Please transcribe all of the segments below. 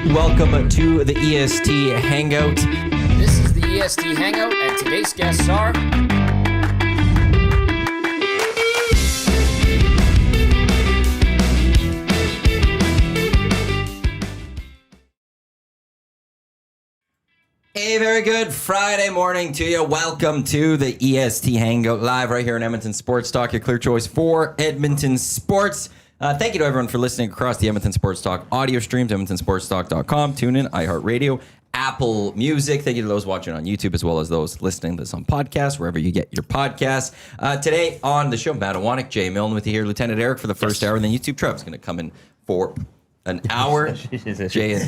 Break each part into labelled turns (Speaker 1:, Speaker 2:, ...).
Speaker 1: Welcome to the EST Hangout.
Speaker 2: This is the EST Hangout, and today's guests are...
Speaker 1: A very good Friday morning to you. Welcome to the EST Hangout live right here in Edmonton Sports Talk, your clear choice for Edmonton sports. Thank you to everyone for listening across the Edmonton Sports Talk audio streams, edmontonsportstalk.com, TuneIn, iHeartRadio, Apple Music. Thank you to those watching on YouTube as well as those listening to this on podcast, wherever you get your podcasts. Today on the show, Matt Iwanyk, Jay Milne with you here, Lieutenant Eric for the first hour, and then YouTube Trev's going to come in for an hour. Jay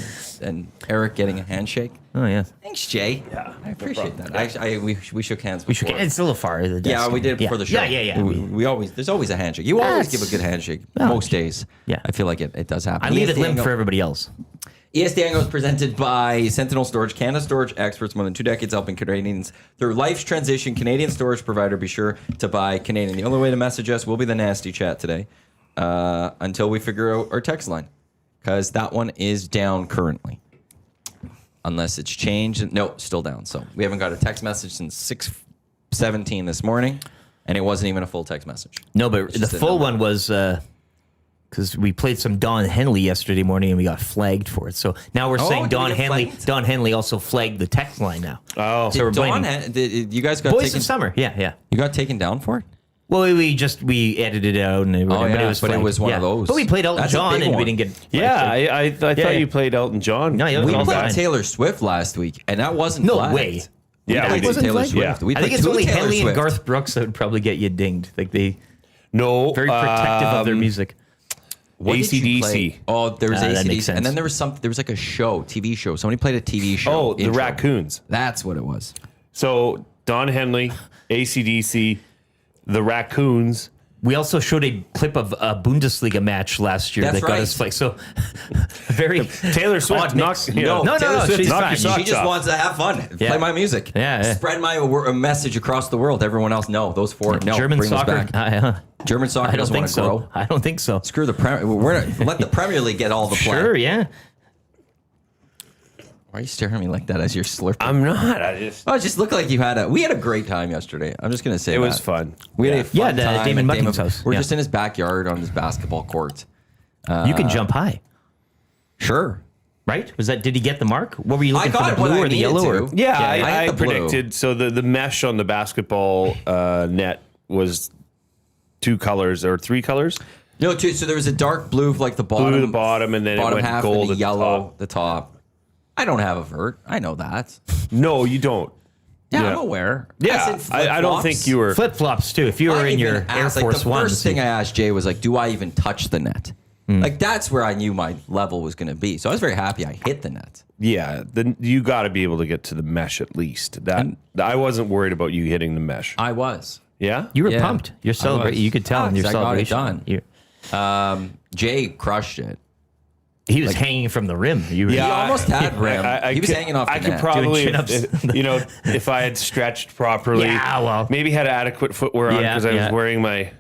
Speaker 1: and Eric getting a handshake.
Speaker 3: Oh, yeah.
Speaker 1: Thanks, Jay. Yeah, I appreciate that. We shook hands before.
Speaker 3: It's a little far. The desk.
Speaker 1: Yeah, we did it before the show.
Speaker 3: Yeah.
Speaker 1: We always, there's always a handshake. You always give a good handshake. Most days.
Speaker 3: Yeah.
Speaker 1: I feel like it does happen.
Speaker 3: I leave it limp for everybody else.
Speaker 1: EST Hangout is presented by Sentinel Storage, Canada Storage experts, more than 2 decades helping Canadians through life's transition. Canadian storage provider. Be sure to buy Canadian. The only way to message us will be the nasty chat today until we figure out our text line, because that one is down currently. Unless it's changed. No, still down. So we haven't got a text message since 6:17 this morning, and it wasn't even a full text message.
Speaker 3: No, but the full one was because we played some Don Henley yesterday morning, and we got flagged for it. So now we're saying Don Henley also flagged the text line now.
Speaker 1: Oh, so you guys got
Speaker 3: Boys
Speaker 1: taken,
Speaker 3: of Summer. Yeah.
Speaker 1: You got taken down for it?
Speaker 3: Well, we edited it out, and it was one of those. But we played Elton John, and we didn't get.
Speaker 4: Yeah, I thought you played Elton John.
Speaker 3: No,
Speaker 1: we played Taylor Swift last week, and that wasn't
Speaker 3: no
Speaker 1: flagged.
Speaker 3: way.
Speaker 1: Yeah, we did Taylor Swift.
Speaker 3: Yeah. I think it's only Henley and Garth Brooks that would probably get you dinged. Like very protective of their music.
Speaker 4: AC/DC.
Speaker 1: Oh, there was AC/DC, and then there was like a TV show. Somebody played a TV show.
Speaker 4: Oh, the Raccoons.
Speaker 1: That's what it was.
Speaker 4: So Don Henley, AC/DC, the Raccoons.
Speaker 3: We also showed a clip of a Bundesliga match last year that got us like so. Very
Speaker 4: Taylor Swift.
Speaker 1: No,
Speaker 3: she's fine.
Speaker 1: She just wants to have fun, play my music, spread my message across the world. Everyone else, those four,
Speaker 3: German
Speaker 1: bring
Speaker 3: soccer.
Speaker 1: German soccer doesn't want to grow.
Speaker 3: I don't think so.
Speaker 1: Screw the Premier. Let the Premier League get all the play.
Speaker 3: Sure, yeah.
Speaker 1: Why are you staring at me like that as you're slurping?
Speaker 4: I'm not.
Speaker 1: It just looked like we had a great time yesterday. I'm just going to say
Speaker 4: it was fun.
Speaker 1: We had a fun time.
Speaker 3: Damon Buckingham's house.
Speaker 1: We're just in his backyard on his basketball court.
Speaker 3: You can jump high.
Speaker 1: Sure.
Speaker 3: Right? Did he get the mark? What were you looking for, the blue or the yellow?
Speaker 4: I predicted. So the mesh on the basketball net was 2 colors or 3 colors.
Speaker 1: No, 2. So there was a dark blue, like the bottom.
Speaker 4: Blue the bottom, and then it went
Speaker 1: half,
Speaker 4: gold
Speaker 1: and the yellow,
Speaker 4: the top.
Speaker 1: the top. I don't have a vert. I know that.
Speaker 4: No, you don't.
Speaker 1: Yeah, I'm aware.
Speaker 4: Yeah, I don't think you were.
Speaker 3: Flip-flops, too. If you were in your Air Force One.
Speaker 1: The first thing I asked Jay was, do I even touch the net? Like, that's where I knew my level was going to be. So I was very happy I hit the net.
Speaker 4: Yeah, you got to be able to get to the mesh at least. I wasn't worried about you hitting the mesh.
Speaker 1: I was.
Speaker 4: Yeah?
Speaker 3: You were pumped. You're celebrating. You could tell in your celebration.
Speaker 1: I got it done. Jay crushed it.
Speaker 3: He was hanging from the rim.
Speaker 1: He almost had rim. He was hanging off the net.
Speaker 4: I could probably, if I had stretched properly, maybe had adequate footwear on because I was wearing my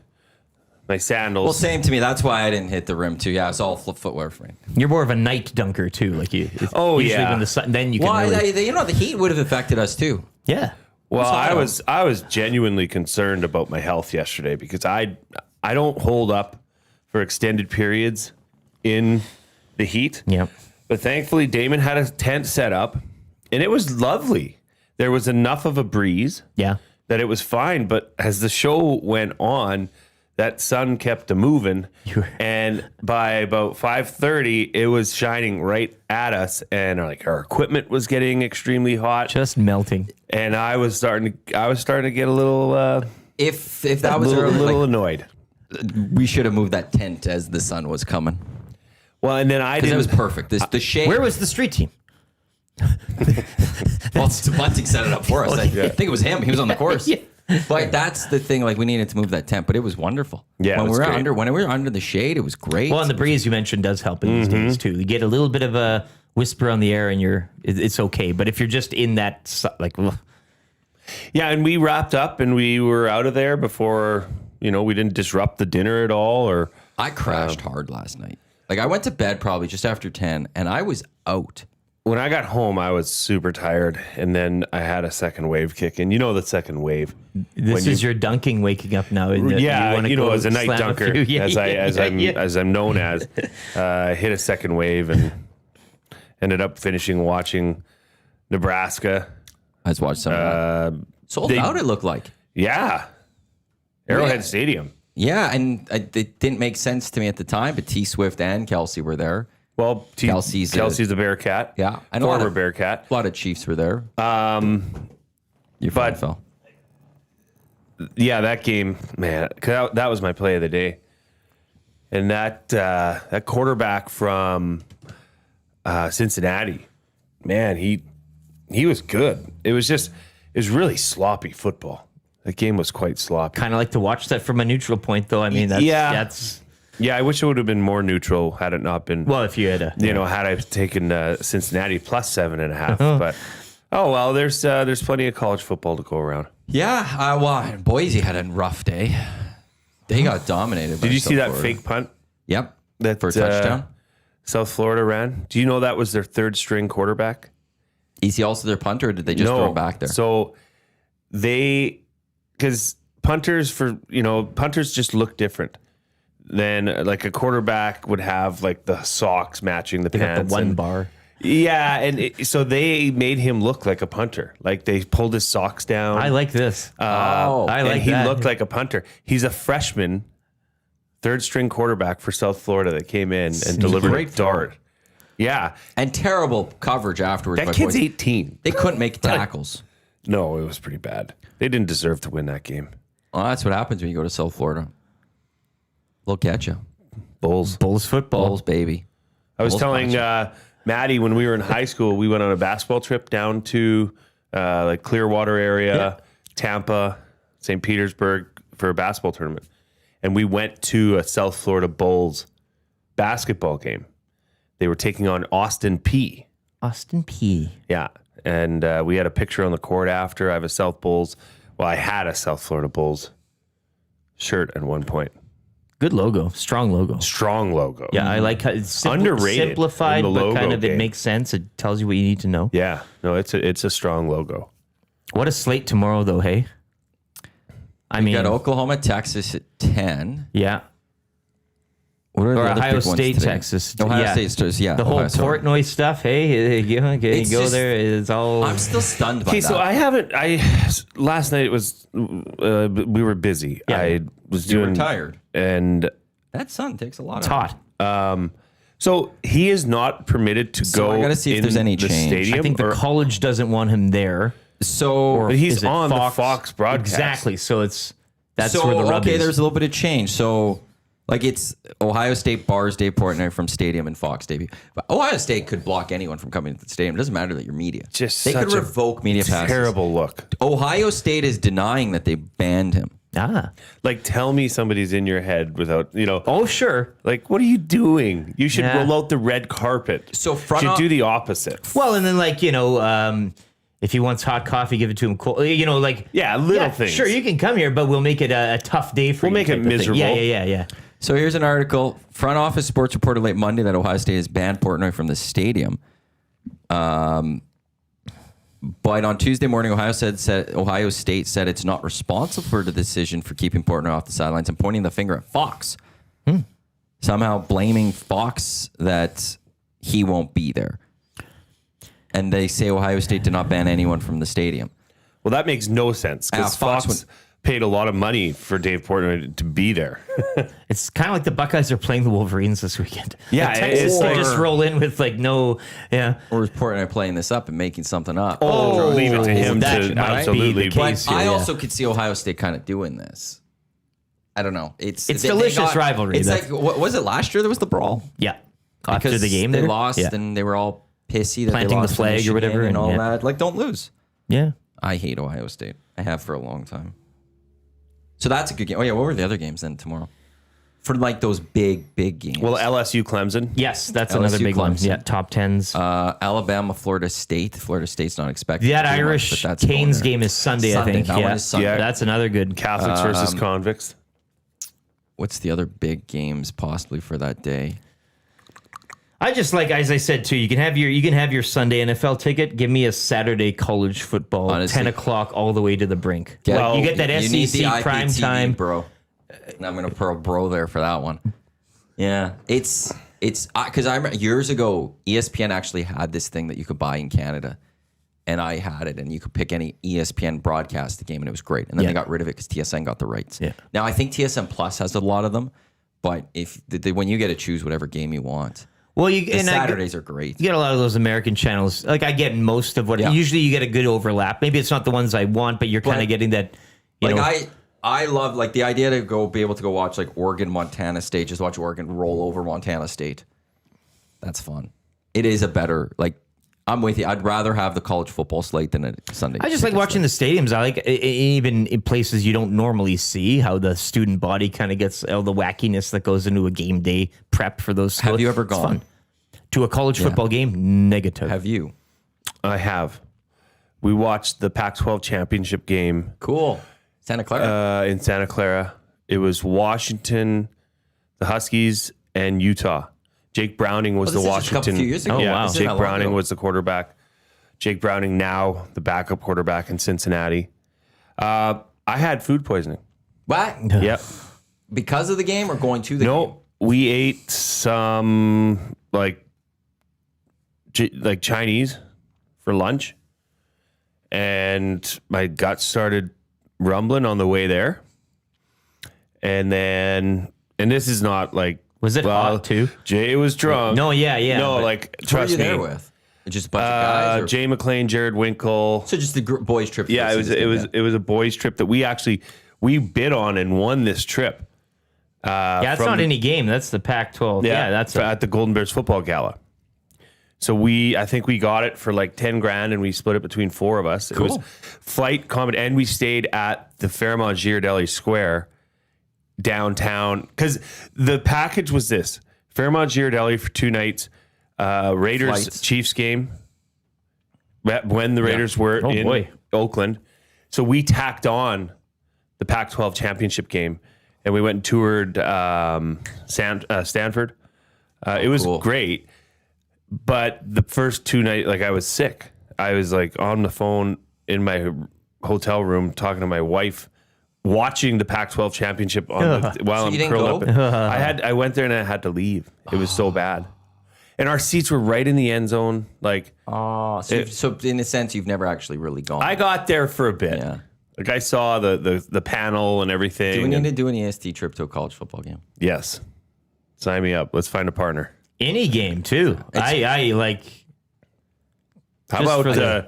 Speaker 4: sandals.
Speaker 1: Well, same to me. That's why I didn't hit the rim too. Yeah, it's all flip footwear for me.
Speaker 3: You're more of a night dunker too, like you. Usually when the sun, then you can.
Speaker 1: Well, the heat would have affected us too.
Speaker 3: Yeah.
Speaker 4: Well, I was genuinely concerned about my health yesterday because I don't hold up for extended periods in the heat.
Speaker 3: Yeah.
Speaker 4: But thankfully, Damon had a tent set up, and it was lovely. There was enough of a breeze that it was fine. But as the show went on, that sun kept moving, and by about 5:30, it was shining right at us, and our equipment was getting extremely hot,
Speaker 3: just melting.
Speaker 4: And I was starting to get a little
Speaker 1: if that was
Speaker 4: a little annoyed.
Speaker 1: We should have moved that tent as the sun was coming.
Speaker 4: Well, and then
Speaker 1: it was perfect. The shade.
Speaker 3: Where was the street team?
Speaker 1: Well, Bunting set it up for us. I think it was him. He was on the course. But that's the thing. Like, we needed to move that tent, but it was wonderful.
Speaker 4: Yeah,
Speaker 1: when we were under the shade, it was great.
Speaker 3: Well, and the breeze you mentioned does help in these days too. You get a little bit of a whisper on the air, and it's okay. But if you're just in that,
Speaker 4: yeah, and we wrapped up and we were out of there before we didn't disrupt the dinner at all. Or
Speaker 1: I crashed hard last night. Like I went to bed probably just after 10 and I was out.
Speaker 4: When I got home, I was super tired, and then I had a second wave kick in. You know the second wave.
Speaker 3: This is your dunking waking up now.
Speaker 4: Yeah,
Speaker 3: you go
Speaker 4: as a night
Speaker 3: slam
Speaker 4: dunker,
Speaker 3: few.
Speaker 4: as I'm known as, hit a second wave and ended up watching Nebraska.
Speaker 1: I just watched some of that. Sold out, it looked like.
Speaker 4: Yeah. Arrowhead Stadium.
Speaker 1: Yeah, and it didn't make sense to me at the time, but T Swift and Kelsey were there.
Speaker 4: Well, Kelsey's a Bearcat.
Speaker 1: Yeah, I
Speaker 4: know. Former Bearcat.
Speaker 1: A lot of Chiefs were there. Your phone fell.
Speaker 4: Yeah, that game, man, that was my play of the day. And that quarterback from Cincinnati, man, he was good. It was really sloppy football. That game was quite sloppy.
Speaker 3: Kind of like to watch that from a neutral point, though. I mean, that's
Speaker 4: I wish it would have been more neutral had it not been.
Speaker 3: Well, if you had
Speaker 4: had I taken Cincinnati plus 7.5, but there's plenty of college football to go around.
Speaker 1: Yeah, Boise had a rough day. They got dominated.
Speaker 4: Did you see that
Speaker 1: Florida.
Speaker 4: fake punt?
Speaker 1: Yep, for a touchdown.
Speaker 4: South Florida ran. Do you know that was their third string quarterback?
Speaker 1: Is he also their punter, or did they just throw him back there?
Speaker 4: So because punters just look different than like a quarterback would have, like the socks matching the pants.
Speaker 3: The one bar.
Speaker 4: Yeah, and so they made him look like a punter. Like they pulled his socks down.
Speaker 3: I like this.
Speaker 4: He looked like a punter. He's a freshman, third string quarterback for South Florida that came in and delivered a dart. Yeah,
Speaker 1: and terrible coverage afterwards.
Speaker 4: That kid's 18.
Speaker 1: They couldn't make tackles.
Speaker 4: No, it was pretty bad. They didn't deserve to win that game.
Speaker 1: Well, that's what happens when you go to South Florida. They'll catch you.
Speaker 4: Bulls
Speaker 3: football.
Speaker 1: Bulls, baby.
Speaker 4: I was telling Maddie when we were in high school, we went on a basketball trip down to like Clearwater area, Tampa, St. Petersburg for a basketball tournament. And we went to a South Florida Bulls basketball game. They were taking on Austin P. Yeah. And we had a picture on the court after. I have a South Bulls. Well, I had a South Florida Bulls shirt at one point.
Speaker 3: Good logo. Strong logo. Yeah, I like how it's
Speaker 4: underrated.
Speaker 3: Simplified, but kind of it makes sense. It tells you what you need to know.
Speaker 4: Yeah. No, it's a strong logo.
Speaker 3: What a slate tomorrow, though, hey?
Speaker 1: We got Oklahoma, Texas at 10.
Speaker 3: Yeah.
Speaker 1: What are the other
Speaker 3: Ohio
Speaker 1: big ones
Speaker 3: State,
Speaker 1: today?
Speaker 3: Texas.
Speaker 1: Ohio State, yeah.
Speaker 3: The whole Portnoy stuff, hey, you go there, it's all...
Speaker 1: I'm still stunned by that.
Speaker 4: Okay, so last night it was, we were busy.
Speaker 3: Yeah.
Speaker 4: I was
Speaker 1: You were
Speaker 4: doing...
Speaker 1: tired.
Speaker 4: And...
Speaker 1: That sun takes a lot
Speaker 3: It's
Speaker 1: of
Speaker 3: hot.
Speaker 4: So he is not permitted to go
Speaker 1: I gotta see if there's any
Speaker 4: the
Speaker 1: change.
Speaker 4: stadium.
Speaker 3: I think the college doesn't want him there.
Speaker 1: So...
Speaker 4: But he's
Speaker 3: Is it
Speaker 4: on the Fox broadcast.
Speaker 3: Exactly, so that's where the rub is.
Speaker 1: there's a little bit of change. So... Like it's Ohio State bars Dave Portnoy from Stadium and Fox debut. But Ohio State could block anyone from coming to the stadium. It doesn't matter that you're media.
Speaker 4: Just
Speaker 1: they could
Speaker 4: such a
Speaker 1: revoke media passes.
Speaker 4: Terrible look.
Speaker 1: Ohio State is denying that they banned him.
Speaker 4: Like, tell me somebody's in your head without,
Speaker 3: Oh, sure.
Speaker 4: Like, what are you doing? You should roll out the red carpet.
Speaker 1: So
Speaker 4: should do the opposite.
Speaker 3: Well, and then if he wants hot coffee, give it to him cold. Little things.
Speaker 4: Sure,
Speaker 3: Sure, you can come here, but we'll make it a tough day for you.
Speaker 4: We'll make it miserable.
Speaker 3: Yeah.
Speaker 1: So here's an article. Front Office Sports reported late Monday that Ohio State has banned Portnoy from the stadium. But on Tuesday morning, Ohio State said it's not responsible for the decision for keeping Portnoy off the sidelines and pointing the finger at Fox. Somehow blaming Fox that he won't be there. And they say Ohio State did not ban anyone from the stadium.
Speaker 4: Well, that makes no sense because Fox paid a lot of money for Dave Portnoy to be there.
Speaker 3: It's kind of like the Buckeyes are playing the Wolverines this weekend.
Speaker 4: Yeah,
Speaker 3: Texas, they just roll in with no.
Speaker 1: Or is Portnoy playing this up and making something up?
Speaker 4: Leave it to him
Speaker 3: that
Speaker 4: to
Speaker 3: might
Speaker 4: absolutely.
Speaker 3: be the case.
Speaker 1: But I also could see Ohio State kind of doing this. I don't know. It's
Speaker 3: delicious rivalry.
Speaker 1: It's like, what was it last year? There was the brawl.
Speaker 3: Yeah. After
Speaker 1: Because
Speaker 3: the game,
Speaker 1: they
Speaker 3: there?
Speaker 1: lost
Speaker 3: Yeah.
Speaker 1: and they were all pissy that
Speaker 3: Planting
Speaker 1: they
Speaker 3: the
Speaker 1: lost to
Speaker 3: flag or
Speaker 1: Michigan
Speaker 3: whatever,
Speaker 1: and all
Speaker 3: and
Speaker 1: that. Like, don't lose.
Speaker 3: Yeah.
Speaker 1: I hate Ohio State. I have for a long time. So that's a good game. Oh yeah, what were the other games then tomorrow? For like those big games.
Speaker 4: Well, LSU Clemson.
Speaker 3: Yes, that's
Speaker 1: LSU
Speaker 3: another big one.
Speaker 1: Clemson.
Speaker 3: Yeah, top tens.
Speaker 1: Alabama, Florida State. Florida State's not expected.
Speaker 3: That
Speaker 1: to do much,
Speaker 3: Irish
Speaker 1: but that's going
Speaker 3: Canes
Speaker 1: there.
Speaker 3: game is Sunday, I think.
Speaker 1: That one is Sunday.
Speaker 4: Yeah.
Speaker 3: That's another good.
Speaker 4: Catholics versus convicts.
Speaker 1: What's the other big games possibly for that day?
Speaker 3: I just like, as I said too, you can have your Sunday NFL ticket. Give me a Saturday college football,
Speaker 1: Honestly.
Speaker 3: 10 o'clock all the way to the brink.
Speaker 1: Well,
Speaker 3: you get that
Speaker 1: you need the
Speaker 3: SEC prime
Speaker 1: IPTV,
Speaker 3: time,
Speaker 1: bro. I'm gonna throw a bro there for that one. Yeah, it's because I remember years ago, ESPN actually had this thing that you could buy in Canada, and I had it, and you could pick any ESPN broadcast the game, and it was great. And then they got rid of it because TSN got the rights.
Speaker 3: Yeah.
Speaker 1: Now I think TSN Plus has a lot of them, but when you get to choose whatever game you want.
Speaker 3: Well,
Speaker 1: Saturdays are great.
Speaker 3: You get a lot of those American channels. Like I get most of what.
Speaker 1: Yeah.
Speaker 3: Usually, you get a good overlap. Maybe it's not the ones I want, but you're kind of getting that.
Speaker 1: I love like the idea to be able to go watch like Oregon Montana State. Just watch Oregon roll over Montana State. That's fun. It is a better like. I'm with you. I'd rather have the college football slate than a Sunday.
Speaker 3: I just like watching the stadiums. I like even in places you don't normally see how the student body kind of gets all the wackiness that goes into a game day prep for those.
Speaker 1: Have you ever
Speaker 3: It's
Speaker 1: gone
Speaker 3: fun. To a college football game? Negative.
Speaker 1: Have you?
Speaker 4: I have. We watched the Pac-12 championship game.
Speaker 1: Cool. Santa Clara.
Speaker 4: In Santa Clara. It was Washington, the Huskies, and Utah. Jake Browning was the
Speaker 1: this is
Speaker 4: Washington.
Speaker 1: just a few years ago.
Speaker 3: Oh,
Speaker 4: Yeah,
Speaker 3: wow.
Speaker 1: This isn't
Speaker 4: Jake
Speaker 1: that long
Speaker 4: Browning
Speaker 1: ago.
Speaker 4: was the quarterback. Jake Browning now the backup quarterback in Cincinnati. I had food poisoning.
Speaker 1: What?
Speaker 4: Yep.
Speaker 1: Because of the game or going to the game?
Speaker 4: No, we ate some like Chinese for lunch, and my gut started rumbling on the way there. And this is not like.
Speaker 3: Was it hot too?
Speaker 4: Jay was drunk.
Speaker 3: No, yeah.
Speaker 4: No,
Speaker 3: but-
Speaker 4: like
Speaker 1: Who were
Speaker 4: trust
Speaker 1: you
Speaker 4: me.
Speaker 1: there with? Just a bunch of guys? Or?
Speaker 4: Jay McLean, Jared Winkle.
Speaker 1: So just the boys trip.
Speaker 4: Yeah, it was a boys trip that we bid on and won this trip.
Speaker 3: yeah, it's not any game. That's the Pac-12. Yeah, that's
Speaker 4: at the Golden Bears football gala. So I think we got it for like 10 grand and we split it between four of us. It was flight, comedy, and we stayed at the Fairmont Ghirardelli Square downtown because the package was this: Fairmont Ghirardelli for 2 nights, Raiders
Speaker 1: Flights.
Speaker 4: Chiefs game when the Raiders were in Oakland. So we tacked on the Pac-12 championship game, and we went and toured Stanford. It was great, but the first 2 nights, like I was sick. I was like on the phone in my hotel room talking to my wife, watching the Pac-12 championship while I'm
Speaker 1: you didn't
Speaker 4: curled
Speaker 1: go?
Speaker 4: up. I went there and I had to leave. It was so bad, and our seats were right in the end zone. Like,
Speaker 1: so in a sense, you've never actually really gone.
Speaker 4: I got there for a bit.
Speaker 1: Yeah.
Speaker 4: Like I saw the panel and everything.
Speaker 1: Do we need
Speaker 4: and-
Speaker 1: to do an EST trip to a college football game?
Speaker 4: Yes, sign me up. Let's find a partner.
Speaker 3: any game too. I like.
Speaker 4: How
Speaker 3: Just
Speaker 4: about
Speaker 3: for the-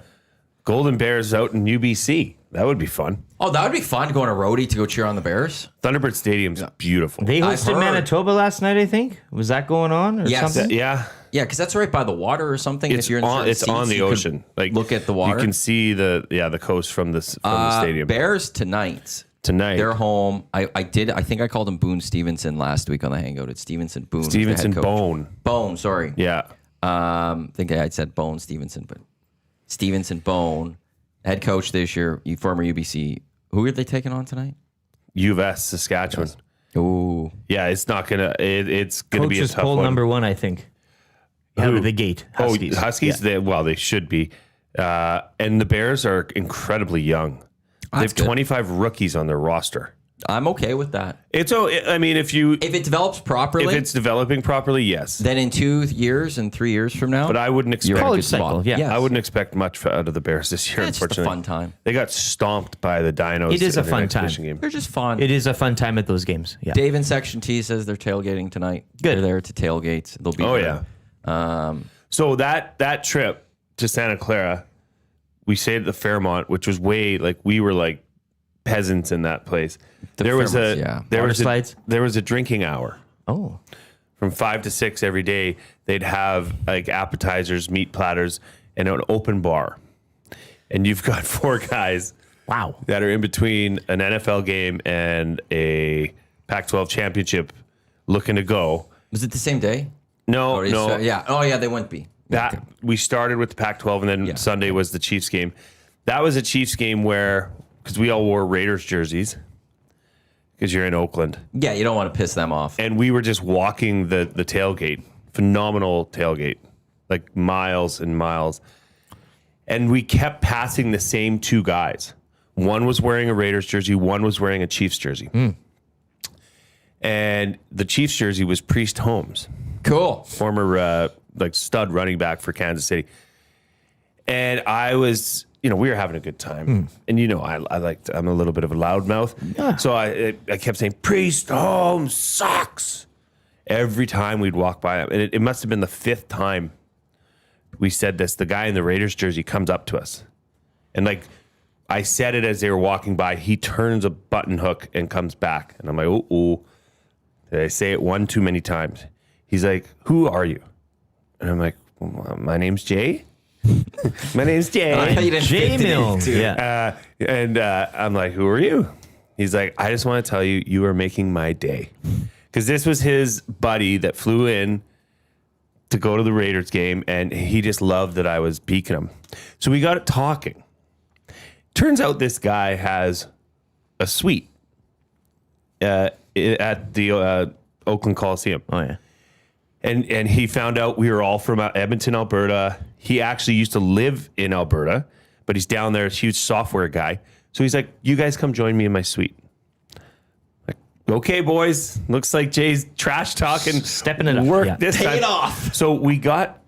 Speaker 4: Golden Bears out in UBC? That would be fun.
Speaker 1: Oh, that would be fun going to roadie to go cheer on the Bears.
Speaker 4: Thunderbird Stadium's beautiful.
Speaker 3: They
Speaker 1: I've
Speaker 3: hosted
Speaker 1: heard.
Speaker 3: Manitoba last night, I think. Was that going on or
Speaker 1: Yes.
Speaker 3: something?
Speaker 4: Yeah,
Speaker 1: Yeah, because that's right by the water or something.
Speaker 4: it's
Speaker 1: if you're in
Speaker 4: on.
Speaker 1: certain
Speaker 4: It's
Speaker 1: seats,
Speaker 4: on the
Speaker 1: you could
Speaker 4: ocean. Like
Speaker 1: look at the water.
Speaker 4: You can see the coast from the stadium
Speaker 1: Bears tonight.
Speaker 4: tonight.
Speaker 1: They're home. I think I called him Boone Stevenson last week on the Hangout. It's Stevenson Boone. who's the head
Speaker 4: Stevenson
Speaker 1: coach.
Speaker 4: Bone.
Speaker 1: Bone, sorry.
Speaker 4: Yeah,
Speaker 1: I think I had said Bone Stevenson, but Stevenson Bone, head coach this year, former UBC. Who are they taking on tonight?
Speaker 4: U of S, Saskatchewan.
Speaker 1: Ooh.
Speaker 4: Yeah, it's not gonna. It's gonna be a
Speaker 3: Coaches
Speaker 4: tough
Speaker 3: poll
Speaker 4: one.
Speaker 3: number one, I think. Out of the gate. Huskies.
Speaker 4: Oh, Huskies.
Speaker 3: Yeah.
Speaker 4: They should be. And the Bears are incredibly young. They have
Speaker 1: good.
Speaker 4: 25 rookies on their roster.
Speaker 1: I'm okay with that.
Speaker 4: I mean, if
Speaker 1: If it develops properly,
Speaker 4: it's developing properly, yes.
Speaker 1: then in 2 years and 3 years from now,
Speaker 4: But I wouldn't expect.
Speaker 1: you're in a
Speaker 3: College
Speaker 1: good spot.
Speaker 3: cycle, yeah.
Speaker 1: Yes.
Speaker 4: I wouldn't expect much out of the Bears this year.
Speaker 1: It's just a
Speaker 4: Unfortunately,
Speaker 1: fun time.
Speaker 4: They got stomped by the Dinos.
Speaker 3: It is a
Speaker 4: in their
Speaker 3: fun
Speaker 4: exhibition
Speaker 3: time.
Speaker 4: game.
Speaker 1: They're just fun.
Speaker 3: It is a fun time at those games. Yeah.
Speaker 1: Dave in Section T says they're tailgating tonight.
Speaker 3: Good.
Speaker 1: They're there to tailgate. They'll be
Speaker 4: Oh
Speaker 1: there.
Speaker 4: yeah. So that trip to Santa Clara, we stayed at the Fairmont, which was we were like peasants in that place. There was
Speaker 3: Water slides?
Speaker 4: there was a drinking hour
Speaker 3: Oh.
Speaker 4: from 5 to 6 every day. They'd have like appetizers, meat platters, and an open bar. And you've got 4 guys
Speaker 3: Wow.
Speaker 4: that are in between an NFL game and a Pac-12 championship looking to go.
Speaker 1: Was it the same day?
Speaker 4: No,
Speaker 1: Or
Speaker 4: no.
Speaker 1: yeah. Oh, yeah, they wouldn't be.
Speaker 4: That we started with the Pac-12, and then Sunday was the Chiefs game. That was a Chiefs game where, because we all wore Raiders jerseys, because you're in Oakland,
Speaker 1: Yeah, you don't want to piss them off.
Speaker 4: and we were just walking the tailgate phenomenal tailgate, like miles and miles. And we kept passing the same two guys. One was wearing a Raiders jersey. One was wearing a Chiefs jersey. And the Chiefs jersey was Priest Holmes.
Speaker 1: Cool.
Speaker 4: Former stud running back for Kansas City. And I was, we were having a good time. And I'm a little bit of a loudmouth. Yeah. So I kept saying, Priest Holmes sucks. Every time we'd walk by him. And it must have been the fifth time we said this. The guy in the Raiders jersey comes up to us. And I said it as they were walking by. He turns a button hook and comes back. And I'm like, oh. Did I say it one too many times? He's like, who are you? And I'm like, well, my name's Jay. My name's Jay.
Speaker 3: Jay Milne.
Speaker 4: Yeah. I'm like, who are you? He's like, I just want to tell you, you are making my day. Because this was his buddy that flew in to go to the Raiders game, and he just loved that I was peeking him. So we got it talking. Turns out this guy has a suite at the Oakland Coliseum.
Speaker 3: Oh, yeah.
Speaker 4: And he found out we were all from Edmonton, Alberta. He actually used to live in Alberta, but he's down there, a huge software guy. So he's like, you guys come join me in my suite. Like, okay, boys. Looks like Jay's trash talking.
Speaker 3: Stepping it up.
Speaker 4: Work this time.
Speaker 1: Pay it off.
Speaker 4: So we got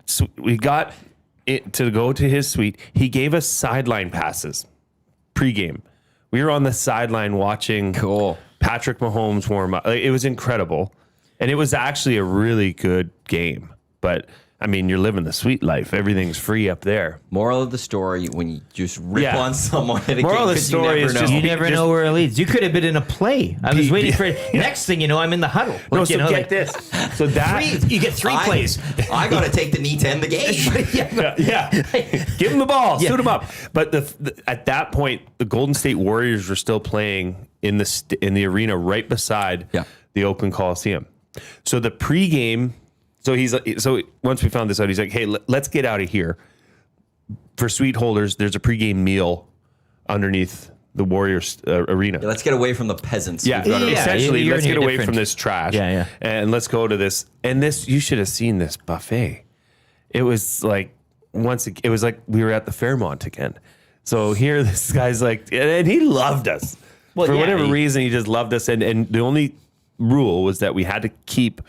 Speaker 4: it to go to his suite. He gave us sideline passes pregame. We were on the sideline watching Patrick Mahomes warm up. It was incredible. And it was actually a really good game. But, I mean, you're living the sweet life. Everything's free up there.
Speaker 1: Moral of the story, when you just rip on someone at a
Speaker 4: Moral
Speaker 1: game,
Speaker 4: of the story is just
Speaker 3: you never know where it leads. You could have been in a play. I was waiting for it. Next thing you know, I'm in the huddle.
Speaker 4: No, so get this. So
Speaker 3: you get three plays.
Speaker 1: I got to take the knee to end the game.
Speaker 4: Yeah. Give him the ball. Suit him up. But at that point, the Golden State Warriors were still playing in the arena right beside the Oakland Coliseum. So the pregame, so once we found this out, he's like, hey, let's get out of here. For suite holders, there's a pregame meal underneath the Warriors arena.
Speaker 1: Let's get away from the peasants.
Speaker 4: Essentially, let's get away from this trash.
Speaker 3: Yeah.
Speaker 4: And let's go to this. And you should have seen this buffet. It was like, it was like we were at the Fairmont again. So here, this guy's like, and he loved us. For whatever reason, he just loved us. And the only rule was that we had to keep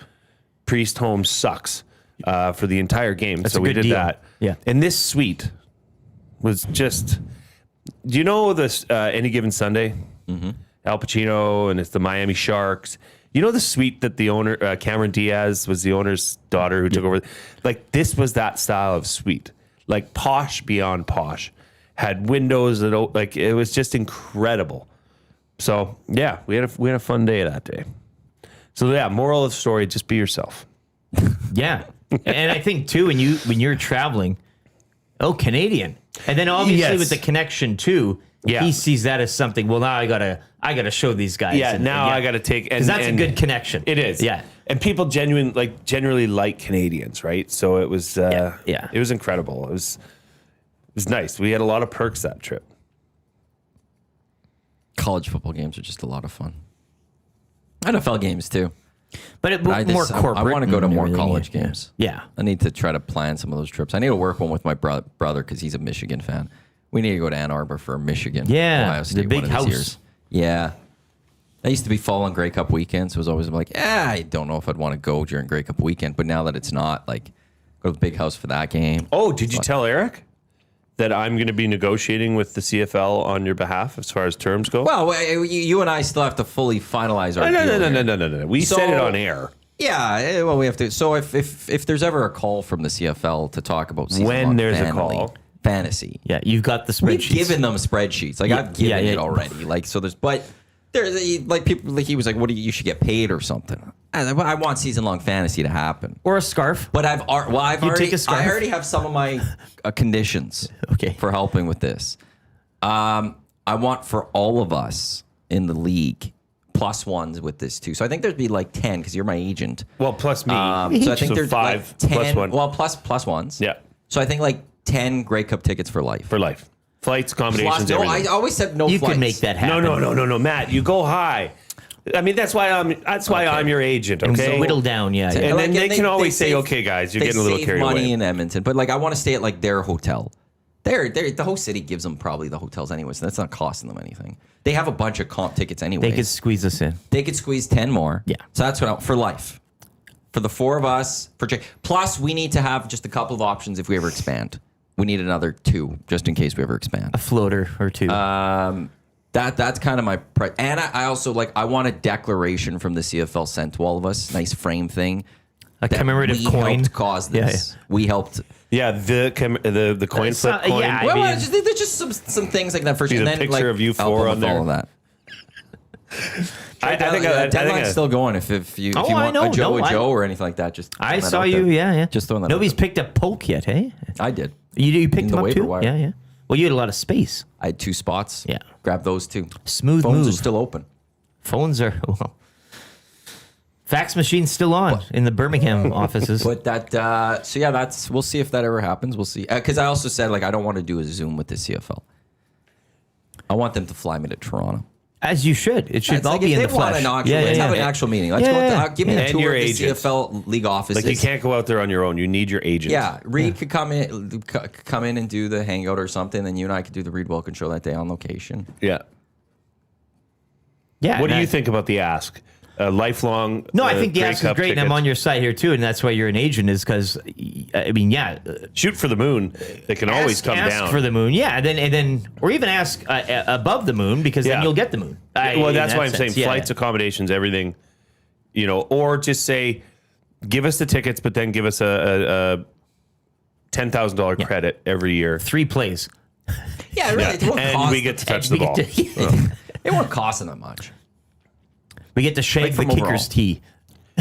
Speaker 4: Priest Holmes sucks for the entire game.
Speaker 3: That's
Speaker 4: so we did
Speaker 3: deal.
Speaker 4: that.
Speaker 3: Yeah.
Speaker 4: And this suite was just, do you know this Any Given Sunday? Mm-hmm. Al Pacino, and it's the Miami Sharks. You know the suite that the owner, Cameron Diaz, was the owner's daughter who took over? Like, this was that style of suite. Like, posh beyond posh. Had windows that, like, it was just incredible. So, yeah, we had a fun day that day. So, yeah, moral of the story, just be yourself.
Speaker 3: Yeah. And I think, too, when you're traveling, Canadian. And then obviously with the connection, too, he sees that as something, well, now I gotta show these guys.
Speaker 4: Yeah, I gotta take...
Speaker 3: Because that's a good connection.
Speaker 4: It is.
Speaker 3: Yeah.
Speaker 4: And people generally like Canadians, right? So it was... It was incredible. It was nice. We had a lot of perks that trip.
Speaker 1: College football games are just a lot of fun. NFL games too,
Speaker 3: but more corporate.
Speaker 1: I want to go to more college games.
Speaker 3: Yeah,
Speaker 1: I need to try to plan some of those trips. I need to work one with my brother because he's a Michigan fan. We need to go to Ann Arbor for Michigan.
Speaker 3: Yeah,
Speaker 1: Ohio State,
Speaker 3: the big house.
Speaker 1: Years. Yeah, I used to be following Grey Cup weekends. So it was always like, I don't know if I'd want to go during Grey Cup weekend. But now that it's not, like, go to the big house for that game.
Speaker 4: Oh, did you tell Eric that I'm going to be negotiating with the CFL on your behalf as far as terms go?
Speaker 1: Well, you and I still have to fully finalize our deal.
Speaker 4: No. We said it on air.
Speaker 1: Yeah, well, we have to. So if there's ever a call from the CFL to talk about
Speaker 4: when there's a call,
Speaker 1: fantasy.
Speaker 3: Yeah, you've got the spreadsheets.
Speaker 1: We've given them spreadsheets. Like, I've given it already. Like, so there's, but there's like people, like, he was like, you should get paid or something. I want season-long fantasy to happen.
Speaker 3: Or a scarf.
Speaker 1: But I already have some of my conditions
Speaker 3: Okay.
Speaker 1: for helping with this. I want for all of us in the league plus ones with this too. So I think there'd be like 10 because you're my agent.
Speaker 4: Well, plus me.
Speaker 1: So I think there's
Speaker 4: 5
Speaker 1: like 10.
Speaker 4: plus 1.
Speaker 1: Well, plus ones.
Speaker 4: Yeah.
Speaker 1: So I think like 10 Grey Cup tickets for life.
Speaker 4: For life. Flights, accommodations,
Speaker 1: No,
Speaker 4: everything.
Speaker 1: I always said no
Speaker 3: You
Speaker 1: flights.
Speaker 3: can make that happen.
Speaker 4: No, Matt, you go high. I mean, that's why I'm your agent, okay?
Speaker 3: So whittle down, yeah.
Speaker 4: And
Speaker 1: Like,
Speaker 4: then they can always say,
Speaker 1: save-
Speaker 4: okay, guys, you're
Speaker 1: they
Speaker 4: getting a little
Speaker 1: save
Speaker 4: carried
Speaker 1: money
Speaker 4: away.
Speaker 1: in Edmonton, but like I want to stay at like their hotel. The whole city gives them probably the hotels anyway, so that's not costing them anything. They have a bunch of comp tickets anyway.
Speaker 3: They could squeeze us in.
Speaker 1: They could squeeze 10 more.
Speaker 3: Yeah.
Speaker 1: So that's what for life. For the four of us, plus we need to have just a couple of options if we ever expand. We need another 2 just in case we ever expand.
Speaker 3: A floater or 2.
Speaker 1: That's kind of my and I also I want a declaration from the CFL sent to all of us. Nice frame thing.
Speaker 3: A commemorative
Speaker 1: we
Speaker 3: coin.
Speaker 1: Helped cause this. Yeah. We helped.
Speaker 4: Yeah, the coin flip coin.
Speaker 3: yeah,
Speaker 1: Well,
Speaker 3: mean-
Speaker 1: there's just some things like that for sure.
Speaker 4: See
Speaker 1: And
Speaker 4: the
Speaker 1: then
Speaker 4: picture of you four on there?
Speaker 1: All of that.
Speaker 4: I think
Speaker 1: deadline's still going. If you
Speaker 3: Oh,
Speaker 1: if you
Speaker 3: I
Speaker 1: want
Speaker 3: know.
Speaker 1: a Joe
Speaker 3: No,
Speaker 1: or Joe or anything like that, just
Speaker 3: I
Speaker 1: throwing that
Speaker 3: saw
Speaker 1: out
Speaker 3: you,
Speaker 1: there.
Speaker 3: yeah.
Speaker 1: Just throwing that.
Speaker 3: Nobody's
Speaker 1: out there.
Speaker 3: picked up Polk yet, hey?
Speaker 1: I did.
Speaker 3: You picked
Speaker 1: the
Speaker 3: him up
Speaker 1: waiver
Speaker 3: too?
Speaker 1: wire.
Speaker 3: Yeah. Well, you had a lot of space.
Speaker 1: I had 2 spots.
Speaker 3: Yeah.
Speaker 1: Grab those 2.
Speaker 3: Smooth
Speaker 1: Phones
Speaker 3: move.
Speaker 1: are still open.
Speaker 3: Phones are, well, fax machine's still on in the Birmingham offices.
Speaker 1: But that, so yeah, we'll see if that ever happens. We'll see. Because I also said, I don't want to do a Zoom with the CFL. I want them to fly me to Toronto.
Speaker 3: As you should. It should
Speaker 1: It's
Speaker 3: all
Speaker 1: like
Speaker 3: be
Speaker 1: if
Speaker 3: in
Speaker 1: they
Speaker 3: the
Speaker 1: want
Speaker 3: flesh.
Speaker 1: an actual, let's have an actual meeting. Let's go. Give me a
Speaker 4: And
Speaker 1: tour
Speaker 4: your
Speaker 1: of the
Speaker 4: agents.
Speaker 1: CFL league offices.
Speaker 4: you can't go out there on your own. You need your agent.
Speaker 1: Yeah, Reed could come in and do the hangout or something. Then you and I could do the Reed Wilkins show that day on location.
Speaker 4: Yeah.
Speaker 3: Yeah.
Speaker 4: What do
Speaker 3: and
Speaker 4: you think about the ask? Lifelong.
Speaker 3: No, I think the
Speaker 4: Grey
Speaker 3: ask is
Speaker 4: Cup
Speaker 3: great, and I'm
Speaker 4: tickets.
Speaker 3: on your side here too, and that's why you're an agent. Is because, I mean,
Speaker 4: Shoot for the moon. They can always come
Speaker 3: ask
Speaker 4: down.
Speaker 3: for the moon, yeah, and then, or even ask above the moon because then
Speaker 4: Yeah.
Speaker 3: you'll get the moon.
Speaker 4: Well,
Speaker 3: In
Speaker 4: that's
Speaker 3: that
Speaker 4: why I'm
Speaker 3: sense,
Speaker 4: saying flights, accommodations, everything. Or just say, give us the tickets, but then give us a $10,000 credit every year.
Speaker 3: 3 plays.
Speaker 1: Yeah, really. It won't
Speaker 4: And
Speaker 1: cost
Speaker 4: we get to touch the
Speaker 3: We
Speaker 4: ball.
Speaker 3: get to,
Speaker 1: it won't cost them that much.
Speaker 3: we get to shake the
Speaker 1: from overall.
Speaker 3: kicker's tee.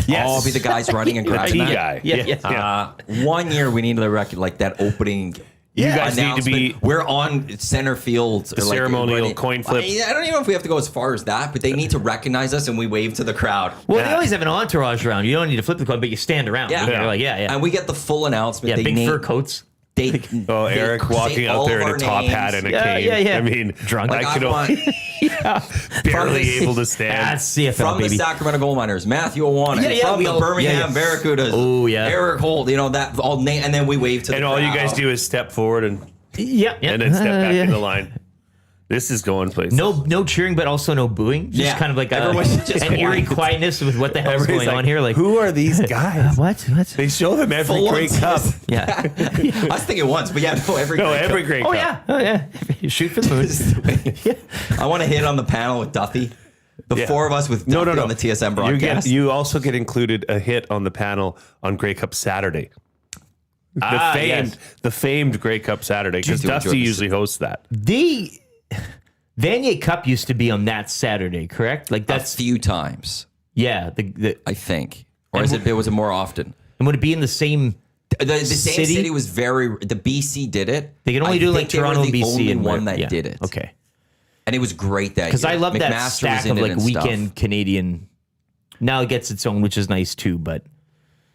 Speaker 4: Yes.
Speaker 1: I'll be the guys running and
Speaker 4: The
Speaker 1: grabbing
Speaker 4: tea
Speaker 1: that.
Speaker 4: guy.
Speaker 3: Yeah.
Speaker 1: 1 year we need the record that opening.
Speaker 4: You guys need to
Speaker 1: announcement.
Speaker 4: be
Speaker 1: We're on center field. The
Speaker 4: ceremonial coin flip.
Speaker 1: I don't even know if we have to go as far as that, but they need to recognize us and we wave to the crowd.
Speaker 3: Well,
Speaker 4: Yeah.
Speaker 3: they always have an entourage around. You don't need to flip the coin, but you stand around.
Speaker 1: Yeah.
Speaker 3: You're like, yeah.
Speaker 1: And we get the full announcement.
Speaker 3: Yeah,
Speaker 1: They
Speaker 3: big
Speaker 1: name-
Speaker 3: fur coats.
Speaker 1: They,
Speaker 4: Oh,
Speaker 1: they
Speaker 4: Eric
Speaker 1: say
Speaker 4: walking out
Speaker 1: all
Speaker 4: there
Speaker 1: of
Speaker 4: in a
Speaker 1: our
Speaker 4: top
Speaker 1: names.
Speaker 4: hat and a
Speaker 3: Yeah,
Speaker 4: cane.
Speaker 3: yeah.
Speaker 4: I mean,
Speaker 3: Drunk.
Speaker 1: Like,
Speaker 4: I
Speaker 1: I
Speaker 4: could
Speaker 1: want,
Speaker 4: barely
Speaker 1: From the-
Speaker 4: able to stand.
Speaker 3: That's CFL,
Speaker 1: from
Speaker 3: baby.
Speaker 1: the Sacramento Gold Miners, Matthew Iwanyk.
Speaker 3: Yeah, yeah,
Speaker 1: from
Speaker 3: we
Speaker 1: the
Speaker 3: all-
Speaker 1: Birmingham
Speaker 3: yeah, yeah.
Speaker 1: Barracudas.
Speaker 3: Oh, yeah.
Speaker 1: Eric Holt. That all name, and then we wave to the
Speaker 4: And
Speaker 1: crowd.
Speaker 4: all you guys do is step forward and
Speaker 3: Yeah.
Speaker 4: then step back
Speaker 3: yeah.
Speaker 4: in the line. This is going places.
Speaker 3: No cheering, but also no booing. Just
Speaker 1: Yeah.
Speaker 3: kind of like
Speaker 1: Everyone's just
Speaker 3: an eerie
Speaker 1: quiet.
Speaker 3: quietness with what the hell's
Speaker 4: Everybody's
Speaker 3: going on here. Like,
Speaker 4: who are these guys?
Speaker 3: what?
Speaker 4: They show them every
Speaker 1: Full
Speaker 4: Grey
Speaker 1: on-
Speaker 4: Cup.
Speaker 3: Yeah.
Speaker 1: I was thinking once, but yeah, no, every
Speaker 4: No,
Speaker 1: Grey
Speaker 4: every
Speaker 1: Cup.
Speaker 4: Grey
Speaker 3: Oh
Speaker 4: Cup.
Speaker 3: yeah. Shoot for the moon.
Speaker 1: I want to hit on the panel with Duffy. The
Speaker 4: Yeah.
Speaker 1: 4 of us with Duffy on the TSM broadcast.
Speaker 4: You also get included a hit on the panel on Grey Cup Saturday. The famed Grey Cup Saturday, because
Speaker 1: Dude,
Speaker 4: Dusty
Speaker 1: enjoy this.
Speaker 4: usually hosts that.
Speaker 3: The Vanier Cup used to be on that Saturday, correct? Like
Speaker 1: a
Speaker 3: that's
Speaker 1: few times,
Speaker 3: yeah. The
Speaker 1: I think. Or is it was it more often?
Speaker 3: and would it be in the same?
Speaker 1: The same
Speaker 3: City?
Speaker 1: city was the BC did it.
Speaker 3: They can only
Speaker 1: I
Speaker 3: do like
Speaker 1: think they were
Speaker 3: Toronto and
Speaker 1: the
Speaker 3: BC
Speaker 1: only
Speaker 3: and
Speaker 1: one
Speaker 3: where-
Speaker 1: that
Speaker 3: yeah.
Speaker 1: did it.
Speaker 3: Okay,
Speaker 1: And it was great that
Speaker 3: because
Speaker 1: year.
Speaker 3: I love that
Speaker 1: McMaster was
Speaker 3: stack
Speaker 1: in
Speaker 3: of
Speaker 1: it
Speaker 3: like
Speaker 1: and stuff.
Speaker 3: weekend Canadian. Now it gets its own, which is nice too. But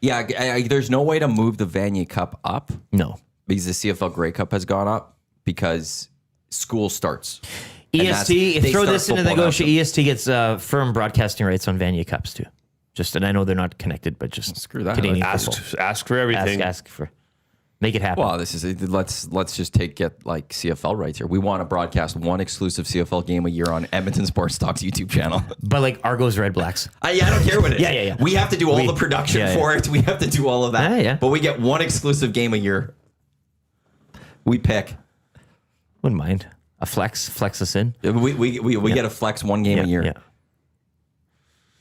Speaker 1: Yeah, there's no way to move the Vanier Cup up
Speaker 3: no,
Speaker 1: because the CFL Grey Cup has gone up because school starts. And
Speaker 3: EST.
Speaker 1: they
Speaker 3: Throw
Speaker 1: start
Speaker 3: this into the
Speaker 1: football now,
Speaker 3: negotiation. EST gets firm broadcasting rights on Vanier Cups too. Just and I know they're not connected, but just
Speaker 1: Screw that.
Speaker 3: Canadian football.
Speaker 4: Ask for everything.
Speaker 3: Ask for make it happen.
Speaker 1: Well, this is let's just get like CFL rights here. We want to broadcast one exclusive CFL game a year on Edmonton Sports Talk's YouTube channel.
Speaker 3: But like Argos Red Blacks.
Speaker 1: I don't care what it is.
Speaker 3: Yeah.
Speaker 1: We have to do all the production for it. We have to do all of that.
Speaker 3: Yeah.
Speaker 1: But we get one exclusive game a year. We pick.
Speaker 3: Wouldn't mind a flex us in.
Speaker 1: We get a flex one game a year.
Speaker 3: Yeah.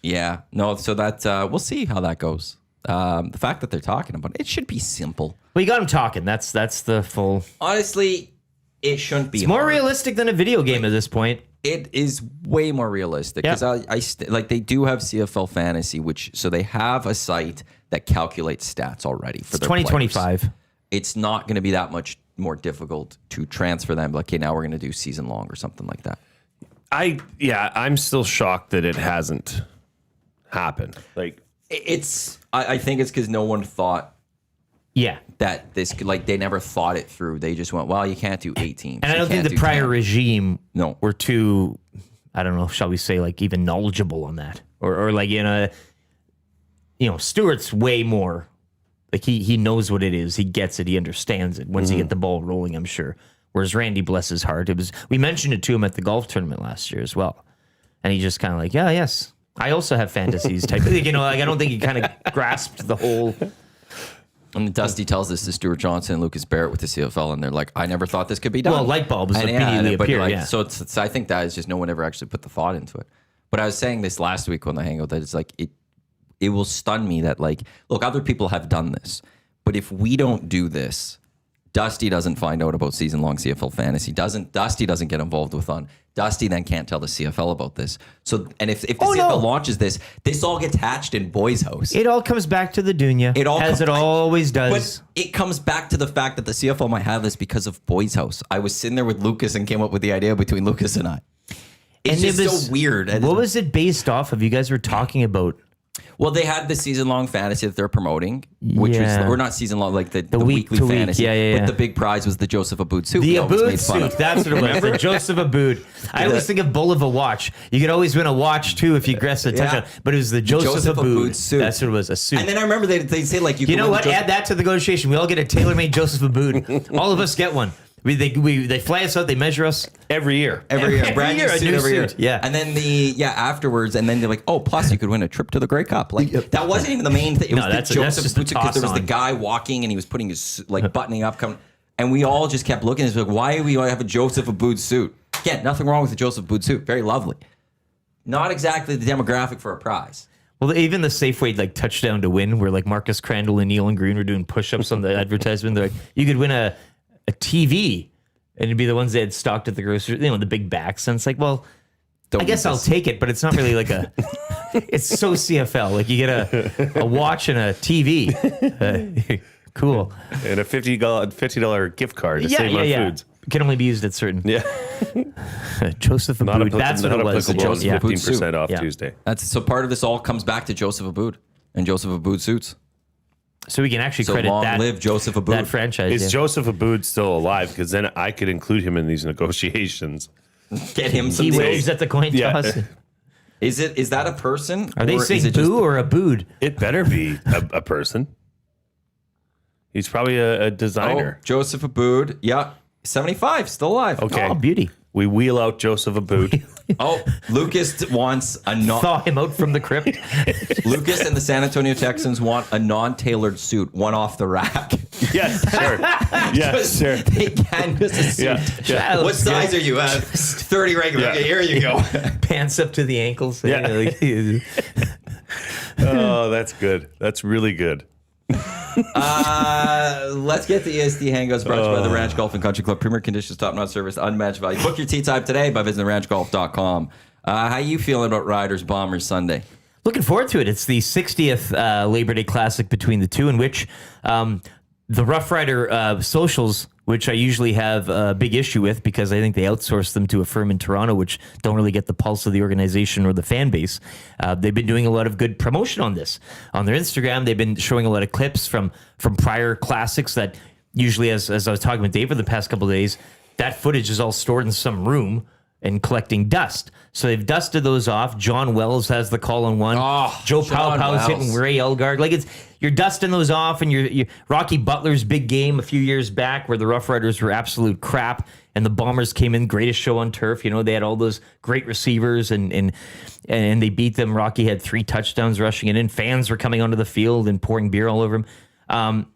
Speaker 1: Yeah. No, so that we'll see how that goes. The fact that they're talking about it should be simple.
Speaker 3: Well, you got them talking. That's the full.
Speaker 1: Honestly, it shouldn't be
Speaker 3: It's more
Speaker 1: hard.
Speaker 3: realistic than a video game at this point.
Speaker 1: It is way more realistic because like they do have CFL Fantasy, so they have a site that calculates stats already for their
Speaker 3: 2025.
Speaker 1: players. It's not going to be that much more difficult to transfer them. Like, okay, now we're going to do season long or something like that.
Speaker 4: I'm still shocked that it hasn't happened. Like,
Speaker 1: I think it's because no one thought
Speaker 3: Yeah.
Speaker 1: that this they never thought it through. They just went, well, you can't do 18.
Speaker 3: And I don't think the prior regime
Speaker 1: No.
Speaker 3: were too I don't know, shall we say, like even knowledgeable on that, or like Stewart's way more like he knows what it is, he gets it, he understands it once he get the ball rolling, I'm sure. Whereas Randy, bless his heart, we mentioned it to him at the golf tournament last year as well, and he just kind of like, yeah, yes, I also have fantasies type. Like I don't think he kind of grasped the whole.
Speaker 1: And Dusty tells this to Stuart Johnson and Lucas Barrett with the CFL, and they're like, I never thought this could be done.
Speaker 3: Well, light bulbs immediately appear.
Speaker 1: So I think that is just no one ever actually put the thought into it. But I was saying this last week on the Hangout that it's like, it will stun me that like, look, other people have done this, but if we don't do this, Dusty doesn't find out about season-long CFL fantasy. Dusty doesn't get involved with on. Dusty then can't tell the CFL about this. So, and if the CFL launches this all gets hatched in Boy's house.
Speaker 3: It all comes back to the Dunya, as it always does.
Speaker 1: But it comes back to the fact that the CFL might have this because of Boy's house. I was sitting there with Lucas and came up with the idea between Lucas and I. It's just so weird.
Speaker 3: What was it based off of? You guys were talking about.
Speaker 1: Well, they had the season-long fantasy that they're promoting, which was, or not season-long, like the weekly fantasy.
Speaker 3: Yeah.
Speaker 1: But the big prize was the Joseph Aboud suit.
Speaker 3: The Aboud suit, that's what it was. The Joseph Aboud. I always think of Bull of a watch. You could always win a watch, too, if you guess a touchdown. But it was the Joseph Aboud suit. That's what it was, a suit.
Speaker 1: And then I remember they say, like,
Speaker 3: you know what? Add that to the negotiation. We all get a tailor-made Joseph Aboud. All of us get one. They fly us out. They measure us
Speaker 1: every year. Brand new suit every year.
Speaker 3: Yeah.
Speaker 1: And then afterwards, and then they're like, oh, plus you could win a trip to the Grey Cup. Like that wasn't even the main thing. It was the Joseph Aboud because there was the guy walking and he was putting his buttoning up, and we all just kept looking. It's like, why do we have a Joseph Aboud suit? Again, nothing wrong with the Joseph Aboud suit. Very lovely. Not exactly the demographic for a prize.
Speaker 3: Well, even the Safeway touchdown to win, where Marcus Crandall and Neil and Green were doing push-ups on the advertisement. They're like, you could win a TV, and it'd be the ones they had stocked at the grocery, the big backs. And it's like, well, I guess I'll take it, but it's not really like it's so CFL. Like you get a watch and a TV. Cool.
Speaker 4: And a $50 gift card to save on foods.
Speaker 3: Can only be used at certain.
Speaker 4: Yeah.
Speaker 3: Joseph Aboud. That's what it was.
Speaker 4: Joseph 15% off Tuesday.
Speaker 1: So part of this all comes back to Joseph Aboud and Joseph Aboud suits.
Speaker 3: So we can actually credit
Speaker 1: long
Speaker 3: that.
Speaker 1: Live Joseph Aboud.
Speaker 3: That franchise.
Speaker 4: Is Joseph Aboud still alive? Because then I could include him in these negotiations.
Speaker 1: Get him some.
Speaker 3: He waves at the coin toss.
Speaker 1: Is that a person?
Speaker 3: Are they saying boo or Aboud?
Speaker 4: It better be a person. He's probably a designer.
Speaker 1: Oh, Joseph Aboud. Yeah. 75, still alive.
Speaker 4: Okay.
Speaker 3: Oh, beauty.
Speaker 4: We wheel out Joseph Aboud.
Speaker 1: Lucas wants a
Speaker 3: thaw him out from the crypt.
Speaker 1: Lucas and the San Antonio Texans want a non-tailored suit, one off the rack.
Speaker 4: Yes, sure. Yes, sure.
Speaker 1: They canvas a suit. Yeah. What size are you? 30 regular. Yeah. Okay, here you go.
Speaker 3: Pants up to the ankles.
Speaker 4: Yeah. Oh, that's good. That's really good.
Speaker 1: Let's get the EST Hangouts brought to you by the Ranch Golf and Country Club. Premier conditions, top-notch service, unmatched value. Book your tee time today by visiting ranchgolf.com. How you feeling about Riders Bombers Sunday?
Speaker 3: Looking forward to it. It's the 60th Labor Day Classic between the two, in which the Rough Rider socials, which I usually have a big issue with because I think they outsource them to a firm in Toronto, which don't really get the pulse of the organization or the fan base. They've been doing a lot of good promotion on this. On their Instagram, they've been showing a lot of clips from prior classics that usually, as I was talking with Dave for the past couple of days, that footage is all stored in some room and collecting dust. So they've dusted those off. John Wells has the call on one. Joe Powell's hitting Ray Elgard. Like you're dusting those off, and you're Rocky Butler's big game a few years back where the Rough Riders were absolute crap and the Bombers came in, greatest show on turf. They had all those great receivers and they beat them. Rocky had 3 touchdowns rushing it in. Fans were coming onto the field and pouring beer all over him. And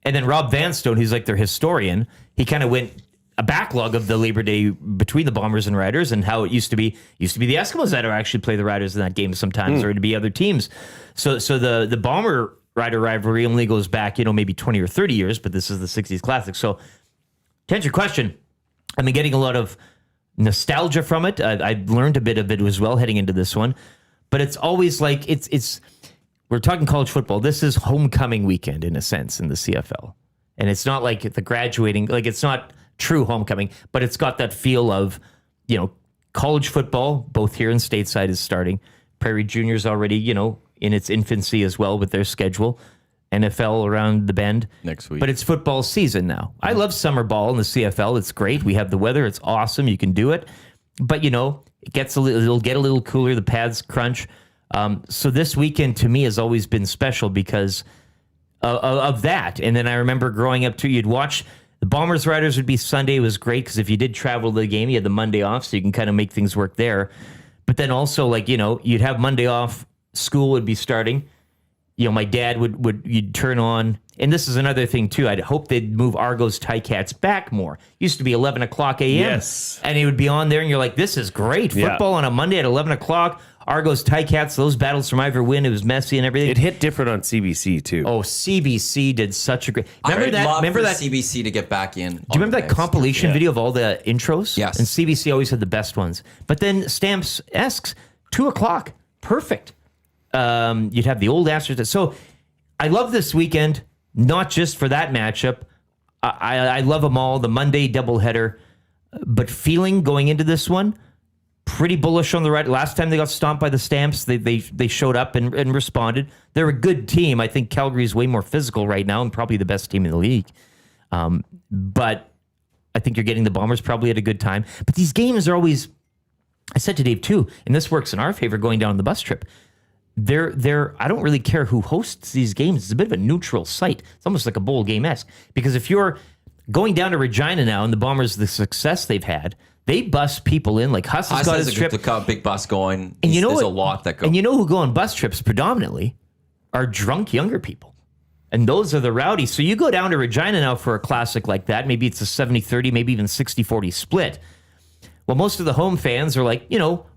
Speaker 3: then Rob Vanstone, who's like their historian, he kind of went a backlog of the Labor Day between the Bombers and Riders and how it used to be the Eskimos that would actually play the Riders in that game sometimes, or it'd be other teams. So the Bomber Rider rivalry only goes back, maybe 20 or 30 years, but this is the 60s Classic. So to answer your question, I've been getting a lot of nostalgia from it. I learned a bit of it as well heading into this one, but it's always like we're talking college football. This is homecoming weekend in a sense in the CFL. And it's not like the graduating, like it's not true homecoming, but it's got that feel of, college football, both here and stateside, is starting. Prairie Junior's already, in its infancy as well with their schedule. NFL around the bend
Speaker 1: next week.
Speaker 3: But it's football season now. I love summer ball in the CFL. It's great. We have the weather. It's awesome. You can do it. But, It'll get a little cooler. The pads crunch. So this weekend to me has always been special because of that. And then I remember growing up too, you'd watch the Bombers Riders would be Sunday. It was great because if you did travel to the game, you had the Monday off, so you can kind of make things work there. But then also, like, you'd have Monday off, school would be starting. My dad you'd turn on, and this is another thing too. I'd hope they'd move Argos Ticats back more. Used to be 11 o'clock a.m.
Speaker 4: Yes.
Speaker 3: And he would be on there, and you're like, this is great. Football on a Monday at 11 o'clock. Argos Ticats, those battles from Ivor win. It was messy and everything.
Speaker 4: It hit different on CBC too.
Speaker 3: Oh, CBC did such a great. Remember that
Speaker 1: CBC to get back in.
Speaker 3: Do you remember that compilation video of all the intros?
Speaker 1: Yes.
Speaker 3: And CBC always had the best ones. But then Stamps-esque, 2 o'clock, perfect. You'd have the old Astros. So I love this weekend, not just for that matchup. I love them all. The Monday doubleheader, but feeling going into this one. Pretty bullish on the right. Last time they got stomped by the Stamps, they showed up and responded. They're a good team. I think Calgary's way more physical right now and probably the best team in the league. But I think you're getting the Bombers probably at a good time. But these games are always, I said to Dave too, and this works in our favor going down the bus trip. I don't really care who hosts these games. It's a bit of a neutral site. It's almost like a bowl game-esque. Because if you're going down to Regina now and the Bombers, the success they've had, they bus people in. Like Huss has got his trip.
Speaker 1: The big bus going.
Speaker 3: And
Speaker 1: there's a lot that goes.
Speaker 3: And who go on bus trips predominantly are drunk younger people. And those are the rowdies. So you go down to Regina now for a classic like that. Maybe it's a 70-30, maybe even 60-40 split. Well, most of the home fans are like,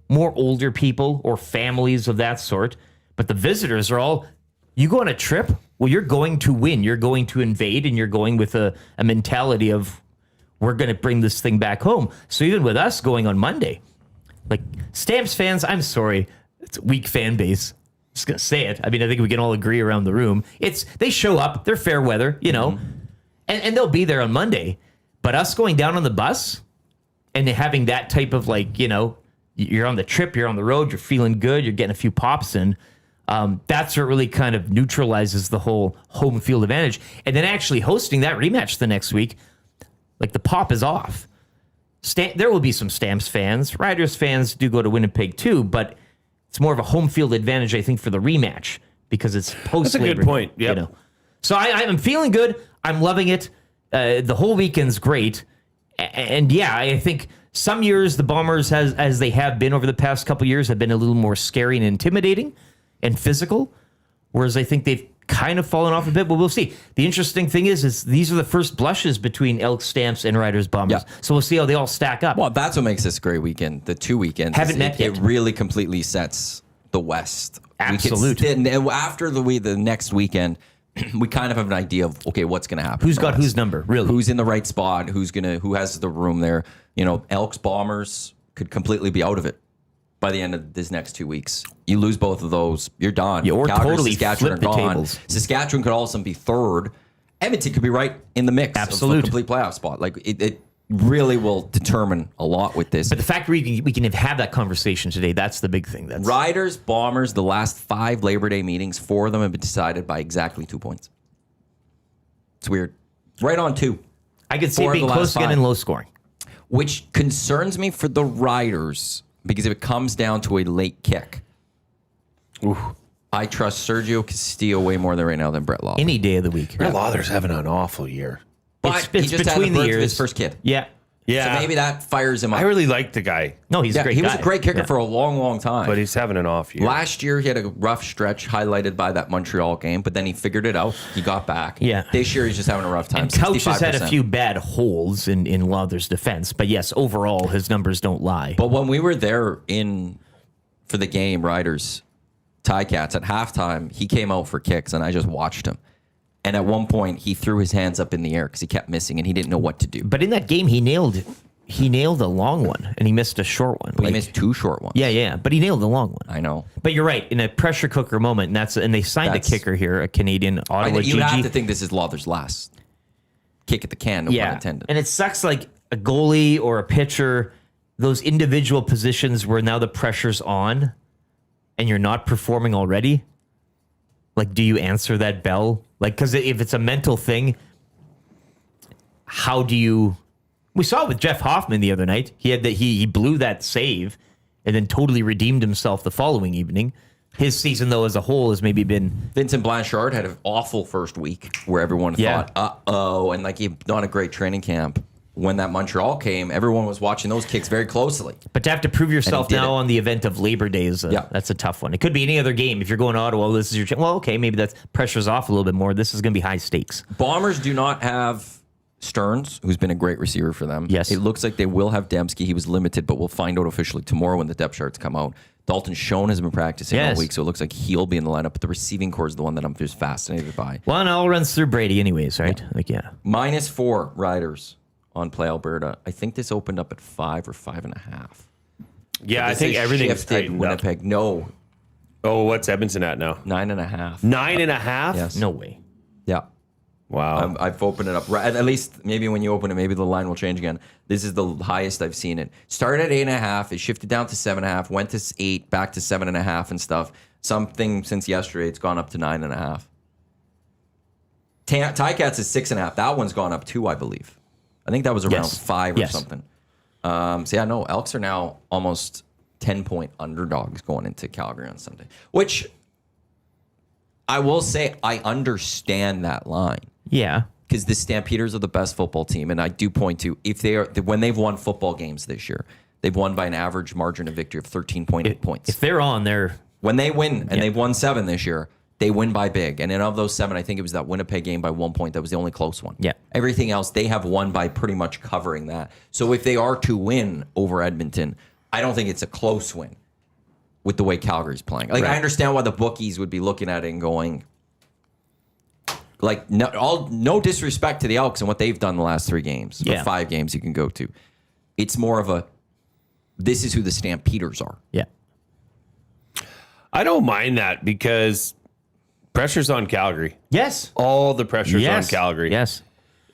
Speaker 3: more older people or families of that sort. But the visitors are all, you go on a trip, well, you're going to win. You're going to invade, and you're going with a mentality of, we're going to bring this thing back home. So even with us going on Monday, like Stamps fans, I'm sorry, it's a weak fan base. Just going to say it. I mean, I think we can all agree around the room. They show up, they're fair weather, and they'll be there on Monday. But us going down on the bus and having that type of you're on the trip, you're on the road, you're feeling good, you're getting a few pops in. That's what really kind of neutralizes the whole home field advantage. And then actually hosting that rematch the next week, like the pop is off. There will be some Stamps fans. Riders fans do go to Winnipeg too, but it's more of a home field advantage, I think, for the rematch because it's post.
Speaker 4: That's a good point. Yep.
Speaker 3: So I'm feeling good. I'm loving it. The whole weekend's great. And yeah, I think some years the Bombers, as they have been over the past couple years, have been a little more scary and intimidating and physical, whereas I think they've kind of fallen off a bit, but we'll see. The interesting thing is these are the first blushes between Elks, Stamps, and Riders, Bombers. Yeah. So we'll see how they all stack up.
Speaker 1: Well, that's what makes this a great weekend. The 2 weekends.
Speaker 3: Haven't met yet.
Speaker 1: It really completely sets the West.
Speaker 3: Absolutely.
Speaker 1: And after the next weekend, we kind of have an idea of, okay, what's going to happen.
Speaker 3: Who's got whose number, really?
Speaker 1: Who's in the right spot? Who has the room there? Elks, Bombers could completely be out of it by the end of this next 2 weeks. You lose both of those, you're done.
Speaker 3: Yeah, or
Speaker 1: Calgary,
Speaker 3: totally
Speaker 1: Saskatchewan
Speaker 3: flip
Speaker 1: are
Speaker 3: the
Speaker 1: gone.
Speaker 3: tables.
Speaker 1: Saskatchewan could also be third. Edmonton could be right in the mix of a complete playoff spot. Like it really will determine a lot with this.
Speaker 3: But the fact we can have that conversation today, that's the big thing.
Speaker 1: Riders, Bombers, the last 5 Labor Day meetings, 4 of them have been decided by exactly 2 points. It's weird. Right on 2.
Speaker 3: I could see it being close again and low scoring.
Speaker 1: Which concerns me for the Riders, because if it comes down to a late kick, I trust Sergio Castillo way more than right now than Brett Lawler.
Speaker 3: Any day of the week.
Speaker 4: Brett Lawler's having an awful year.
Speaker 1: But he just
Speaker 3: between
Speaker 1: had
Speaker 3: the years.
Speaker 1: his first kid.
Speaker 3: Yeah.
Speaker 1: So maybe that fires him up.
Speaker 4: I really like the guy.
Speaker 3: No, he's a great guy.
Speaker 1: He was a great kicker for a long, long time.
Speaker 4: But he's having an off year.
Speaker 1: Last year, he had a rough stretch highlighted by that Montreal game, but then he figured it out. He got back.
Speaker 3: Yeah.
Speaker 1: This year, he's just having a rough time.
Speaker 3: And Couch
Speaker 1: 65%.
Speaker 3: has had a few bad holes in Lawler's defense. But yes, overall, his numbers don't lie.
Speaker 1: But when we were there for the game, Riders, Ticats, at halftime, he came out for kicks, and I just watched him. And at one point, he threw his hands up in the air because he kept missing, and he didn't know what to do.
Speaker 3: But in that game, he nailed a long one, and he missed a short one.
Speaker 1: But he missed 2 short ones.
Speaker 3: Yeah. But he nailed the long one.
Speaker 1: I know.
Speaker 3: But you're right. In a pressure cooker moment, and they signed a kicker here, a Canadian, Ottawa
Speaker 1: You
Speaker 3: GG.
Speaker 1: have to think this is Lawler's last kick at the can, no pun intended.
Speaker 3: And it sucks like a goalie or a pitcher, those individual positions where now the pressure's on and you're not performing already. Like, do you answer that bell? Like, because if it's a mental thing, how do you... We saw it with Jeff Hoffman the other night. He blew that save, and then totally redeemed himself the following evening. His season, though, as a whole, has maybe been...
Speaker 1: Vincent Blanchard had an awful first week where everyone thought, uh-oh, and like he not a great training camp. When that Montreal came, everyone was watching those kicks very closely.
Speaker 3: But to have to prove yourself now on the event of Labor Day that's a tough one. It could be any other game. If you're going to Ottawa, this is your chance. Well, okay, maybe that pressure's off a little bit more. This is going to be high stakes.
Speaker 1: Bombers do not have Stearns, who's been a great receiver for them.
Speaker 3: Yes.
Speaker 1: It looks like they will have Dembski. He was limited, but we'll find out officially tomorrow when the depth charts come out. Dalton Schoen has been practicing all week, so it looks like he'll be in the lineup. But the receiving core is the one that I'm just fascinated by.
Speaker 3: Well, and it all runs through Brady anyways, right?
Speaker 1: -4 Riders on Play Alberta. I think this opened up at 5 or 5.5.
Speaker 4: Yeah, I think everything's tightened
Speaker 1: Winnipeg.
Speaker 4: up.
Speaker 1: No.
Speaker 4: Oh, what's Edmonton at now?
Speaker 1: 9.5.
Speaker 4: 9.5?
Speaker 1: Yes.
Speaker 3: No way.
Speaker 1: Yeah.
Speaker 4: Wow.
Speaker 1: I've opened it up. At least maybe when you open it, maybe the line will change again. This is the highest I've seen it. Started at 8.5. It shifted down to 7.5. Went to 8. Back to 7.5 and stuff. Something since yesterday, it's gone up to 9.5. Ticats is 6.5. That one's gone up too, I believe. I think that was around 5 or something. Elks are now almost 10-point underdogs going into Calgary on Sunday. Which I will say I understand that line.
Speaker 3: Yeah.
Speaker 1: Because the Stampeders are the best football team, and I do point to when they've won football games this year, they've won by an average margin of victory of 13.8 points.
Speaker 3: If they're on,
Speaker 1: when they win, and they've won 7 this year, they win by big. And of those 7, I think it was that Winnipeg game by 1 point that was the only close one.
Speaker 3: Yeah.
Speaker 1: Everything else, they have won by pretty much covering that. So if they are to win over Edmonton, I don't think it's a close win with the way Calgary's playing. Like, I understand why the bookies would be looking at it and going, like, no disrespect to the Elks and what they've done the last 3 games, or 5 games you can go to. It's more of this is who the Stampeders are.
Speaker 3: Yeah.
Speaker 4: I don't mind that because pressure's on Calgary.
Speaker 3: Yes.
Speaker 4: All the pressure's on Calgary.
Speaker 3: Yes.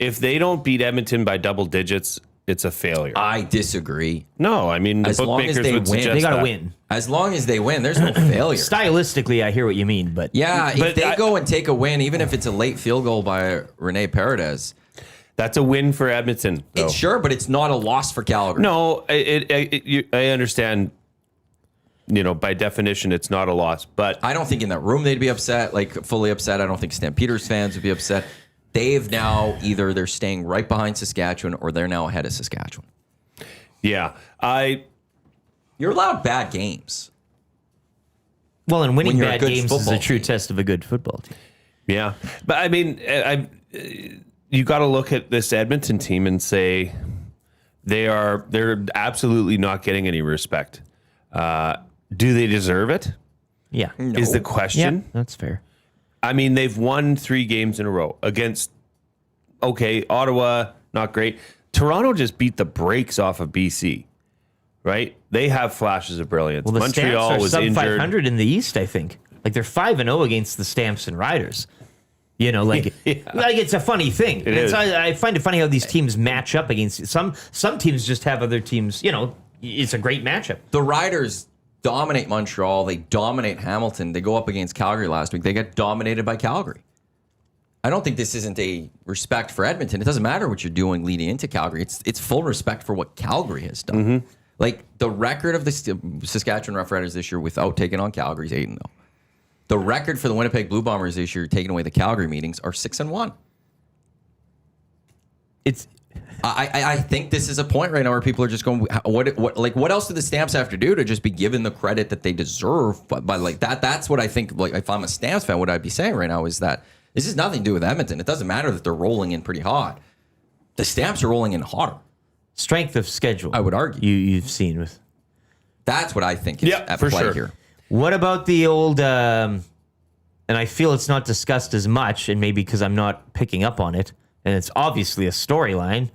Speaker 4: If they don't beat Edmonton by double digits, it's a failure.
Speaker 1: I disagree.
Speaker 4: No, I mean, the bookmakers would suggest
Speaker 3: they got to
Speaker 4: that.
Speaker 3: win.
Speaker 1: As long as they win, there's no failure.
Speaker 3: Stylistically, I hear what you mean, but
Speaker 1: if they go and take a win, even if it's a late field goal by Rene Paredes,
Speaker 4: that's a win for Edmonton.
Speaker 1: It's sure, but it's not a loss for Calgary.
Speaker 4: No, I understand. By definition, it's not a loss. But
Speaker 1: I don't think in that room they'd be upset, like fully upset. I don't think Stampeders fans would be upset. They've now they're staying right behind Saskatchewan or they're now ahead of Saskatchewan.
Speaker 4: Yeah,
Speaker 1: you're allowed bad games.
Speaker 3: Well, and winning
Speaker 1: when
Speaker 3: bad games is a true test of a good football team.
Speaker 4: Yeah, but I mean, you got to look at this Edmonton team and say they're absolutely not getting any respect. Do they deserve it?
Speaker 3: Yeah,
Speaker 4: is the question.
Speaker 3: Yeah, that's fair.
Speaker 4: I mean, they've won 3 games in a row against, Ottawa, not great. Toronto just beat the brakes off of BC, right? They have flashes of brilliance.
Speaker 3: Well, the
Speaker 4: Montreal
Speaker 3: Stamps are
Speaker 4: was
Speaker 3: sub
Speaker 4: injured.
Speaker 3: 500 in the East, I think. Like, they're 5-0 against the Stamps and Riders. Like it's a funny thing. I find it funny how these teams match up against some teams just have other teams, it's a great matchup.
Speaker 1: The Riders dominate Montreal. They dominate Hamilton. They go up against Calgary last week. They get dominated by Calgary. I don't think this isn't a respect for Edmonton. It doesn't matter what you're doing leading into Calgary. It's full respect for what Calgary has done. Mm-hmm. Like, the record of the Saskatchewan Roughriders this year without taking on Calgary is 8-0. The record for the Winnipeg Blue Bombers this year, taking away the Calgary meetings, are 6-1. I think this is a point right now where people are just going, what else do the Stamps have to do to just be given the credit that they deserve? But like that's what I think. Like, if I'm a Stamps fan, what I'd be saying right now is that this has nothing to do with Edmonton. It doesn't matter that they're rolling in pretty hot. The Stamps are rolling in hotter.
Speaker 3: Strength of schedule,
Speaker 1: I would argue.
Speaker 3: You've seen with.
Speaker 1: That's what I think is at play here.
Speaker 3: What about the old? And I feel it's not discussed as much, and maybe because I'm not picking up on it, and it's obviously a storyline.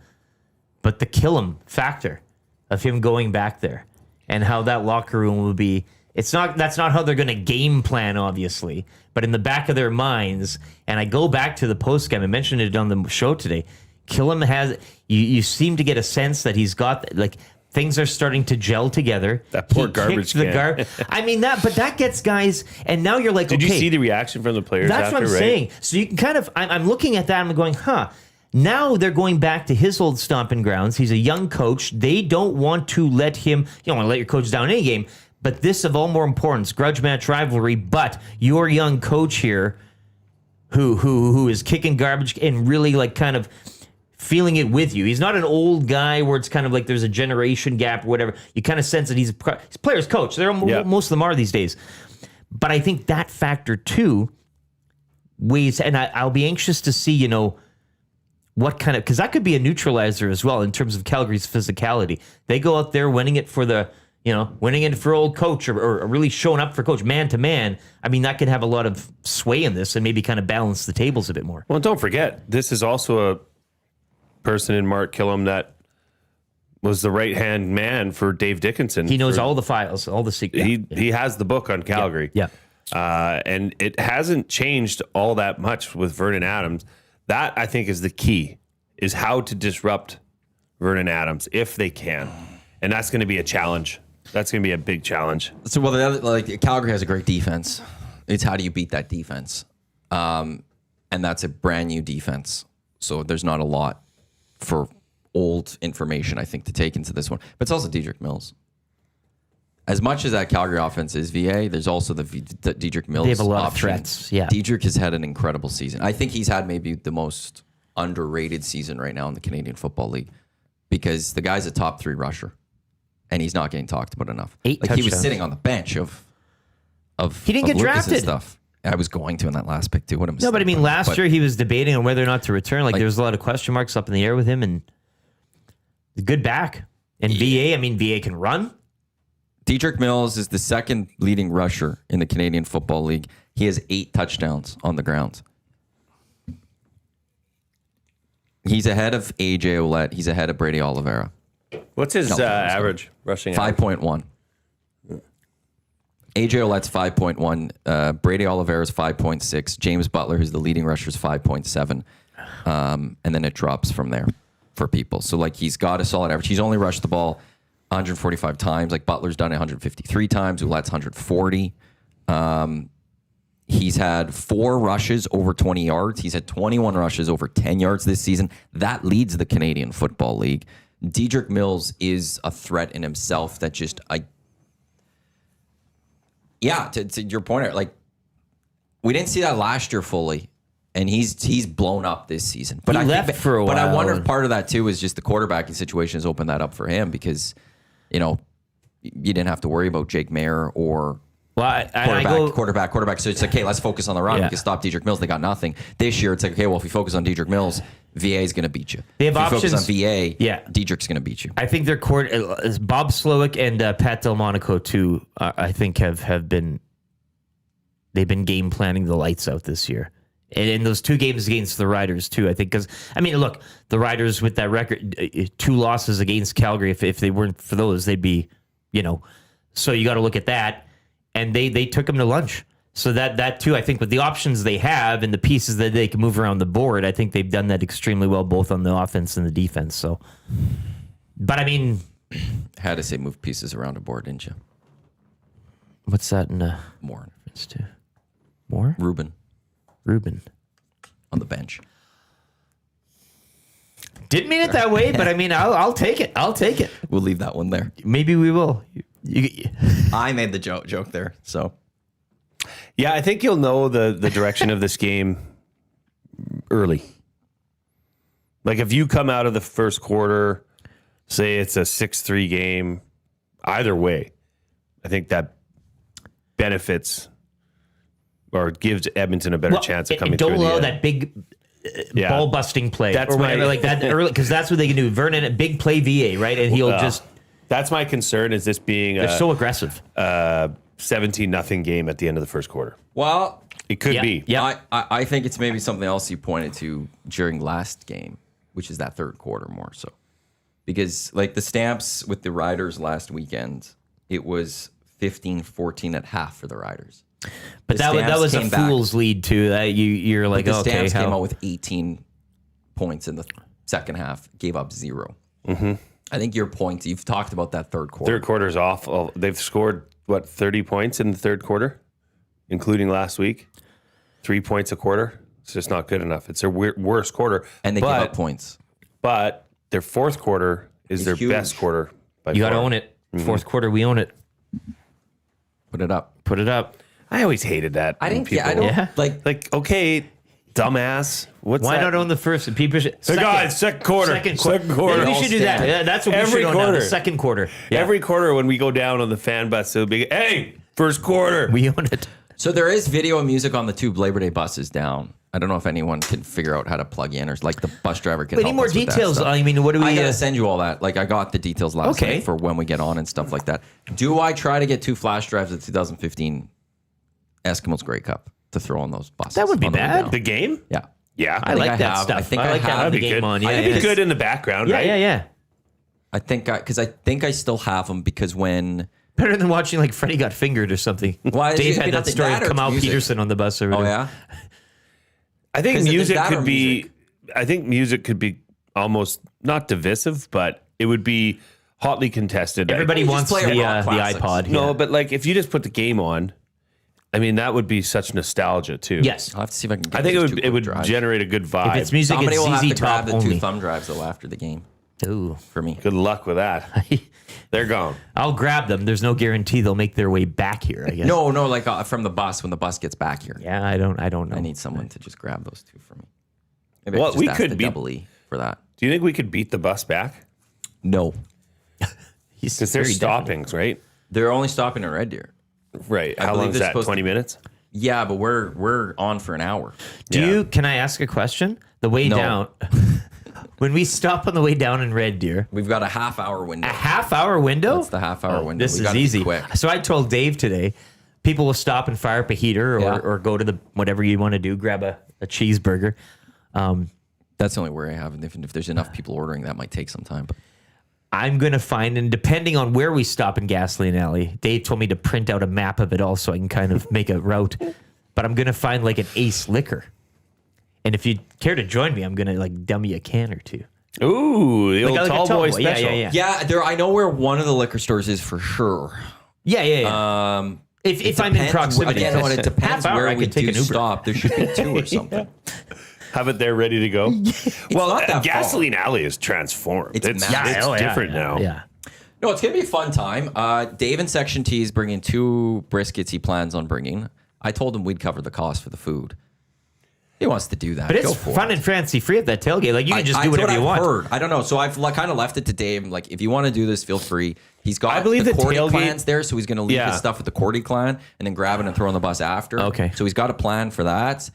Speaker 3: But the Killam factor of him going back there and how that locker room will be. That's not how they're going to game plan, obviously, but in the back of their minds. And I go back to the postgame. I mentioned it on the show today. Killam has, you seem to get a sense that he's got, like, things are starting to gel together.
Speaker 4: That poor garbage can.
Speaker 3: I mean, but that gets guys, and now you're like,
Speaker 4: Did you see the reaction from the players
Speaker 3: that's
Speaker 4: after,
Speaker 3: what I'm
Speaker 4: right?
Speaker 3: saying. So you can kind of, I'm looking at that and I'm going, Now they're going back to his old stomping grounds. He's a young coach. They don't want to let him, you don't want to let your coach down in any game, but this of all more importance, grudge match rivalry, but your young coach here who is kicking garbage and really like kind of feeling it with you. He's not an old guy where it's kind of like there's a generation gap or whatever. You kind of sense that he's a player's coach. Most of them are these days. But I think that factor too weighs, and I'll be anxious to see, you know, what kind of, because that could be a neutralizer as well in terms of Calgary's physicality. They go out there winning it for old coach or really showing up for coach man to man. I mean, that could have a lot of sway in this and maybe kind of balance the tables a bit more.
Speaker 4: Well, don't forget, this is also a person in Mark Killam that was the right-hand man for Dave Dickinson.
Speaker 3: He knows all the files, all the secrets.
Speaker 4: He has the book on Calgary.
Speaker 3: Yeah.
Speaker 4: And it hasn't changed all that much with Vernon Adams. That, I think, is the key, is how to disrupt Vernon Adams if they can. And that's going to be a challenge. That's going to be a big challenge.
Speaker 1: So, Calgary has a great defense. It's how do you beat that defense? And that's a brand new defense. So there's not a lot for old information, I think, to take into this one. But it's also Dedrick Mills. As much as that Calgary offense is VA, there's also the Dedrick Mills.
Speaker 3: They have a lot
Speaker 1: option.
Speaker 3: of threats. Yeah,
Speaker 1: Dedrick has had an incredible season. I think he's had maybe the most underrated season right now in the Canadian Football League because the guy's a top 3 rusher, and he's not getting talked about enough.
Speaker 3: 8
Speaker 1: he was
Speaker 3: touchdowns.
Speaker 1: sitting on the bench of
Speaker 3: he didn't get
Speaker 1: Lucas
Speaker 3: drafted.
Speaker 1: and stuff. I was going to in that last pick too. What a mistake.
Speaker 3: No, but I mean, last year he was debating on whether or not to return. Like there was a lot of question marks up in the air with him, and good back. And VA, I mean, VA can run.
Speaker 1: Dedrick Mills is the second leading rusher in the Canadian Football League. He has 8 touchdowns on the ground. He's ahead of AJ Ouellette. He's ahead of Brady Oliveira.
Speaker 4: What's his average rushing?
Speaker 1: 5.1. AJ Ouellette's 5.1. Brady Oliveira's 5.6. James Butler, who's the leading rusher, is 5.7. And then it drops from there for people. So, like, he's got a solid average. He's only rushed the ball 145 times. Like, Butler's done it 153 times. Ouellette's 140. He's had 4 rushes over 20 yards. He's had 21 rushes over 10 yards this season. That leads the Canadian Football League. Dedrick Mills is a threat in himself that just, to your point, like, we didn't see that last year fully, and he's blown up this season. But
Speaker 3: he left for a while.
Speaker 1: But I wonder if part of that too is just the quarterbacking situation has opened that up for him because, you know, you didn't have to worry about Jake Mayer or quarterback. So it's like, okay, let's focus on the run. We can stop Dedrick Mills. They got nothing. This year, it's like, okay, well, if we focus on Dedrick Mills, VA is going to beat you.
Speaker 3: They have
Speaker 1: if
Speaker 3: options.
Speaker 1: You focus on VA, Dedrick's going to beat you.
Speaker 3: I think their court is Bob Slowick and Pat Delmonico too. I think have been game planning the lights out this year. And in those 2 games against the Riders too, I think, because I mean, look, the Riders with that record, 2 losses against Calgary. If they weren't for those, they'd be, you know. So you got to look at that. And they took him to lunch. So that too, I think with the options they have and the pieces that they can move around the board, I think they've done that extremely well, both on the offense and the defense. So, but I mean,
Speaker 1: had to say move pieces around the board, didn't you?
Speaker 3: What's that in
Speaker 1: more
Speaker 3: reference to? More?
Speaker 1: Ruben on the bench.
Speaker 3: Didn't mean it that way, but I mean, I'll take it. I'll take it.
Speaker 1: We'll leave that one there.
Speaker 3: Maybe we will.
Speaker 1: I made the joke there, so.
Speaker 4: Yeah, I think you'll know the direction of this game early. Like if you come out of the first quarter, say it's a 6-3 game, either way, I think that benefits or gives Edmonton a better chance of coming through.
Speaker 3: Don't allow that big ball busting play or whatever like that early, because that's what they can do. Vernon, a big play VA, right? And he'll just.
Speaker 4: That's my concern, is this being
Speaker 3: they're so aggressive.
Speaker 4: 17-0 game at the end of the first quarter.
Speaker 1: Well,
Speaker 4: it could be.
Speaker 3: Yeah,
Speaker 1: I think it's maybe something else you pointed to during last game, which is that third quarter more so. Because like the Stamps with the Riders last weekend, it was 15-14 at half for the Riders.
Speaker 3: But that was a fool's lead too. That you're like,
Speaker 1: the
Speaker 3: okay,
Speaker 1: Stamps came out with 18 points in the second half, gave up 0. Mm-hmm. I think your point, you've talked about that third quarter.
Speaker 4: Third quarter's awful. They've scored, 30 points in the third quarter, including last week? 3 points a quarter. It's just not good enough. It's their worst quarter.
Speaker 1: And they give up points.
Speaker 4: But their fourth quarter is their
Speaker 1: huge.
Speaker 4: best quarter by
Speaker 3: You got to
Speaker 4: far.
Speaker 3: own it. Fourth quarter, we own it.
Speaker 1: Put it up.
Speaker 3: Put it up.
Speaker 4: I always hated that.
Speaker 1: I
Speaker 4: when
Speaker 1: didn't. I don't
Speaker 3: Yeah.
Speaker 1: like.
Speaker 4: okay, dumbass. What's
Speaker 3: Why
Speaker 4: that?
Speaker 3: not own the first? People should.
Speaker 4: Hey guys, second quarter.
Speaker 3: Second
Speaker 4: Second quarter.
Speaker 3: Maybe we should do that. Yeah, that's what
Speaker 4: Every
Speaker 3: we should own now,
Speaker 4: quarter.
Speaker 3: the second quarter. Yeah.
Speaker 4: Every quarter when we go down on the fan bus, it'll be, hey, first quarter.
Speaker 3: We own it.
Speaker 1: So there is video and music on the two Labor Day buses down. I don't know if anyone can figure out how to plug in, or like the bus driver can.
Speaker 3: We need
Speaker 1: help
Speaker 3: more
Speaker 1: us with that
Speaker 3: details.
Speaker 1: stuff.
Speaker 3: I mean, what do we?
Speaker 1: I gotta send you all that. Like I got the details last
Speaker 3: Okay.
Speaker 1: night for when we get on and stuff like that. Do I try to get 2 flash drives of 2015 Eskimos Grey Cup to throw on those buses?
Speaker 3: That would be
Speaker 1: on the way
Speaker 3: bad.
Speaker 1: down?
Speaker 4: The game?
Speaker 1: Yeah.
Speaker 4: Yeah.
Speaker 3: I
Speaker 1: think
Speaker 3: like
Speaker 1: I
Speaker 3: that
Speaker 1: have-
Speaker 3: stuff.
Speaker 1: I think
Speaker 3: I
Speaker 1: I
Speaker 3: like
Speaker 1: have
Speaker 3: having the
Speaker 4: That'd be
Speaker 3: game
Speaker 4: good.
Speaker 3: on. Yeah,
Speaker 4: It'd be
Speaker 3: yeah.
Speaker 4: good in the background,
Speaker 3: Yeah,
Speaker 4: right?
Speaker 3: yeah.
Speaker 1: I think because I think I still have them because when
Speaker 3: Better than watching like Freddie got fingered or something.
Speaker 1: Why is
Speaker 3: Dave
Speaker 1: it
Speaker 3: had that
Speaker 1: nothing-
Speaker 3: story
Speaker 1: that
Speaker 3: of
Speaker 1: or
Speaker 3: Kamau
Speaker 1: music?
Speaker 3: Peterson on the bus. Or
Speaker 1: oh
Speaker 3: whatever.
Speaker 1: yeah.
Speaker 4: I think
Speaker 1: 'Cause
Speaker 4: music
Speaker 1: there's that
Speaker 4: could
Speaker 1: or
Speaker 4: be,
Speaker 1: music.
Speaker 4: I think music could be almost not divisive, but it would be hotly contested.
Speaker 3: Everybody
Speaker 1: just
Speaker 3: wants
Speaker 1: play
Speaker 3: the
Speaker 1: rock classics.
Speaker 3: iPod.
Speaker 4: No,
Speaker 3: yeah.
Speaker 4: but like if you just put the game on, I mean, that would be such nostalgia too.
Speaker 3: Yes.
Speaker 1: I'll have to see if I can. Get
Speaker 4: I think
Speaker 1: those
Speaker 4: it
Speaker 1: two
Speaker 4: would
Speaker 1: quick
Speaker 4: it would
Speaker 1: drives.
Speaker 4: generate a good vibe.
Speaker 3: If it's music,
Speaker 1: Somebody will
Speaker 3: it's
Speaker 1: have to
Speaker 3: ZZ
Speaker 1: grab
Speaker 3: Top
Speaker 1: the 2
Speaker 3: only.
Speaker 1: thumb drives though after the game
Speaker 3: Ooh.
Speaker 1: for me.
Speaker 4: Good luck with that. They're gone.
Speaker 3: I'll grab them. There's no guarantee they'll make their way back here, I guess.
Speaker 1: No, like from the bus when the bus gets back here.
Speaker 3: Yeah, I don't know.
Speaker 1: I need someone to just grab those 2 for me. Maybe
Speaker 4: Well,
Speaker 1: I could
Speaker 4: we
Speaker 1: just ask
Speaker 4: could
Speaker 1: the
Speaker 4: be-
Speaker 1: double E for that.
Speaker 4: Do you think we could beat the bus back?
Speaker 1: No,
Speaker 3: He's
Speaker 4: Because they're
Speaker 3: very
Speaker 4: stoppings, right?
Speaker 1: they're only stopping at Red Deer.
Speaker 4: Right. How
Speaker 1: believe
Speaker 4: long is
Speaker 1: they're
Speaker 4: that?
Speaker 1: supposed to-
Speaker 4: 20 minutes?
Speaker 1: Yeah, but we're on for an hour.
Speaker 3: Can I ask a question? The way
Speaker 1: No.
Speaker 3: down, when we stop on the way down in Red Deer,
Speaker 1: We've got a half-hour window.
Speaker 3: a half-hour window?
Speaker 1: That's the half-hour window.
Speaker 3: This
Speaker 1: We
Speaker 3: is
Speaker 1: gotta be
Speaker 3: easy.
Speaker 1: quick.
Speaker 3: So I told Dave today, people will stop and fire up a heater or go to the whatever you want to do, grab a cheeseburger.
Speaker 1: That's the only worry I have. And if there's enough people ordering, that might take some time. But
Speaker 3: I'm going to find, and depending on where we stop in Gasoline Alley, Dave told me to print out a map of it all so I can kind of make a route. But I'm going to find like an Ace Liquor. And if you care to join me, I'm going to like dummy a can or two.
Speaker 4: Ooh, the old
Speaker 3: like a
Speaker 4: tall
Speaker 3: tall
Speaker 4: boy
Speaker 3: boy. Yeah,
Speaker 4: special.
Speaker 3: yeah.
Speaker 1: yeah, I know where one of the liquor stores is for sure.
Speaker 3: Yeah. If I'm in
Speaker 1: Depends-
Speaker 3: proximity.
Speaker 1: Again, it depends
Speaker 3: Half hour,
Speaker 1: where
Speaker 3: I
Speaker 1: we
Speaker 3: could take
Speaker 1: do
Speaker 3: an Uber.
Speaker 1: stop. There should be 2 or something.
Speaker 4: Have it there ready to go. Well,
Speaker 1: not that
Speaker 4: Gasoline Alley is transformed.
Speaker 1: It's
Speaker 4: It's
Speaker 1: massive.
Speaker 4: different now.
Speaker 3: Yeah.
Speaker 1: No, it's going to be a fun time. Dave in Section T is bringing 2 briskets he plans on bringing. I told him we'd cover the cost for the food. He wants to do that.
Speaker 3: But it's
Speaker 1: Go for
Speaker 3: fun
Speaker 1: it.
Speaker 3: and fancy free at that tailgate. Like you can just do whatever you want.
Speaker 1: Heard. I don't know. So I've kind of left it to Dave. Like, if you want to do this, feel free. He's got
Speaker 4: I believe
Speaker 1: the
Speaker 4: the
Speaker 1: Cordy
Speaker 4: tailgate-
Speaker 1: clan's there, so he's going to leave
Speaker 4: Yeah.
Speaker 1: his stuff with the Cordy clan and then grab it and throw on the bus after.
Speaker 3: Okay.
Speaker 1: So he's got a plan for that.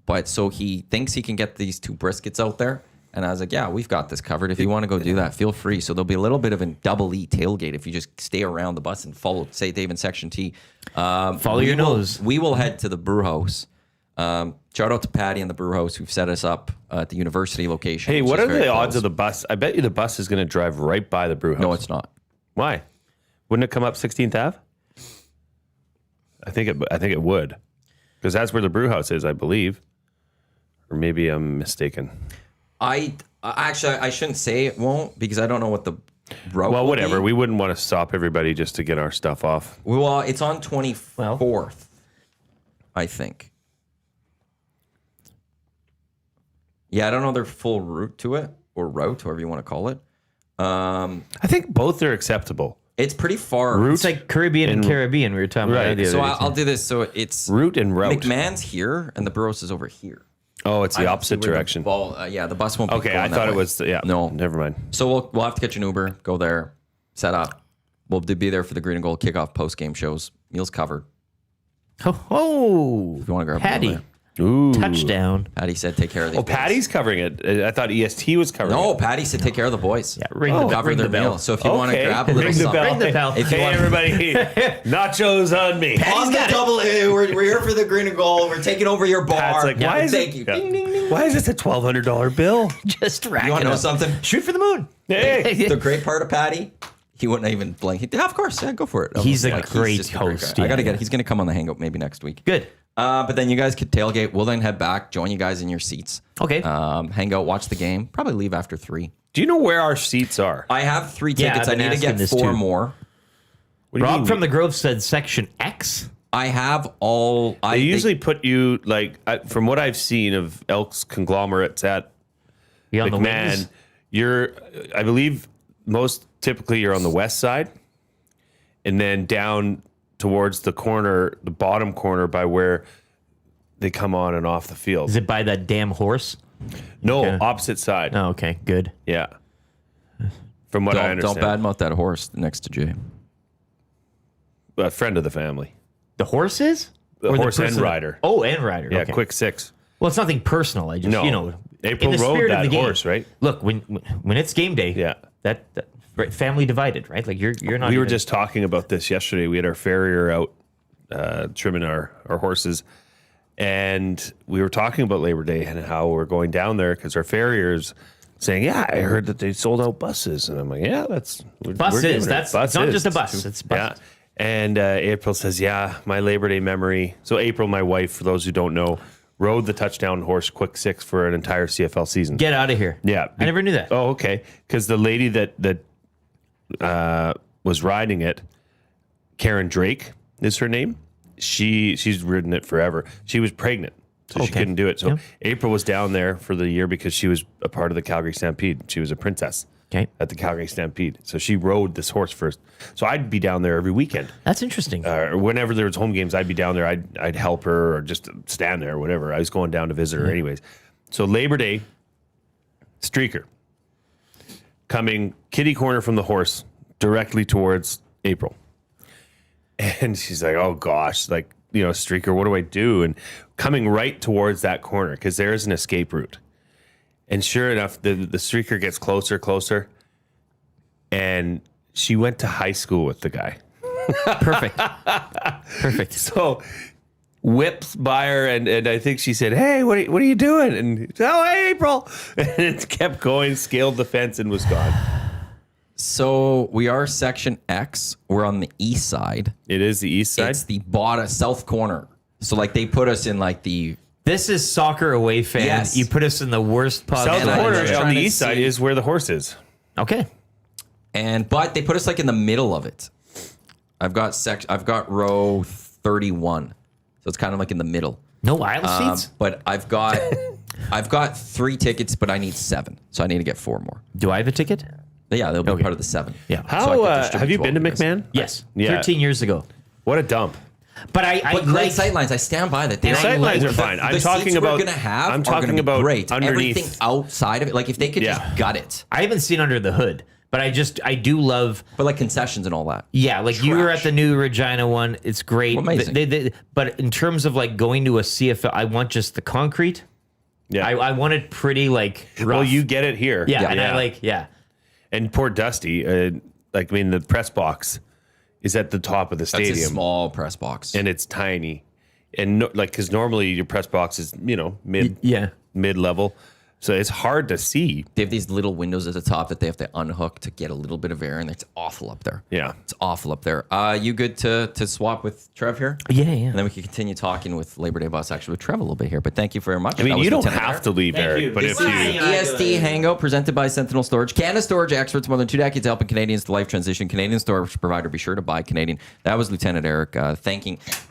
Speaker 1: But so he thinks he can get these 2 briskets out there. And I was like, yeah, we've got this covered. If you want to go do that, feel free. So there'll be a little bit of a double E tailgate if you just stay around the bus and follow, say, Dave in Section T.
Speaker 3: Follow your nose.
Speaker 1: We will head to the brew house. Shout out to Patty and the brew house who've set us up at the university location.
Speaker 4: Hey,
Speaker 1: which
Speaker 4: what
Speaker 1: is
Speaker 4: are
Speaker 1: very
Speaker 4: the odds
Speaker 1: close.
Speaker 4: of the bus? I bet you the bus is going to drive right by the brew house.
Speaker 1: No, it's not.
Speaker 4: Why? Wouldn't it come up 16th Ave? I think it would, because that's where the brew house is, I believe. Or maybe I'm mistaken.
Speaker 1: I shouldn't say it won't because I don't know what the route.
Speaker 4: Well,
Speaker 1: will
Speaker 4: whatever.
Speaker 1: be.
Speaker 4: We wouldn't want to stop everybody just to get our stuff off.
Speaker 1: Well, it's on 24th, I think. Yeah, I don't know their full route to it or route, however you want to call it.
Speaker 4: I think both are acceptable.
Speaker 1: It's pretty far.
Speaker 4: Route
Speaker 3: It's like Caribbean and Caribbean. We were talking
Speaker 4: Right.
Speaker 3: about that the
Speaker 1: So
Speaker 3: other day.
Speaker 1: I'll do this. So it's
Speaker 4: Route and route.
Speaker 1: McMahon's here and the Burroughs is over here.
Speaker 4: Oh, it's the opposite
Speaker 1: Where the
Speaker 4: direction.
Speaker 1: the bus won't be
Speaker 4: Okay,
Speaker 1: going
Speaker 4: I
Speaker 1: that
Speaker 4: thought it
Speaker 1: way.
Speaker 4: was. Yeah.
Speaker 1: No.
Speaker 4: Never mind.
Speaker 1: So we'll have to catch an Uber, go there, set up. We'll be there for the Green and Gold kickoff post game shows. Meals covered.
Speaker 3: Oh,
Speaker 1: If you want to grab a meal
Speaker 3: Patty.
Speaker 1: there.
Speaker 4: Ooh.
Speaker 3: Touchdown.
Speaker 1: Patty said take care of these
Speaker 4: Oh,
Speaker 1: boys.
Speaker 4: Patty's covering it. I thought EST was covering
Speaker 1: No,
Speaker 4: it.
Speaker 1: Patty said take care of the boys.
Speaker 3: Yeah, ring the bell.
Speaker 1: Cover
Speaker 3: Ring
Speaker 1: their
Speaker 3: the bell.
Speaker 1: meal. So if you want to
Speaker 4: Okay.
Speaker 1: grab a little
Speaker 4: Ring the
Speaker 1: something.
Speaker 4: bell.
Speaker 3: Ring the bell.
Speaker 1: If you
Speaker 4: Hey,
Speaker 1: want
Speaker 4: everybody. Nachos on me.
Speaker 1: on the
Speaker 3: got it.
Speaker 1: double A, we're here for the Green and Gold. We're taking over your bar.
Speaker 4: Pat's like, why is
Speaker 1: Thank
Speaker 4: it?
Speaker 1: you.
Speaker 4: Yeah.
Speaker 1: Ding, ding, ding.
Speaker 4: Why is this a $1,200 bill?
Speaker 3: Just rack
Speaker 1: You want
Speaker 3: it
Speaker 1: to know
Speaker 3: up.
Speaker 1: something?
Speaker 3: Shoot for the moon.
Speaker 4: Hey.
Speaker 1: The great part of Patty, he wouldn't even blink. Yeah, of course. Yeah, go for it.
Speaker 3: He's a
Speaker 1: Like,
Speaker 3: great
Speaker 1: just a great
Speaker 3: host,
Speaker 1: guy. I gotta
Speaker 3: yeah.
Speaker 1: get. He's gonna come on the Hangout maybe next week.
Speaker 3: Good.
Speaker 1: But then you guys could tailgate. We'll then head back, join you guys in your seats.
Speaker 3: Okay.
Speaker 1: Hang out, watch the game. Probably leave after 3.
Speaker 4: Do you know where our seats are?
Speaker 1: I have 3
Speaker 3: Yeah,
Speaker 1: tickets.
Speaker 3: I've
Speaker 1: I
Speaker 3: been
Speaker 1: need to
Speaker 3: asking
Speaker 1: get
Speaker 3: this
Speaker 1: 4
Speaker 3: too.
Speaker 1: more.
Speaker 4: What do you
Speaker 3: Rob
Speaker 4: mean?
Speaker 3: from the Grove said section X.
Speaker 1: I have all.
Speaker 4: They usually put you from what I've seen of Elks conglomerates at
Speaker 3: You on the
Speaker 4: McMahon.
Speaker 3: wings?
Speaker 4: I believe most typically you're on the west side, and then down towards the corner, the bottom corner by where they come on and off the field.
Speaker 3: Is it by that damn horse?
Speaker 4: No,
Speaker 3: Okay.
Speaker 4: opposite side.
Speaker 3: Oh, okay, good.
Speaker 4: Yeah. From what I
Speaker 1: don't
Speaker 4: understand.
Speaker 1: badmouth that horse next to Jay.
Speaker 4: A friend of the family.
Speaker 3: The horse is?
Speaker 4: The
Speaker 3: Or
Speaker 4: horse and
Speaker 3: person-
Speaker 4: rider.
Speaker 3: Oh, and rider.
Speaker 4: Yeah,
Speaker 3: okay.
Speaker 4: quick six.
Speaker 3: Well, it's nothing personal. I just,
Speaker 4: No. April
Speaker 3: in the
Speaker 4: rode
Speaker 3: spirit of
Speaker 4: that
Speaker 3: the game.
Speaker 4: horse, right?
Speaker 3: Look, when it's game day,
Speaker 4: Yeah.
Speaker 3: that right, family divided, right? Like you're not.
Speaker 4: We were
Speaker 3: even-
Speaker 4: just talking about this yesterday. We had our farrier out trimming our horses, and we were talking about Labor Day and how we're going down there because our farrier's saying, "Yeah, I heard that they sold out buses," and I'm like, "Yeah, we're
Speaker 3: buses.
Speaker 4: giving it.
Speaker 3: That's it's not just a bus. It's
Speaker 4: Yeah."
Speaker 3: buses.
Speaker 4: And April says, "Yeah, my Labor Day memory." So April, my wife, for those who don't know, rode the touchdown horse quick six for an entire CFL season.
Speaker 3: Get out of here.
Speaker 4: Yeah,
Speaker 3: I never knew that.
Speaker 4: Oh, okay. Because the lady that was riding it, Karen Drake is her name. She's ridden it forever. She was pregnant, so she
Speaker 3: Okay.
Speaker 4: couldn't do it. So
Speaker 3: Yeah.
Speaker 4: April was down there for the year because she was a part of the Calgary Stampede. She was a princess
Speaker 3: Okay,
Speaker 4: at the Calgary Stampede. So she rode this horse first. So I'd be down there every weekend.
Speaker 3: that's interesting.
Speaker 4: Or whenever there was home games, I'd be down there. I'd help her or just stand there or whatever. I was going down to visit her anyways. So Labor Day, streaker coming kitty corner from the horse directly towards April. And she's like, "Oh gosh, streaker, what do I do?" And coming right towards that corner because there is an escape route. And sure enough, the streaker gets closer, and she went to high school with the guy.
Speaker 3: Perfect. Perfect.
Speaker 4: So whips by her, and I think she said, "Hey, what are you doing?" And "Oh, hey, April," and it kept going, scaled the fence, and was gone.
Speaker 1: So we are section X. We're on the east side.
Speaker 4: It is the east side.
Speaker 1: It's the bottom south corner. So they put us in the
Speaker 3: This is soccer away fan.
Speaker 1: Yes.
Speaker 3: You put us in the worst
Speaker 4: South
Speaker 3: possible.
Speaker 1: And I was
Speaker 4: corner
Speaker 1: just
Speaker 4: on
Speaker 1: trying
Speaker 4: the
Speaker 1: to
Speaker 4: east side
Speaker 1: see-
Speaker 4: is where the horse is.
Speaker 3: Okay.
Speaker 1: but they put us in the middle of it. I've got row 31. So it's kind of in the middle.
Speaker 3: No aisle seats.
Speaker 1: But I've got 3 tickets, but I need 7. So I need to get 4 more.
Speaker 3: Do I have a ticket?
Speaker 1: But yeah, they'll be part of the 7.
Speaker 3: Yeah.
Speaker 1: So I
Speaker 4: How
Speaker 1: could distribute
Speaker 4: have you been to
Speaker 1: 12 guys.
Speaker 4: McMahon?
Speaker 3: Yes.
Speaker 4: Yeah.
Speaker 3: 13 years ago.
Speaker 4: What a dump.
Speaker 3: But I
Speaker 1: But great sightlines. I stand by that.
Speaker 4: The sightlines are fine. I'm talking about.
Speaker 1: We're gonna have.
Speaker 4: I'm
Speaker 1: are
Speaker 4: talking
Speaker 1: gonna be
Speaker 4: about
Speaker 1: great.
Speaker 4: underneath.
Speaker 1: Everything outside of it, if they could
Speaker 4: Yeah.
Speaker 1: just gut it,
Speaker 3: I haven't seen under the hood, but I do love.
Speaker 1: but concessions and all that.
Speaker 3: Yeah, you were
Speaker 1: Trash.
Speaker 3: at the new Regina one. It's great.
Speaker 1: Amazing.
Speaker 3: But in terms of going to a CFL, I want just the concrete.
Speaker 4: Yeah.
Speaker 3: I want it pretty rough.
Speaker 4: Well, you get it here.
Speaker 3: Yeah, and I
Speaker 4: And poor Dusty. The press box is at the top of the
Speaker 1: That's
Speaker 4: stadium.
Speaker 1: a small press box.
Speaker 4: And it's tiny, and because normally your press box is mid level, so it's hard to see.
Speaker 1: They have these little windows at the top that they have to unhook to get a little bit of air, and it's awful up there.
Speaker 4: Yeah.
Speaker 1: It's awful up there. You good to swap with Trev here?
Speaker 3: Yeah.
Speaker 1: And then we can continue talking with Labor Day Boss, actually, with Trev a little bit here. But thank you very much.
Speaker 4: I mean,
Speaker 1: That was
Speaker 4: you don't
Speaker 1: Lieutenant
Speaker 4: have
Speaker 1: Eric.
Speaker 4: to leave, Eric, but if
Speaker 1: This is
Speaker 4: you,
Speaker 1: the EST Hangout presented by Sentinel Storage. Canada Storage experts, more than 2 decades helping Canadians to life transition. Canadian storage provider, be sure to buy Canadian. That was Lieutenant Eric.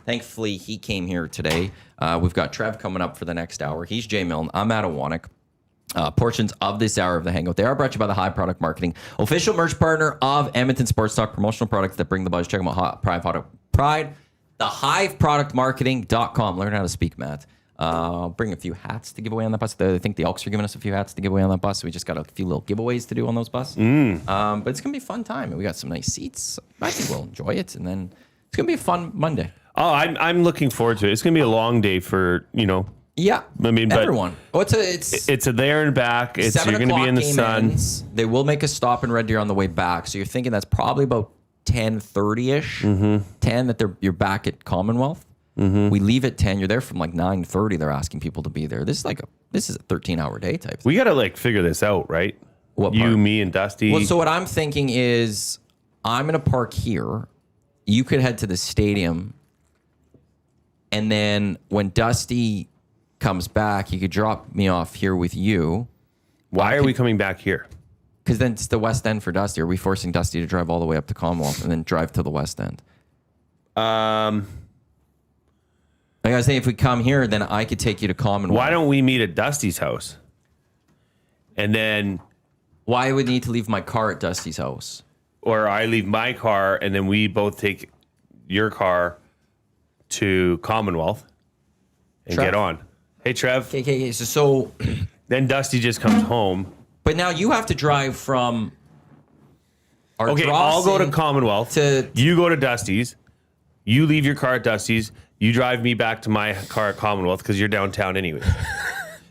Speaker 1: Thankfully, he came here today. We've got Trev coming up for the next hour. He's Jay Milne. I'm Matt Iwanyk. Portions of this hour of the Hangout. They are brought to you by the Hive Product Marketing, official merch partner of Edmonton Sports Talk, promotional products that bring the buzz. Check them out, Pride. The hiveproductmarketing.com. Learn how to speak, Matt. Bring a few hats to give away on that bus. I think the Elks are giving us a few hats to give away on that bus. So we just got a few little giveaways to do on those buses. But it's going to be a fun time. And we got some nice seats. I think we'll enjoy it. And then it's going to be a fun Monday.
Speaker 4: oh, I'm looking forward to it. It's gonna be a long day for
Speaker 1: Yeah,
Speaker 4: I mean, but
Speaker 1: everyone. It's
Speaker 4: a there and back. It's
Speaker 1: 7
Speaker 4: you're gonna be in the
Speaker 1: game
Speaker 4: sun.
Speaker 1: ends. They will make a stop in Red Deer on the way back. So you're thinking that's probably about 10:30ish, 10 that you're back at Commonwealth. We leave at 10. You're there from 9:30. They're asking people to be there. This is a 13-hour day type.
Speaker 4: We gotta figure this out, right?
Speaker 1: What
Speaker 4: you,
Speaker 1: part?
Speaker 4: me, and Dusty.
Speaker 1: Well, so what I'm thinking is I'm going to park here. You could head to the stadium. And then when Dusty comes back, you could drop me off here with you.
Speaker 4: Why are we coming back here?
Speaker 1: Because then it's the West End for Dusty. Are we forcing Dusty to drive all the way up to Commonwealth and then drive to the West End? Like I was saying, if we come here, then I could take you to Commonwealth.
Speaker 4: Why don't we meet at Dusty's house? And then...
Speaker 1: Why would I need to leave my car at Dusty's house?
Speaker 4: Or I leave my car, and then we both take your car to Commonwealth and
Speaker 1: Trev.
Speaker 4: get on. Hey, Trev.
Speaker 1: Okay, so...
Speaker 4: Then Dusty just comes home.
Speaker 1: But now you have to drive from...
Speaker 4: Okay, I'll go to Commonwealth. You go to Dusty's. You leave your car at Dusty's. You drive me back to my car at Commonwealth because you're downtown anyway.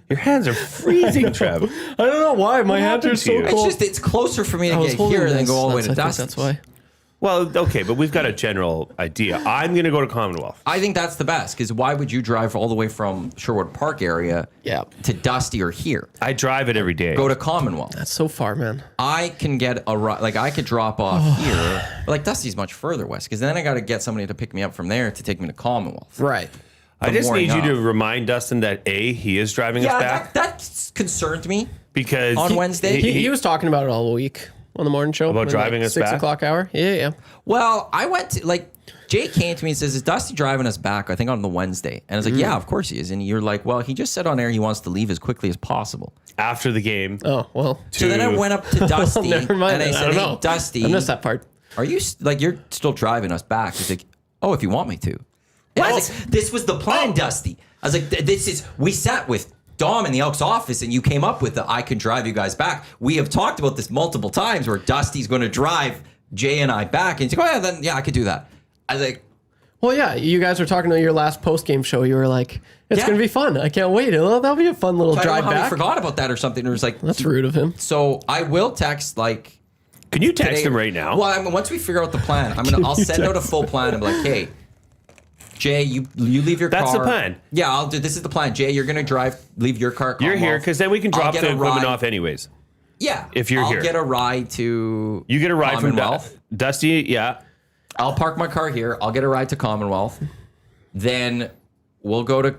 Speaker 4: Your hands are freezing, Trev.
Speaker 5: I don't know why. My hands are so cold.
Speaker 1: It's closer for me to get here than go all the way to Dusty's.
Speaker 5: That's why.
Speaker 4: Well, okay, but we've got a general idea. I'm going to go to Commonwealth.
Speaker 1: I think that's the best, because why would you drive all the way from Sherwood Park area to Dusty or here?
Speaker 4: I drive it every day.
Speaker 1: Go to Commonwealth.
Speaker 5: That's so far, man.
Speaker 1: I can get I could drop off here. But like Dusty's much further west, because then I got to get somebody to pick me up from there to take me to Commonwealth.
Speaker 5: Right.
Speaker 4: I just need you to remind Dustin that he is driving us back.
Speaker 1: That concerned me.
Speaker 4: Because
Speaker 1: on Wednesday,
Speaker 5: he was talking about it all week on the morning show.
Speaker 4: About driving us
Speaker 5: 6
Speaker 4: back?
Speaker 5: o'clock hour. Yeah.
Speaker 1: Well, I went to, Jay came to me and says, is Dusty driving us back, I think on the Wednesday? And I was like, yeah, of course he is. And you're like, well, he just said on air he wants to leave as quickly as possible.
Speaker 4: After the game.
Speaker 5: Oh, well.
Speaker 1: So then I went up to Dusty
Speaker 5: Never mind.
Speaker 1: and I said, hey, Dusty.
Speaker 5: I missed that part.
Speaker 1: Are you, you're still driving us back? He's like, oh, if you want me to. And I was like, this was the plan, Dusty. I was like, we sat with Dom in the Elks office and you came up with I can drive you guys back. We have talked about this multiple times where Dusty's going to drive Jay and I back. And he's like, oh, yeah, I could do that. I was like,
Speaker 5: well, yeah, you guys were talking about your last post-game show. You were like, it's going to be fun. I can't wait. That'll be a fun little drive back.
Speaker 1: I forgot about that or something. It was like,
Speaker 5: that's rude of him.
Speaker 1: So I will text
Speaker 4: Can you text him right now?
Speaker 1: Well, once we figure out the plan, I'll send out a full plan and be like, hey, Jay, you leave your car.
Speaker 4: That's the plan.
Speaker 1: Yeah, I'll do. This is the plan. Jay, you're going to leave your car.
Speaker 4: You're here because then we can drop the equipment off anyways.
Speaker 1: Yeah.
Speaker 4: If you're here.
Speaker 1: I'll get a ride to
Speaker 4: You get a ride from Dusty, yeah.
Speaker 1: I'll park my car here. I'll get a ride to Commonwealth. Then we'll go to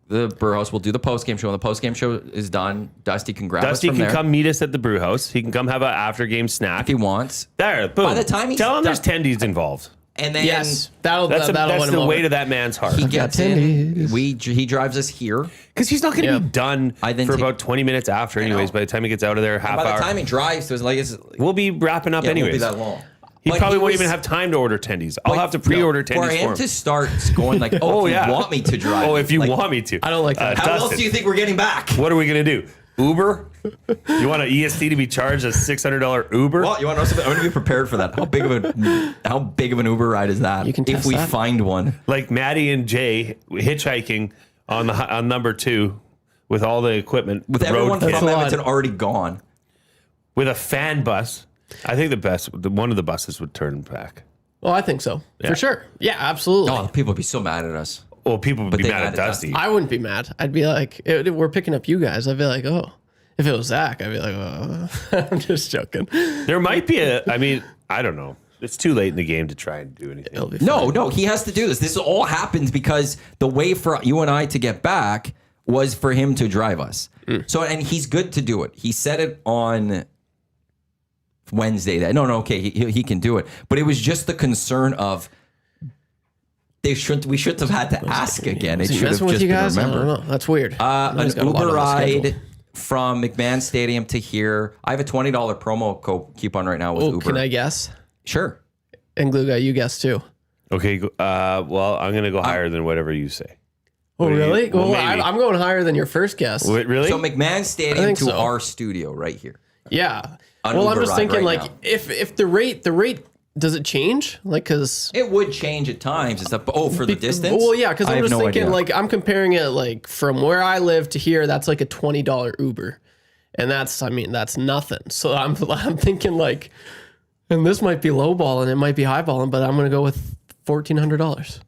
Speaker 1: the brew house. We'll do the post-game show. When the post-game show is done, Dusty can grab us from there.
Speaker 4: Dusty can come meet us at the brew house. He can come have an after-game snack.
Speaker 1: If he wants.
Speaker 4: There, boom.
Speaker 1: By the time
Speaker 4: Tell him there's tendies involved.
Speaker 1: And then
Speaker 5: yes,
Speaker 4: that's the weight of that man's heart.
Speaker 1: He gets in. He drives us here
Speaker 4: because he's not going to be done for about 20 minutes after, anyways. By the time he gets out of there, half hour.
Speaker 1: By the time he drives,
Speaker 4: we'll be wrapping up anyways.
Speaker 1: It won't be that long.
Speaker 4: He probably won't even have time to order tendies. I'll have to pre-order tendies for him.
Speaker 1: For him to start going like, if you want me to drive.
Speaker 4: Oh, if you want me to.
Speaker 5: I don't like that.
Speaker 1: How else do you think we're getting back?
Speaker 4: What are we going to do? Uber? You want an EST to be charged a $600 Uber?
Speaker 1: Well, you want to know something? I'm going to be prepared for that. How big of an Uber ride is that?
Speaker 5: You can test
Speaker 1: if we find one.
Speaker 4: Like Maddie and Jay hitchhiking on number 2 with all the equipment.
Speaker 1: With everyone from Edmonton already gone.
Speaker 4: With a fan bus. I think one of the buses would turn back.
Speaker 5: Oh, I think so. For sure. Yeah, absolutely.
Speaker 1: Oh, people would be so mad at us.
Speaker 4: Well, people would be mad at Dusty.
Speaker 5: I wouldn't be mad. I'd be like, we're picking up you guys. I'd be like, oh. If it was Zach, I'd be like, oh. I'm just joking.
Speaker 4: There might be I don't know. It's too late in the game to try and do anything.
Speaker 1: No, he has to do this. This all happens because the way for you and I to get back was for him to drive us. So, and he's good to do it. He said it on Wednesday that, okay, he can do it. But it was just the concern of, we shouldn't have had to ask again. It should have just been remembered.
Speaker 5: I don't know. That's weird.
Speaker 1: An Uber ride from McMahon Stadium to here. I have a $20 promo coupon right now with Uber.
Speaker 5: Can I guess?
Speaker 1: Sure.
Speaker 5: And Glue Guy, you guess too.
Speaker 4: Okay. Well, I'm going to go higher than whatever you say.
Speaker 5: Oh, really? Well, I'm going higher than your first guess.
Speaker 4: Wait, really?
Speaker 1: So McMahon Stadium to our studio right here.
Speaker 5: Yeah. Well, I'm just thinking if the rate does it change? Because
Speaker 1: it would change at times. It's for the distance.
Speaker 5: Well, yeah, because I'm just thinking I'm comparing it from where I live to here. That's like a $20 Uber, and that's nothing. So I'm thinking and this might be lowballing, it might be highballing, but I'm gonna go with $1,400.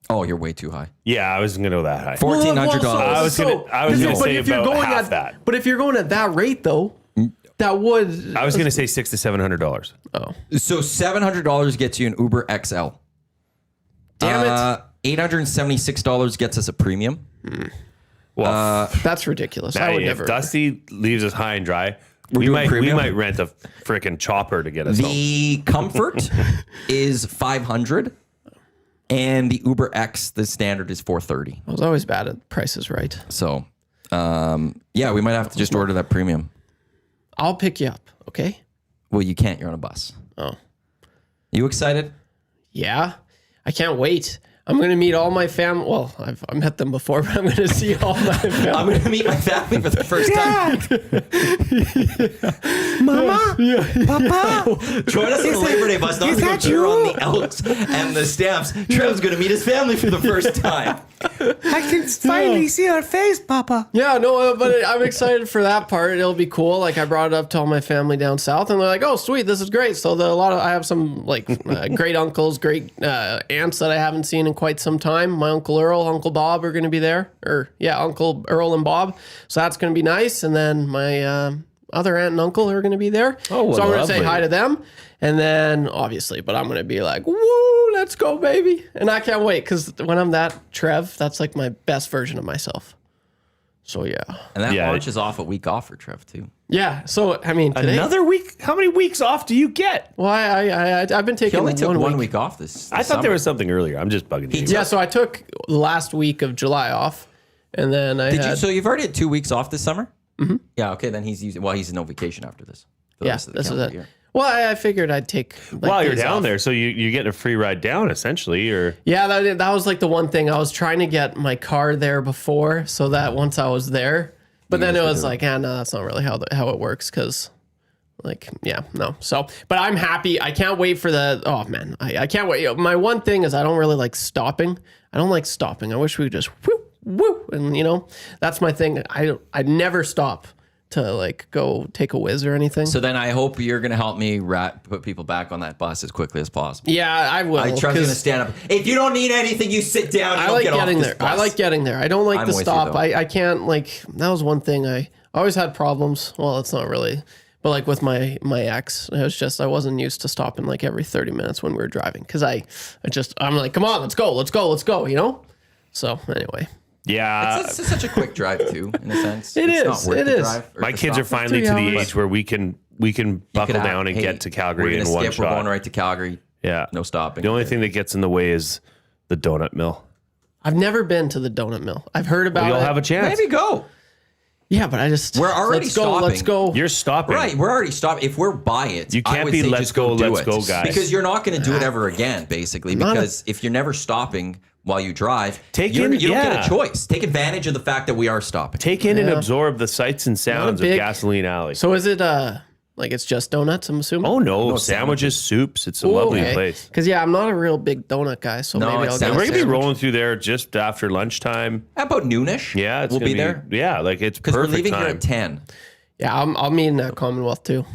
Speaker 1: Oh, you're way too high.
Speaker 4: Yeah, I wasn't gonna go that high.
Speaker 1: $1,400.
Speaker 4: I was gonna say about half that.
Speaker 5: But if you're going at that rate though. That would.
Speaker 4: I was going to say $600 to $700.
Speaker 5: Oh,
Speaker 1: so $700 gets you an Uber XL.
Speaker 5: Damn
Speaker 1: it! $876 gets us a premium.
Speaker 4: Well,
Speaker 5: that's ridiculous.
Speaker 4: Maddie,
Speaker 5: I would never.
Speaker 4: If Dusty leaves us high and dry, we might rent a freaking chopper to get us home.
Speaker 1: The Comfort is $500. And the Uber X, the standard is $430.
Speaker 5: I was always bad at Price is Right.
Speaker 1: So, yeah, we might have to just order that premium.
Speaker 5: I'll pick you up, okay?
Speaker 1: Well, you can't. You're on a bus.
Speaker 5: Oh.
Speaker 1: You excited?
Speaker 5: Yeah. I can't wait. I'm going to meet all my family. Well, I've met them before, but I'm going to see all my family.
Speaker 1: I'm going to meet my family for the first time. Mama? Papa? Join us on the Labor Day bus. Not to go on the Elks and the Stamps. Trev's going to meet his family for the first time.
Speaker 3: I can finally see her face, Papa.
Speaker 5: Yeah, no, but I'm excited for that part. It'll be cool. Like I brought it up to all my family down south, and they're like, "Oh, sweet, this is great." So I have some like great uncles, great aunts that I haven't seen in quite some time. My Uncle Earl, Uncle Bob are going to be there, Uncle Earl and Bob. So that's going to be nice. And then my other aunt and uncle are going to be there.
Speaker 4: Oh,
Speaker 5: so I'm going to
Speaker 4: lovely.
Speaker 5: say hi to them, and then obviously, but I'm going to be like, "Woo, let's go, baby!" And I can't wait because when I'm that Trev, that's like my best version of myself. So yeah.
Speaker 1: And that launches off a week off for Trev, too.
Speaker 5: Yeah. So I mean, today,
Speaker 4: Another week? How many weeks off do you get?
Speaker 5: well, I've been
Speaker 1: He
Speaker 5: taking
Speaker 1: only took
Speaker 5: 1
Speaker 1: week off this
Speaker 4: I thought there was something earlier. I'm just bugging you.
Speaker 5: Yeah. So I took the last week of July off, and then I had.
Speaker 1: So you've already had 2 weeks off this summer? Mm-hmm. Yeah, okay. Then he's no vacation after this. For the rest of the
Speaker 5: this is
Speaker 1: calendar
Speaker 5: it.
Speaker 1: year.
Speaker 5: Well, I figured I'd take
Speaker 4: While you're
Speaker 5: days
Speaker 4: down
Speaker 5: off.
Speaker 4: there, so you're getting a free ride down, essentially, or
Speaker 5: Yeah, that was like the one thing I was trying to get my car there before, so that once I was there, but then it was like, no, that's not really how it works, because, like, yeah, no. So, but I'm happy. I can't wait for oh man, I can't wait. My one thing is I don't really like stopping. I don't like stopping. I wish we could just woo, and that's my thing. I never stop to like go take a whiz or anything.
Speaker 1: So then I hope you're going to help me put people back on that bus as quickly as possible.
Speaker 5: Yeah, I will.
Speaker 1: Trev's going to stand up. If you don't need anything, you sit down.
Speaker 5: I like getting there. I like getting there. I don't like
Speaker 1: I'm
Speaker 5: the
Speaker 1: with you,
Speaker 5: stop.
Speaker 1: though.
Speaker 5: I can't like. That was one thing I always had problems. Well, it's not really, but like with my ex, it was just I wasn't used to stopping like every 30 minutes when we were driving because I'm like, come on, let's go. So anyway.
Speaker 4: yeah.
Speaker 1: It's such a quick drive too, in a sense.
Speaker 5: It
Speaker 1: It's
Speaker 5: is.
Speaker 1: not worth
Speaker 5: It
Speaker 1: the
Speaker 5: is.
Speaker 1: drive or
Speaker 4: My
Speaker 1: the
Speaker 4: kids are
Speaker 1: stop.
Speaker 4: finally to
Speaker 5: 3
Speaker 4: the
Speaker 5: hours.
Speaker 4: age where we can buckle down and get to Calgary
Speaker 1: we're
Speaker 4: in
Speaker 1: gonna
Speaker 4: one
Speaker 1: skip, We're going
Speaker 4: shot.
Speaker 1: right to Calgary.
Speaker 4: Yeah,
Speaker 1: No stopping.
Speaker 4: The only thing that gets in the way is the donut mill.
Speaker 5: I've never been to the donut mill. I've heard about
Speaker 4: You'll
Speaker 5: it.
Speaker 4: have a chance.
Speaker 1: Maybe go.
Speaker 5: Yeah, but I just
Speaker 1: We're already
Speaker 5: let's go. Let's
Speaker 1: stopping.
Speaker 5: go.
Speaker 4: You're stopping.
Speaker 1: Right, we're already stopped. If we're by it,
Speaker 4: You
Speaker 1: I
Speaker 4: can't
Speaker 1: would
Speaker 4: be
Speaker 1: say
Speaker 4: let's
Speaker 1: just
Speaker 4: go,
Speaker 1: do
Speaker 4: let's
Speaker 1: it.
Speaker 4: go, guys.
Speaker 1: Because you're not going to do it ever again, basically.
Speaker 5: Not
Speaker 1: Because if you're never stopping while you drive,
Speaker 4: Take
Speaker 1: you
Speaker 4: in-
Speaker 1: don't get
Speaker 4: yeah.
Speaker 1: a choice. Take advantage of the fact that we are stopping.
Speaker 4: Take in and
Speaker 5: Yeah.
Speaker 4: absorb the sights and sounds
Speaker 5: big-
Speaker 4: of Gasoline Alley.
Speaker 5: So is it like it's just donuts? I'm assuming.
Speaker 4: Oh no,
Speaker 1: No
Speaker 4: sandwiches, soups. It's a lovely place.
Speaker 5: Because I'm not a real big donut guy, so
Speaker 1: No,
Speaker 5: maybe
Speaker 1: it's
Speaker 5: I'll get
Speaker 1: not.
Speaker 5: a
Speaker 4: We're gonna be
Speaker 5: sandwich.
Speaker 4: rolling through there just after lunchtime.
Speaker 1: How about noonish?
Speaker 4: Yeah, it's
Speaker 1: we'll
Speaker 4: gonna
Speaker 1: be there.
Speaker 4: Yeah, like it's
Speaker 1: Because we're
Speaker 4: perfect
Speaker 1: leaving
Speaker 4: time.
Speaker 1: here at 10.
Speaker 5: Yeah, I'll meet in Commonwealth too.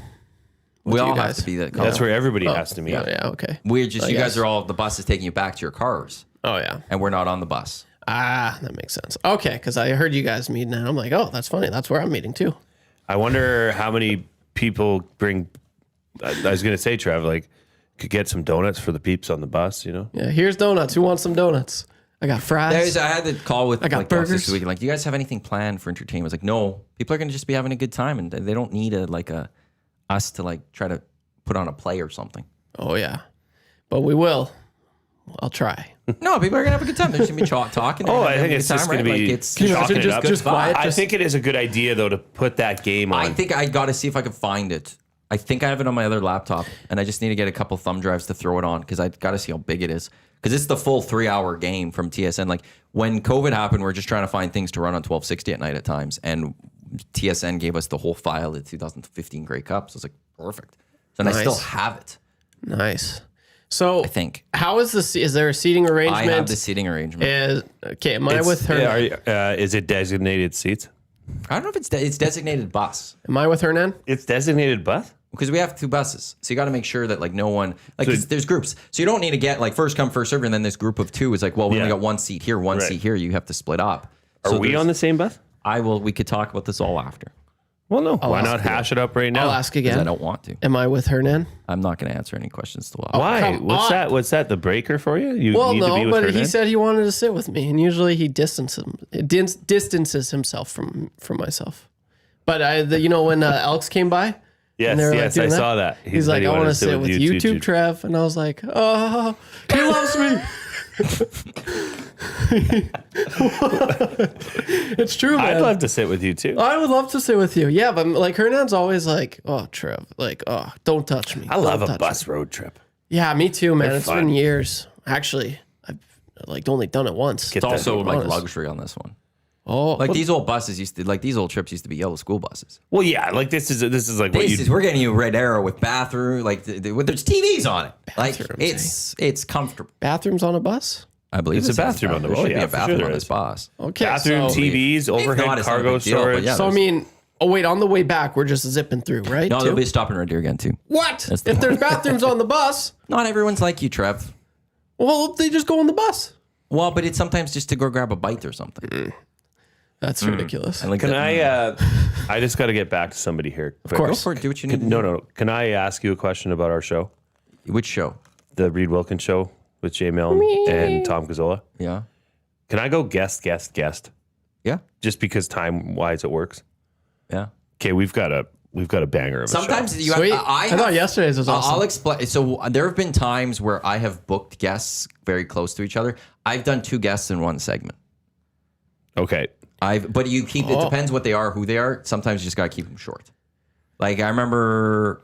Speaker 1: We
Speaker 5: you
Speaker 1: all have
Speaker 5: guys.
Speaker 1: to be that.
Speaker 4: That's where everybody has to meet.
Speaker 5: Yeah, okay.
Speaker 1: We're just,
Speaker 5: I
Speaker 1: you guys
Speaker 5: guess.
Speaker 1: are all, the bus is taking you back to your cars,
Speaker 5: Oh yeah.
Speaker 1: and we're not on the bus.
Speaker 5: Ah, that makes sense. Okay, because I heard you guys meeting, and I'm like, oh, that's funny. That's where I'm meeting too.
Speaker 4: I wonder how many people bring. I was gonna say, Trev, like could get some donuts for the peeps on the bus.
Speaker 5: Yeah, here's donuts. Who wants some donuts? I got fries.
Speaker 1: I had the call with
Speaker 5: got
Speaker 1: like Elks this
Speaker 5: burgers.
Speaker 1: week. Like, do you guys have anything planned for entertainment? I was like, no. People are going to just be having a good time, and they don't need us to like try to put on a play or something.
Speaker 5: Oh yeah, but we will. I'll try.
Speaker 1: No, people are going to have a good time. They're just going to be talking.
Speaker 4: Oh,
Speaker 1: They're
Speaker 4: I
Speaker 1: gonna
Speaker 4: think
Speaker 1: have a
Speaker 4: it's
Speaker 1: good
Speaker 4: just
Speaker 1: time,
Speaker 4: going to
Speaker 1: right?
Speaker 4: be
Speaker 1: Like, it's
Speaker 4: chalking it up.
Speaker 5: just quiet,
Speaker 4: I
Speaker 5: just-
Speaker 4: think it is a good idea though to put that game on.
Speaker 1: I think I got to see if I can find it. I think I have it on my other laptop, and I just need to get a couple thumb drives to throw it on because I got to see how big it is. Because it's the full 3-hour game from TSN. Like when COVID happened, we are just trying to find things to run on 1260 at night at times, and TSN gave us the whole file of the 2015 Grey Cup. So it's like perfect. So, and I
Speaker 5: Nice.
Speaker 1: still have it.
Speaker 5: Nice. So
Speaker 1: I think
Speaker 5: how is this? Is there a seating arrangement?
Speaker 1: I have the seating arrangement.
Speaker 5: Am I with her?
Speaker 4: Is it designated seats?
Speaker 1: I don't know if it's designated bus
Speaker 5: Am I with Hernan?
Speaker 4: It's designated bus.
Speaker 1: because we have 2 buses. So you got to make sure that like no one like 'cause there's groups. So you don't need to get like first come first serve, and then this group of 2 is like, well, we only
Speaker 4: Yeah.
Speaker 1: got 1 seat here, 1
Speaker 4: Right.
Speaker 1: seat here. You have to split up.
Speaker 4: Are we on the same bus?
Speaker 1: We could talk about this all after
Speaker 4: Well, no. Why
Speaker 5: ask
Speaker 4: not hash it up right now?
Speaker 5: I'll ask
Speaker 1: because I
Speaker 5: again.
Speaker 1: don't want to.
Speaker 5: Am I with Hernan?
Speaker 1: I'm not going to answer any questions to
Speaker 4: Why?
Speaker 5: come
Speaker 4: What's
Speaker 5: on.
Speaker 4: that? What's that? The breaker for you? You
Speaker 5: Well,
Speaker 4: need to be
Speaker 5: no,
Speaker 4: with
Speaker 5: but
Speaker 4: her
Speaker 5: he
Speaker 4: then?
Speaker 5: said he wanted to sit with me, and usually he distances himself from myself. But when Elks came by,
Speaker 4: Yes,
Speaker 5: and they were
Speaker 4: yes,
Speaker 5: doing
Speaker 4: I saw that.
Speaker 5: He's like, I want to sit with you too, Trev, and I was like, oh, he loves me. It's true, man.
Speaker 4: I'd love to sit with you too.
Speaker 5: I would love to sit with you. Yeah, but like Hernan's always like, oh, Trev, like, oh, don't touch me.
Speaker 4: I love
Speaker 5: Don't
Speaker 4: a
Speaker 5: touch
Speaker 4: bus
Speaker 5: me.
Speaker 4: road trip.
Speaker 5: Yeah, me too, man.
Speaker 4: They're
Speaker 5: It's
Speaker 4: fun.
Speaker 5: been years. Actually, I've like only done it once.
Speaker 1: It's also like
Speaker 5: honest.
Speaker 1: luxury on this one.
Speaker 5: Oh,
Speaker 1: Like these old buses used to, like these old trips used to be yellow school buses.
Speaker 4: Well, yeah, like this is like what you.
Speaker 1: We're getting you a red arrow with bathroom, like there's TVs on it. Like
Speaker 5: Bathrooms,
Speaker 1: it's comfortable.
Speaker 5: bathrooms on a bus.
Speaker 1: I believe
Speaker 4: It's a bathroom on the
Speaker 1: There
Speaker 4: bus.
Speaker 1: should be
Speaker 4: Yeah,
Speaker 1: a
Speaker 4: for
Speaker 1: bathroom
Speaker 4: sure
Speaker 1: on
Speaker 4: there
Speaker 1: this
Speaker 4: is.
Speaker 1: bus.
Speaker 5: Okay,
Speaker 4: Bathroom,
Speaker 5: so,
Speaker 4: TVs, overhead
Speaker 1: not, it's not a
Speaker 4: cargo
Speaker 1: big deal, but
Speaker 4: storage.
Speaker 1: yeah.
Speaker 5: So I mean, oh wait, on the way back, we're just zipping through, right?
Speaker 1: No,
Speaker 5: too?
Speaker 1: they'll be stopping right here again too.
Speaker 5: What?
Speaker 1: That's the
Speaker 5: If there's bathrooms on the bus,
Speaker 1: Not everyone's like you, Trev.
Speaker 5: well, they just go on the bus.
Speaker 1: Well, but it's sometimes just to go grab a bite or something.
Speaker 5: That's ridiculous.
Speaker 1: And like
Speaker 4: Can
Speaker 1: that-
Speaker 4: I just got to get back to somebody here. Of
Speaker 1: Go for it. Do what you need. to
Speaker 4: No,
Speaker 1: do.
Speaker 4: no. Can I ask you a question about our show?
Speaker 1: Which show?
Speaker 4: The Reed Wilkins show with Jay Milne and Tom Gazzola.
Speaker 1: Yeah.
Speaker 4: Can I go guest?
Speaker 1: Yeah.
Speaker 4: Just because time wise it works.
Speaker 1: Yeah.
Speaker 4: Okay, we've got a banger of a
Speaker 1: Sometimes
Speaker 4: show.
Speaker 1: you.
Speaker 5: Sweet.
Speaker 1: I
Speaker 5: thought yesterday's was awesome.
Speaker 1: I'll explain. So there have been times where I have booked guests very close to each other. I've done 2 guests in one segment.
Speaker 4: Okay.
Speaker 1: But you keep. It depends what they are, who they are. Sometimes you just gotta keep them short. Like I remember.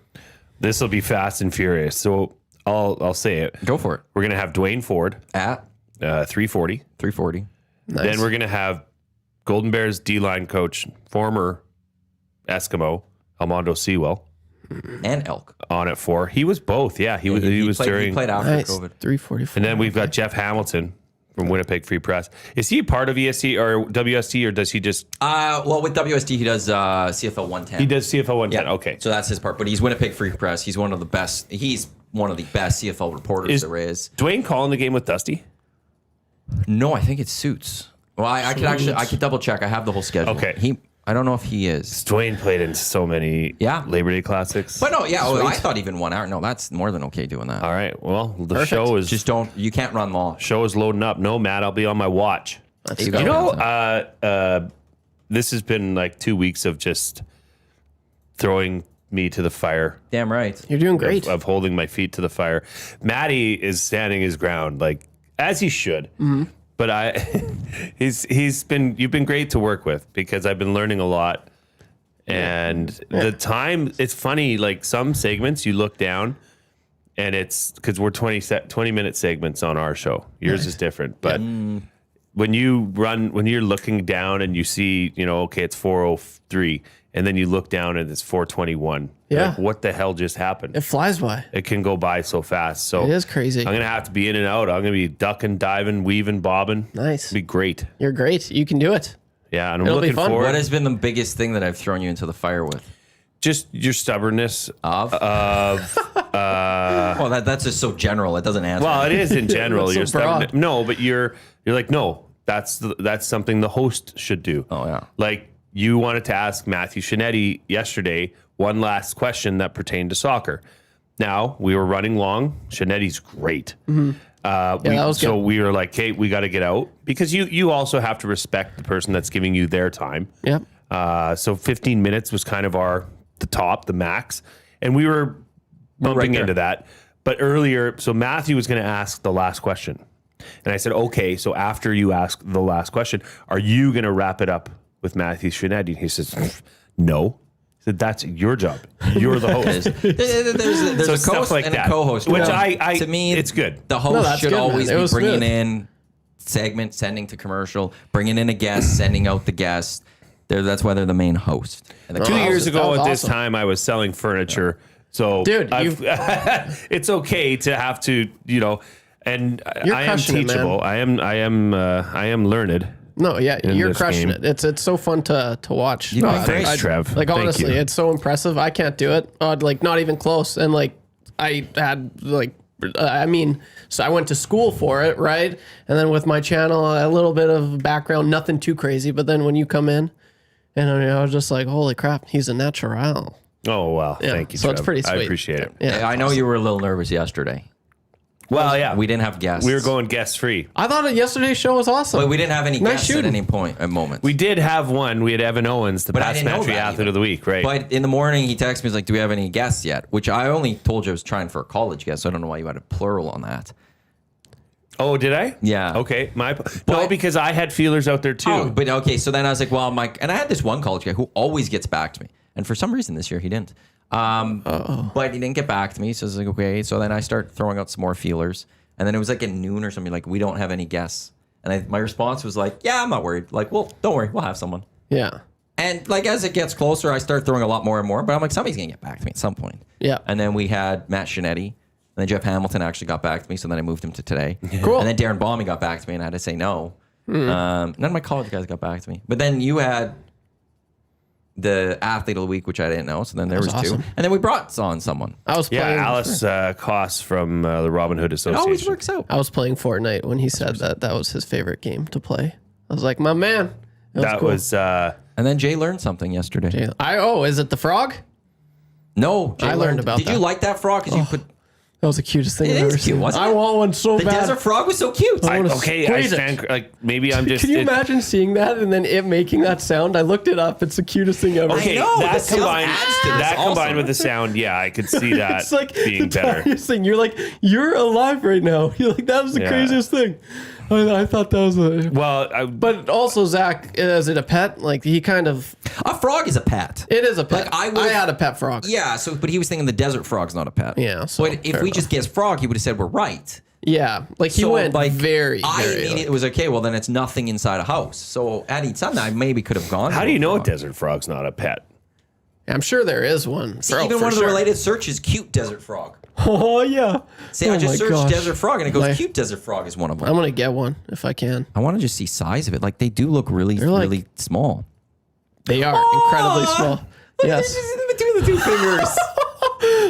Speaker 4: This will be fast and furious. So I'll say it.
Speaker 1: Go for it.
Speaker 4: We're gonna have Dwayne Ford,
Speaker 1: At
Speaker 4: 340.
Speaker 1: 340.
Speaker 4: Then we're gonna have Golden Bears D-line coach, former Eskimo, Almondo Sewell,
Speaker 1: And Elk.
Speaker 4: on at 4. He was both. Yeah, he was
Speaker 1: played,
Speaker 4: during.
Speaker 1: He played after
Speaker 5: Nice.
Speaker 1: COVID.
Speaker 5: 344.
Speaker 4: And then we've got Jeff Hamilton from Winnipeg Free Press. Is he part of EST or WST, or does he just?
Speaker 1: Well, with WST, he does CFL 110.
Speaker 4: He does CFL 110.
Speaker 1: Yeah.
Speaker 4: Okay.
Speaker 1: So that's his part. But he's Winnipeg Free Press. He's one of the best. He's one of the best CFL reporters there is.
Speaker 4: Dwayne calling the game with Dusty?
Speaker 1: No, I think it's Suits. Well, I could double check. I have the whole schedule.
Speaker 4: Okay.
Speaker 1: I don't know if he is.
Speaker 4: Dwayne played in so many Labor Day Classics.
Speaker 1: But no, yeah. I thought even 1 hour. No, that's more than okay doing that.
Speaker 4: All right. Well, the show is
Speaker 1: Just don't. You can't run long.
Speaker 4: show is loading up. No, Matt, I'll be on my watch.
Speaker 5: Let's
Speaker 1: You
Speaker 5: go.
Speaker 4: You know, this has been like 2 weeks of just throwing me to the fire.
Speaker 1: Damn right.
Speaker 5: You're doing great.
Speaker 4: Of holding my feet to the fire. Matty is standing his ground, like as he should. But you've been great to work with because I've been learning a lot. And the time, it's funny, like some segments you look down and it's because we're 20-minute segments on our show. Yours is different. But when you're looking down and you see, okay, it's 4:03 and then you look down and it's 4:21.
Speaker 5: Yeah.
Speaker 4: Like, what the hell just happened?
Speaker 5: It flies by.
Speaker 4: It can go by so fast. So
Speaker 5: It is crazy.
Speaker 4: I'm gonna have to be in and out. I'm gonna be ducking, diving, weaving, bobbing.
Speaker 5: Nice.
Speaker 4: It'll be great.
Speaker 5: You're great. You can do it.
Speaker 4: Yeah, and I'm
Speaker 5: It'll be
Speaker 4: looking
Speaker 5: fun.
Speaker 4: forward.
Speaker 1: What has been the biggest thing that I've thrown you into the fire with?
Speaker 4: Just your stubbornness.
Speaker 1: Well, that's just so general. It doesn't answer.
Speaker 4: Well, it is in general.
Speaker 5: That's so
Speaker 4: You're stubborn.
Speaker 5: broad.
Speaker 4: No, but you're like, no, that's something the host should do.
Speaker 1: Oh, yeah.
Speaker 4: Like you wanted to ask Matthew Shinetti yesterday one last question that pertained to soccer. Now we were running long. Shinetti's great.
Speaker 5: that was
Speaker 4: so
Speaker 5: good.
Speaker 4: we were like, hey, we got to get out because you also have to respect the person that's giving you their time.
Speaker 5: Yep.
Speaker 4: So 15 minutes was kind of the max. And we were bumping
Speaker 1: there.
Speaker 4: into that. But earlier, so Matthew was going to ask the last question. And I said, okay, so after you ask the last question, are you going to wrap it up with Matthew Shinetti? And he says, no. I said, that's your job. You're the host.
Speaker 1: there's
Speaker 4: So
Speaker 1: a
Speaker 4: stuff
Speaker 1: host
Speaker 4: like
Speaker 1: and
Speaker 4: that.
Speaker 1: a co-host.
Speaker 4: Which
Speaker 1: Well,
Speaker 4: I
Speaker 1: to me,
Speaker 4: it's good.
Speaker 1: The host
Speaker 5: No, that's
Speaker 1: should
Speaker 5: good, man.
Speaker 1: always
Speaker 5: It
Speaker 1: be
Speaker 5: was
Speaker 1: bringing
Speaker 5: smooth.
Speaker 1: in segment, sending to commercial, bringing in a guest, sending out the guest. That's why they're the main host. And the
Speaker 4: 2
Speaker 1: co-host
Speaker 4: years
Speaker 1: is-
Speaker 4: ago
Speaker 5: was
Speaker 4: at this
Speaker 5: awesome.
Speaker 4: time, I was selling furniture. So,
Speaker 5: Dude,
Speaker 4: it's okay to have to, and
Speaker 5: You're
Speaker 4: I am
Speaker 5: crushing it, man.
Speaker 4: teachable. I am learned.
Speaker 5: No, yeah, you're
Speaker 4: this
Speaker 5: crushing
Speaker 4: game.
Speaker 5: it. It's so fun to watch.
Speaker 1: You know,
Speaker 5: No,
Speaker 4: thanks, Trev.
Speaker 5: Like
Speaker 4: Thank
Speaker 5: honestly,
Speaker 4: you.
Speaker 5: it's so impressive. I can't do it. Like not even close. And like I had like so I went to school for it, right? And then with my channel, a little bit of background, nothing too crazy. But then when you come in, and I was just like, holy crap, he's a natural.
Speaker 4: Oh, well,
Speaker 5: Yeah,
Speaker 4: thank you,
Speaker 5: so it's
Speaker 4: Trev.
Speaker 5: pretty
Speaker 4: I
Speaker 5: sweet.
Speaker 4: appreciate it.
Speaker 5: Yeah,
Speaker 1: I know you were a little nervous yesterday.
Speaker 4: Well, yeah.
Speaker 1: We didn't have guests.
Speaker 4: We were going guest free.
Speaker 5: I thought yesterday's show was awesome.
Speaker 1: But we didn't have any
Speaker 5: Nice
Speaker 1: guests at
Speaker 5: shooting.
Speaker 1: any point, at moment.
Speaker 4: We did have one. We had Evan Owens, the
Speaker 1: But I
Speaker 4: past
Speaker 1: didn't know
Speaker 4: match
Speaker 1: that
Speaker 4: athlete
Speaker 1: even.
Speaker 4: of the week, right?
Speaker 1: But in the morning, he texted me, he's like, do we have any guests yet? Which I only told you I was trying for a college guest, so I don't know why you had a plural on that.
Speaker 4: Oh, did I?
Speaker 1: Yeah.
Speaker 4: Okay. No, because I had feelers out there too.
Speaker 1: Oh, but okay. So then I was like, well, Mike, and I had this one college guy who always gets back to me, and for some reason this year he didn't. But he didn't get back to me, so I was like, okay. So then I start throwing out some more feelers, and then it was like at noon or something. Like, we don't have any guests, and my response was like, yeah, I'm not worried. Like, well, don't worry, we'll have someone.
Speaker 5: Yeah.
Speaker 1: And like as it gets closer, I start throwing a lot more and more. But I'm like, somebody's gonna get back to me at some point.
Speaker 5: Yeah.
Speaker 1: And then we had Matt Shinetti. And then Jeff Hamilton actually got back to me, so then I moved him to today.
Speaker 5: Cool.
Speaker 1: And then Darren Baumey got back to me, and I had to say no. None of my college guys got back to me. But then you had the athlete of the week, which I didn't know. So then there was
Speaker 5: awesome.
Speaker 1: 2. And then we brought on someone.
Speaker 5: I was playing.
Speaker 4: Alice Koss from the Robin Hood
Speaker 1: It
Speaker 4: Association.
Speaker 1: always works out.
Speaker 5: I was playing Fortnite when he said that was his favorite game to play. I was like, my man.
Speaker 4: That
Speaker 5: cool.
Speaker 4: was
Speaker 1: And then Jay learned something yesterday.
Speaker 5: Is it the frog?
Speaker 1: No, Jay
Speaker 5: I learned about
Speaker 1: Did you
Speaker 5: that.
Speaker 1: like that frog? Because you put
Speaker 5: That was the cutest thing
Speaker 1: It
Speaker 5: I've ever
Speaker 1: is cute,
Speaker 5: seen.
Speaker 1: wasn't
Speaker 5: I
Speaker 1: it?
Speaker 5: want one so
Speaker 1: the
Speaker 5: bad.
Speaker 1: desert frog was so cute.
Speaker 5: I wanna
Speaker 4: I
Speaker 5: squeeze it.
Speaker 4: stand like maybe I'm just.
Speaker 5: Can you imagine seeing that and then it making that sound? I looked it up. It's the cutest thing ever.
Speaker 4: Okay,
Speaker 1: know, the
Speaker 4: that
Speaker 1: sound
Speaker 4: combined
Speaker 1: adds to this
Speaker 4: that
Speaker 1: also.
Speaker 4: combined with the sound, yeah, I could see that
Speaker 5: It's like
Speaker 4: being
Speaker 5: the
Speaker 4: better.
Speaker 5: tiniest thing. You're like, you're alive right now. You're like, that was the
Speaker 4: Yeah.
Speaker 5: craziest thing. I thought that was a.
Speaker 4: Well,
Speaker 5: But also, Zach, is it a pet? Like, he kind of.
Speaker 1: A frog is a pet.
Speaker 5: It is a pet.
Speaker 1: Like, I
Speaker 5: I
Speaker 1: would've-
Speaker 5: had a pet frog.
Speaker 1: Yeah, but he was thinking the desert frog's not a pet.
Speaker 5: Yeah, so
Speaker 1: but if
Speaker 5: fair
Speaker 1: we
Speaker 5: enough.
Speaker 1: just guessed frog, he would have said we're right.
Speaker 5: Yeah. Like, he
Speaker 1: So,
Speaker 5: went
Speaker 1: like,
Speaker 5: very,
Speaker 1: I
Speaker 5: very.
Speaker 1: immediately
Speaker 5: Like,
Speaker 1: was okay. Well, then it's nothing inside a house. So at each Sunday, I maybe could have gone.
Speaker 4: how
Speaker 1: to
Speaker 4: do you know a
Speaker 1: frog.
Speaker 4: desert frog's not a pet?
Speaker 5: I'm sure there is one.
Speaker 1: See, even one of the related searches, cute desert frog.
Speaker 5: Oh, yeah.
Speaker 1: See, I just
Speaker 5: my
Speaker 1: searched
Speaker 5: gosh.
Speaker 1: desert frog, and it goes
Speaker 5: Like-
Speaker 1: cute desert frog is one of them.
Speaker 5: I'm going to get one if I can.
Speaker 1: I want to just see size of it. Like they do look really,
Speaker 5: They're like-
Speaker 1: really small.
Speaker 5: They are incredibly small. Yes.
Speaker 1: Between the 2 fingers.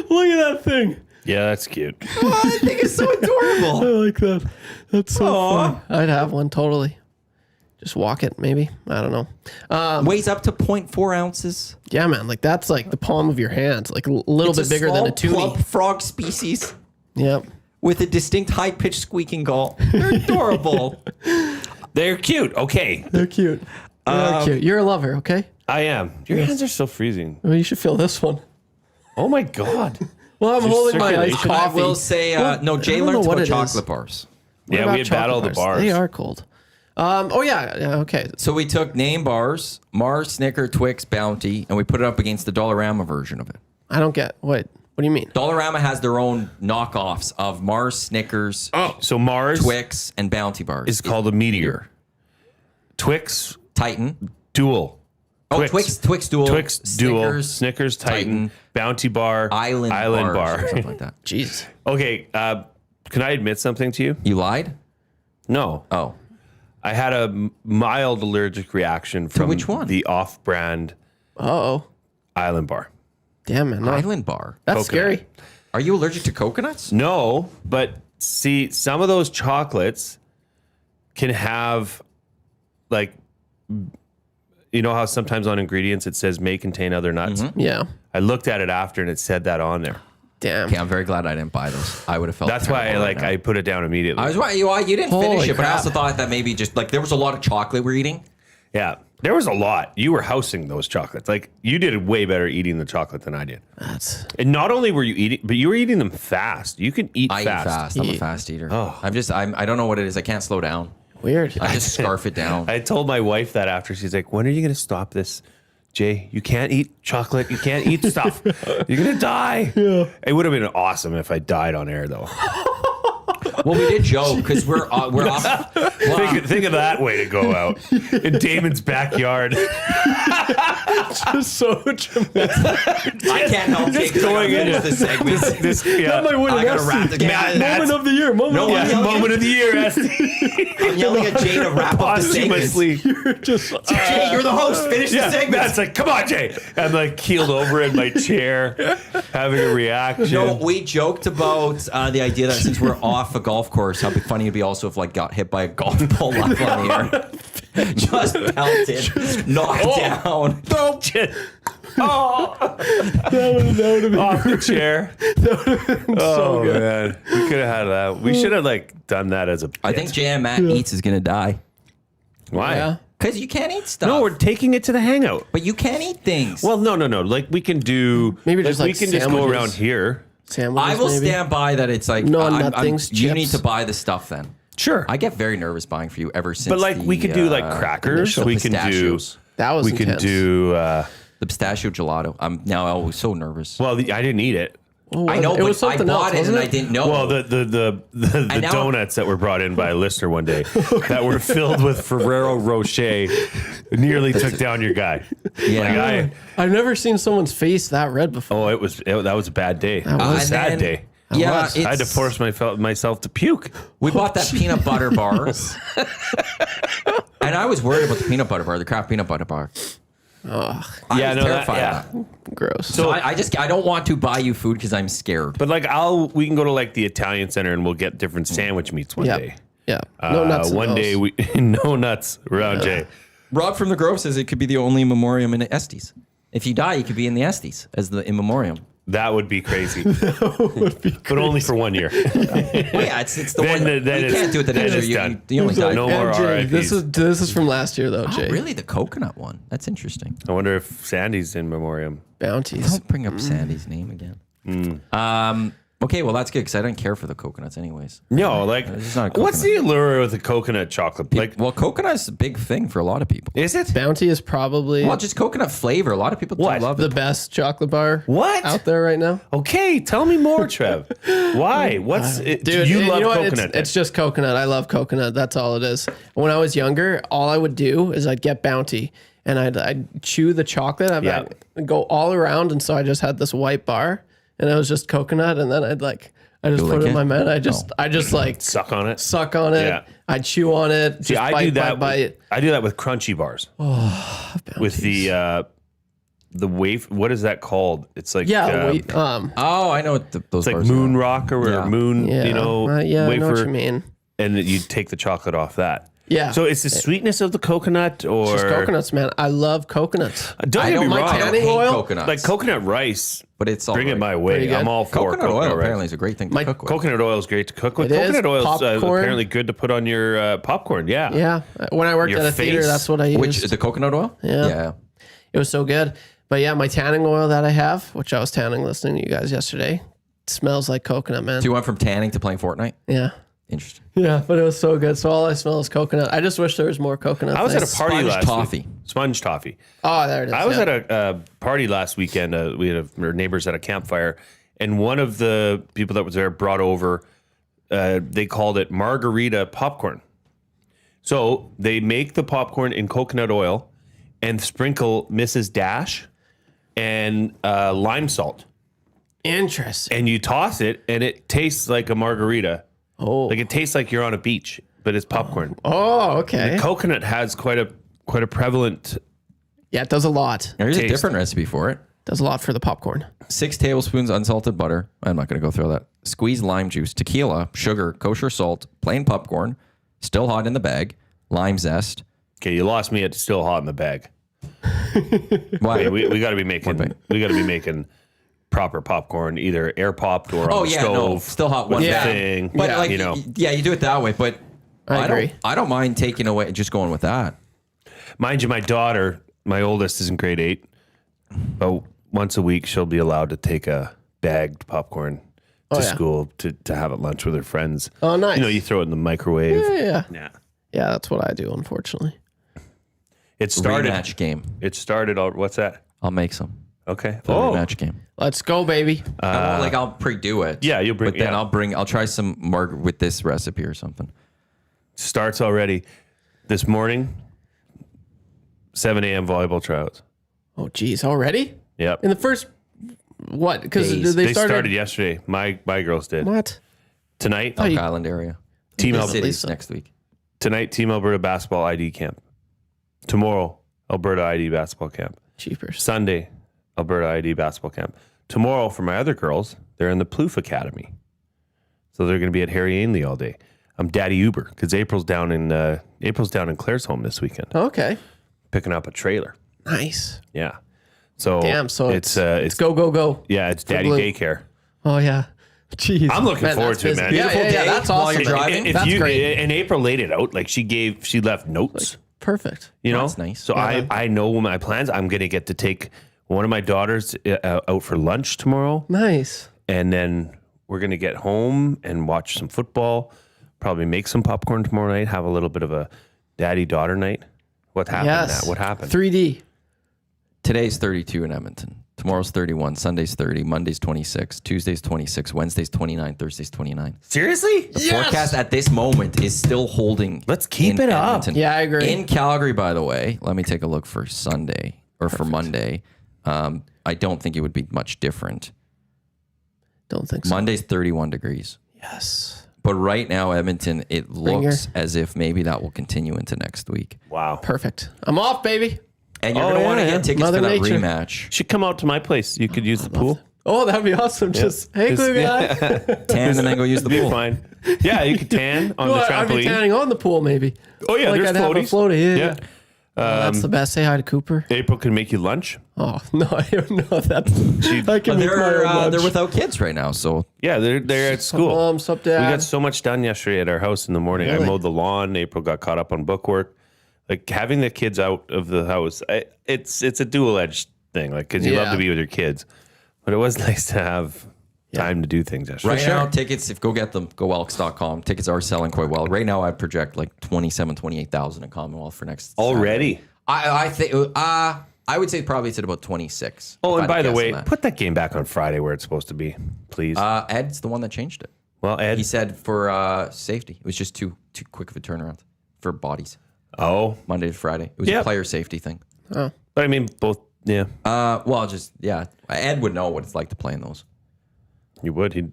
Speaker 5: Look at that thing.
Speaker 4: Yeah, that's cute.
Speaker 1: I think it's so adorable.
Speaker 5: I like that. That's so
Speaker 1: Aw.
Speaker 5: funny. I'd have one totally. Just walk it, maybe. I don't know.
Speaker 1: Weighs up to 0.4 ounces.
Speaker 5: Yeah, man. Like that's like the palm of your hand. Like a little
Speaker 1: It's
Speaker 5: bit bigger than a
Speaker 1: small, plump
Speaker 5: toonie.
Speaker 1: frog species
Speaker 5: Yep.
Speaker 1: with a distinct high-pitched squeaking call. They're adorable.
Speaker 4: They're cute. Okay,
Speaker 5: They're cute. They're cute. You're a lover, okay?
Speaker 4: I am. Your hands are still freezing.
Speaker 5: Well, you should feel this one.
Speaker 4: Oh my god.
Speaker 5: Well, I'm
Speaker 4: Your
Speaker 5: holding my iced
Speaker 4: circulation.
Speaker 1: I
Speaker 5: coffee.
Speaker 1: will say, no, Jay
Speaker 5: I don't know
Speaker 1: learned
Speaker 5: what
Speaker 1: about
Speaker 5: it is.
Speaker 1: chocolate bars.
Speaker 5: What
Speaker 4: Yeah,
Speaker 5: about
Speaker 4: we had
Speaker 5: chocolate
Speaker 4: battled the bars.
Speaker 5: They are cold. Yeah, okay.
Speaker 1: So we took name bars, Mars, Snicker, Twix, Bounty, and we put it up against the Dollarama version of it.
Speaker 5: I don't get what do you mean?
Speaker 1: Dollarama has their own knockoffs of Mars, Snickers,
Speaker 4: So Mars
Speaker 1: Twix, and Bounty bars.
Speaker 4: is called a meteor. Twix
Speaker 1: Titan.
Speaker 4: Dual.
Speaker 1: Oh, Twix Dual.
Speaker 4: Twix Dual.
Speaker 1: Snickers,
Speaker 4: Snickers Titan. Bounty Bar.
Speaker 1: Island
Speaker 4: Bar.
Speaker 1: bars or something like that.
Speaker 5: Jeez.
Speaker 4: Okay, can I admit something to you?
Speaker 1: You lied?
Speaker 4: No.
Speaker 1: Oh.
Speaker 4: I had a mild allergic reaction from
Speaker 1: which one?
Speaker 4: the off-brand
Speaker 5: Uh-oh.
Speaker 4: Island Bar.
Speaker 5: Damn, man. No,
Speaker 1: Island bar.
Speaker 5: that's
Speaker 4: Coconut.
Speaker 5: scary.
Speaker 1: Are you allergic to coconuts?
Speaker 4: No, but see, some of those chocolates can have, like, you know how sometimes on ingredients it says may contain other nuts?
Speaker 5: Yeah.
Speaker 4: I looked at it after and it said that on there.
Speaker 5: Damn.
Speaker 1: Okay, I'm very glad I didn't buy those. I would have felt
Speaker 4: That's why
Speaker 1: terrible right now.
Speaker 4: I put it down immediately.
Speaker 1: I was right. You didn't
Speaker 5: Holy
Speaker 1: finish it, but I
Speaker 5: crap.
Speaker 1: also thought that maybe just like there was a lot of chocolate we're eating.
Speaker 4: Yeah. There was a lot. You were housing those chocolates. Like, you did way better eating the chocolate than I did.
Speaker 5: That's
Speaker 4: And not only were you eating, but you were eating them fast. You can eat
Speaker 1: I
Speaker 4: fast.
Speaker 1: eat fast. I'm a
Speaker 5: Eat.
Speaker 1: fast eater.
Speaker 4: Oh.
Speaker 1: I don't know what it is. I can't slow down.
Speaker 5: weird.
Speaker 1: I just scarf it down.
Speaker 4: I told my wife that after. She's like, when are you going to stop this? Jay, you can't eat chocolate. You can't eat stuff. You're going to die. Yeah. It would have been awesome if I died on air, though.
Speaker 1: Well, we did joke because we're off.
Speaker 4: Think of that way to go out in Damon's backyard.
Speaker 5: Just so dramatic.
Speaker 1: I can't help
Speaker 4: Just
Speaker 1: taking
Speaker 4: going into
Speaker 1: this segment.
Speaker 5: That might win
Speaker 1: I
Speaker 5: an
Speaker 1: gotta
Speaker 5: SC.
Speaker 1: wrap together.
Speaker 5: Moment of the year.
Speaker 1: No,
Speaker 5: Moment
Speaker 1: I'm
Speaker 5: of the
Speaker 1: yelling
Speaker 4: Moment of the year,
Speaker 1: I'm yelling at Jay to wrap up the segment.
Speaker 4: posthumously.
Speaker 5: year. Just
Speaker 1: Jay, you're the host. Finish the
Speaker 4: Yeah,
Speaker 1: segment.
Speaker 4: Matt's like, come on, Jay. I'm like keeled over in my chair, having a reaction.
Speaker 1: No, we joked about the idea that since we're off a golf course, how funny it'd be also if like got hit by a golf ball live on the air. Just pelted, knocked down.
Speaker 5: that would have
Speaker 4: Off the chair.
Speaker 5: so good.
Speaker 4: Man, we could have had that. We should have like done that as a.
Speaker 1: I think Jay and Matt Eats is gonna die
Speaker 4: Why?
Speaker 5: Yeah.
Speaker 1: because you can't eat stuff.
Speaker 4: No, we're taking it to the hangout.
Speaker 1: but you can't eat things.
Speaker 4: Well, no. Like we can do.
Speaker 5: Maybe just,
Speaker 4: we
Speaker 5: like,
Speaker 4: can just go
Speaker 5: sandwiches.
Speaker 4: around here.
Speaker 5: Sandwiches,
Speaker 1: I will
Speaker 5: maybe?
Speaker 1: stand by that. It's like
Speaker 5: No, nothings,
Speaker 1: You
Speaker 5: chips.
Speaker 1: need to buy the stuff then.
Speaker 4: Sure.
Speaker 1: I get very nervous buying for you ever since.
Speaker 4: But like we could do like crackers.
Speaker 1: the
Speaker 4: We can do.
Speaker 1: pistachios.
Speaker 5: That was
Speaker 4: We can
Speaker 5: intense.
Speaker 4: do.
Speaker 1: The pistachio gelato. I'm now always so nervous.
Speaker 4: Well, I didn't eat it.
Speaker 1: I know,
Speaker 5: It was
Speaker 1: but I
Speaker 5: something
Speaker 1: bought
Speaker 5: else,
Speaker 1: it and
Speaker 5: wasn't
Speaker 1: I
Speaker 5: it?
Speaker 1: didn't know.
Speaker 4: Well, the
Speaker 1: And now-
Speaker 4: donuts that were brought in by a listener one day that were filled with Ferrero Rocher nearly took down your guy.
Speaker 1: Yeah.
Speaker 4: Like
Speaker 5: I've never seen someone's face that red before.
Speaker 4: that was a bad day. That
Speaker 5: was
Speaker 4: was a
Speaker 1: And
Speaker 4: sad
Speaker 1: then-
Speaker 4: day.
Speaker 1: Yeah,
Speaker 4: I had to
Speaker 1: it's-
Speaker 4: force myself to puke.
Speaker 1: We bought that peanut butter bars. And I was worried about the peanut butter bar, the Kraft peanut butter bar. I
Speaker 4: Yeah,
Speaker 1: was
Speaker 4: no, that-
Speaker 1: terrified
Speaker 4: yeah.
Speaker 1: of that.
Speaker 5: Gross.
Speaker 1: So I don't want to buy you food because I'm scared.
Speaker 4: But like we can go to like the Italian center and we'll get different sandwich meats one
Speaker 5: yeah.
Speaker 4: day.
Speaker 5: Yeah. No nuts. in
Speaker 4: One day
Speaker 5: those.
Speaker 4: we no nuts around Jay.
Speaker 1: Rob from the Grove says it could be the only in memoriam in the Estes. If you die, you could be in the Estes as the in memoriam.
Speaker 4: That would be crazy. But only for 1 year.
Speaker 1: Well, yeah, it's the
Speaker 4: Then-
Speaker 1: one.
Speaker 4: then
Speaker 1: You
Speaker 4: it's-
Speaker 1: can't do it the
Speaker 4: then
Speaker 1: next
Speaker 4: it's
Speaker 1: year.
Speaker 4: done.
Speaker 1: You only die.
Speaker 4: No more
Speaker 5: Jay,
Speaker 4: RIPs.
Speaker 5: this is from last year though,
Speaker 1: Oh,
Speaker 5: Jay.
Speaker 1: really? The coconut one? That's interesting.
Speaker 4: I wonder if Sandy's in memoriam.
Speaker 5: Bounties.
Speaker 1: Don't bring up Sandy's name again. Okay, well that's good because I don't care for the coconuts anyways.
Speaker 4: No, like
Speaker 1: It's not a
Speaker 4: what's
Speaker 1: coconut.
Speaker 4: the allure with the coconut chocolate? Like,
Speaker 1: Well, coconut's a big thing for a lot of people.
Speaker 4: is it?
Speaker 5: Bounty is probably
Speaker 1: Well, just coconut flavor. A lot of people do
Speaker 4: What?
Speaker 1: love
Speaker 5: the
Speaker 1: it.
Speaker 5: best chocolate bar
Speaker 4: What?
Speaker 5: out there right now.
Speaker 4: Okay, tell me more, Trev. Why? What's it?
Speaker 5: Dude,
Speaker 4: you
Speaker 5: and
Speaker 4: love
Speaker 5: know what?
Speaker 4: coconut?
Speaker 5: It's just coconut. I love coconut. That's all it is. When I was younger, all I would do is I'd get Bounty and I'd chew the chocolate. I'd go all around, and so I just had this white bar, and it was just coconut. And then I just put
Speaker 1: lick
Speaker 5: it in
Speaker 1: it?
Speaker 5: my mouth. I just like
Speaker 4: Suck on it.
Speaker 5: suck on it.
Speaker 4: Yeah.
Speaker 5: I chew on it.
Speaker 4: See,
Speaker 5: just
Speaker 4: I
Speaker 5: bite,
Speaker 4: do that.
Speaker 5: bite.
Speaker 4: I do that with crunchy bars. With the wave. What is that called? It's like
Speaker 5: Yeah.
Speaker 1: Oh, I know what those
Speaker 4: it's like
Speaker 1: bars
Speaker 4: moon
Speaker 1: are.
Speaker 4: rock or
Speaker 1: Yeah.
Speaker 4: moon.
Speaker 5: Yeah.
Speaker 4: You know,
Speaker 5: yeah, I know what
Speaker 4: wafer,
Speaker 5: you mean.
Speaker 4: and you take the chocolate off that.
Speaker 5: Yeah.
Speaker 4: So it's the sweetness of the coconut, or
Speaker 5: Just coconuts, man. I love coconuts.
Speaker 4: Don't
Speaker 1: I
Speaker 4: get me
Speaker 1: don't,
Speaker 4: wrong.
Speaker 1: I don't
Speaker 5: tanning
Speaker 1: hate
Speaker 5: oil?
Speaker 1: coconuts.
Speaker 4: Like coconut rice.
Speaker 1: but it's all
Speaker 4: Bring it
Speaker 1: right.
Speaker 4: my way.
Speaker 5: Pretty good.
Speaker 4: I'm all for
Speaker 1: Coconut oil
Speaker 4: rice.
Speaker 1: apparently is a great thing to cook with.
Speaker 4: Coconut oil is great to cook with.
Speaker 5: It is.
Speaker 4: Coconut oil is
Speaker 5: Popcorn.
Speaker 4: apparently good to put on your popcorn. Yeah.
Speaker 5: Yeah. When I worked
Speaker 4: Your
Speaker 5: at a theater,
Speaker 4: face?
Speaker 5: that's what I used.
Speaker 1: Which the coconut oil?
Speaker 5: Yeah. It was so good. But yeah, my tanning oil that I have, which I was tanning listening to you guys yesterday, smells like coconut, man.
Speaker 1: So you went from tanning to playing Fortnite?
Speaker 5: Yeah.
Speaker 1: Interesting.
Speaker 5: Yeah, but it was so good. So all I smell is coconut. I just wish there was more coconut.
Speaker 4: I was at a
Speaker 5: things.
Speaker 4: party
Speaker 1: Sponge
Speaker 4: last
Speaker 1: toffee.
Speaker 4: week. Sponge toffee.
Speaker 5: Oh, there it is.
Speaker 4: I was
Speaker 5: yeah.
Speaker 4: at a party last weekend. We had our neighbors at a campfire, and one of the people that was there brought over. They called it margarita popcorn. So they make the popcorn in coconut oil and sprinkle Mrs. Dash and lime salt,
Speaker 5: Interesting.
Speaker 4: and you toss it, and it tastes like a margarita.
Speaker 5: Oh.
Speaker 4: Like it tastes like you're on a beach, but it's popcorn.
Speaker 5: Oh, okay.
Speaker 4: Coconut has quite a prevalent.
Speaker 5: Yeah, it does a lot.
Speaker 1: There's a
Speaker 4: Taste.
Speaker 1: different recipe for it.
Speaker 5: Does a lot for the popcorn.
Speaker 1: 6 tablespoons unsalted butter. I'm not going to go through that. Squeezed lime juice, tequila, sugar, kosher salt, plain popcorn, still hot in the bag, lime zest.
Speaker 4: Okay, you lost me at still hot in the bag.
Speaker 1: Why?
Speaker 4: Hey, we got to be making proper popcorn, either air popped or on the stove.
Speaker 1: still hot
Speaker 4: with
Speaker 1: one
Speaker 4: the
Speaker 5: Yeah.
Speaker 4: thing.
Speaker 1: But
Speaker 5: Yeah.
Speaker 1: like,
Speaker 4: you know,
Speaker 1: yeah, you do it that way. But
Speaker 5: I agree.
Speaker 1: I don't mind taking away just going with that.
Speaker 4: mind you, my daughter, my oldest, is in grade 8. But once a week, she'll be allowed to take a bagged popcorn to
Speaker 5: yeah.
Speaker 4: school to have at lunch with her friends.
Speaker 5: Oh, nice.
Speaker 4: You know, you throw it in the microwave.
Speaker 5: Yeah.
Speaker 4: Yeah.
Speaker 5: Yeah, that's what I do, unfortunately.
Speaker 4: It started.
Speaker 1: Rematch game.
Speaker 4: It started. What's that?
Speaker 1: I'll make some.
Speaker 4: Okay.
Speaker 1: For the rematch game.
Speaker 5: Let's go, baby.
Speaker 1: I'll pre-do it.
Speaker 4: yeah, you'll bring-
Speaker 1: But then
Speaker 4: yeah.
Speaker 1: I'll try some with this recipe or something.
Speaker 4: Starts already this morning. 7 a.m. volleyball tryouts.
Speaker 5: Oh, geez. Already?
Speaker 4: Yep.
Speaker 5: In the first, what? Because
Speaker 1: Days.
Speaker 5: they
Speaker 4: They started yesterday. My girls did.
Speaker 5: What?
Speaker 4: Tonight,
Speaker 5: Oh, you-
Speaker 1: Island area.
Speaker 4: Team
Speaker 1: The
Speaker 4: Alberta.
Speaker 1: cities next week.
Speaker 4: Tonight, Team Alberta basketball ID camp. Tomorrow, Alberta ID basketball camp.
Speaker 5: Cheapers.
Speaker 4: Sunday, Alberta ID basketball camp. Tomorrow, for my other girls, they're in the Plouffe Academy. So they're going to be at Harry Ainley all day. I'm Daddy Uber because April's down in Claire's home this weekend,
Speaker 5: Okay.
Speaker 4: picking up a trailer.
Speaker 5: Nice.
Speaker 4: Yeah. So
Speaker 5: Damn. So
Speaker 4: it's
Speaker 5: go, go, go.
Speaker 4: yeah, it's Daddy
Speaker 5: Blue.
Speaker 4: daycare.
Speaker 5: Oh, yeah. Jeez.
Speaker 4: I'm looking forward
Speaker 5: that's
Speaker 4: to it,
Speaker 5: busy.
Speaker 4: man.
Speaker 5: Yeah,
Speaker 1: Beautiful
Speaker 5: yeah, yeah.
Speaker 1: day
Speaker 5: That's
Speaker 1: while
Speaker 5: awesome.
Speaker 1: you're driving.
Speaker 4: If
Speaker 5: That's
Speaker 4: you,
Speaker 5: great.
Speaker 4: And April laid it out like she left notes.
Speaker 5: Perfect.
Speaker 4: You know,
Speaker 1: That's nice.
Speaker 4: So I know my plans. I'm gonna get to take one of my daughters out for lunch tomorrow,
Speaker 5: Nice.
Speaker 4: and then we're gonna get home and watch some football. Probably make some popcorn tomorrow night. Have a little bit of a daddy-daughter night. What happened?
Speaker 5: Yes.
Speaker 4: Matt? What happened?
Speaker 5: 3D.
Speaker 1: Today's 32 in Edmonton. Tomorrow's 31. Sunday's 30. Monday's 26. Tuesday's 26. Wednesday's 29. Thursday's 29.
Speaker 4: Seriously?
Speaker 1: The forecast at this moment is still holding.
Speaker 4: Let's keep it up.
Speaker 1: Edmonton.
Speaker 5: Yeah, I agree.
Speaker 1: In Calgary, by the way, let me take a look for Sunday or for Monday. I don't think it would be much different.
Speaker 5: Don't think so.
Speaker 1: Monday's 31 degrees.
Speaker 5: Yes.
Speaker 1: But right now, Edmonton, it looks as if maybe that will continue into next week.
Speaker 4: Wow.
Speaker 5: Perfect. I'm off, baby.
Speaker 1: And you're going to want to get tickets
Speaker 5: Mother
Speaker 1: for that
Speaker 5: Nature.
Speaker 1: rematch.
Speaker 4: Should come out to my place. You could use the pool.
Speaker 5: Oh, that'd be awesome. Just, hey, Cleve,
Speaker 1: Tan and then go use the
Speaker 4: Be
Speaker 1: pool.
Speaker 4: fine. Yeah, you could tan on the
Speaker 5: I'd be
Speaker 4: trampoline.
Speaker 5: tanning on the pool, maybe.
Speaker 4: Oh yeah,
Speaker 5: Like
Speaker 4: there's
Speaker 5: I'd have a
Speaker 4: floaties.
Speaker 5: floaty. Yeah.
Speaker 4: Yeah.
Speaker 5: That's the best. Say hi to Cooper.
Speaker 4: April can make you lunch.
Speaker 5: Oh, no, I don't know. That's, I can make my own lunch.
Speaker 1: They're without kids right now, so
Speaker 4: Yeah, they're at school.
Speaker 5: Mom, sup,
Speaker 4: We
Speaker 5: Dad.
Speaker 4: got so much done yesterday at our house in the morning.
Speaker 5: Really?
Speaker 4: I mowed the lawn. April got caught up on bookwork. Like having the kids out of the house, it's a dual-edged thing. Like because you love
Speaker 5: Yeah.
Speaker 4: to be with your kids, but it was nice to have time to do things yesterday.
Speaker 1: right now, tickets, go get them, go elks.com. Tickets are selling quite well. Right now, I project like 28,000 in Commonwealth for next
Speaker 4: Already.
Speaker 1: Saturday. I think I would say probably it's at about 26.
Speaker 4: Oh,
Speaker 1: if
Speaker 4: and
Speaker 1: I had
Speaker 4: by
Speaker 1: to
Speaker 4: the
Speaker 1: guess
Speaker 4: way,
Speaker 1: on that.
Speaker 4: put that game back on Friday where it's supposed to be, please.
Speaker 1: Ed's the one that changed it.
Speaker 4: Well, Ed.
Speaker 1: He said for safety, it was just too quick of a turnaround for bodies.
Speaker 4: Oh,
Speaker 1: Monday to Friday, it was
Speaker 4: Yeah.
Speaker 1: a player safety thing.
Speaker 4: but I mean both. Yeah,
Speaker 1: Ed would know what it's like to play in those.
Speaker 4: you would. He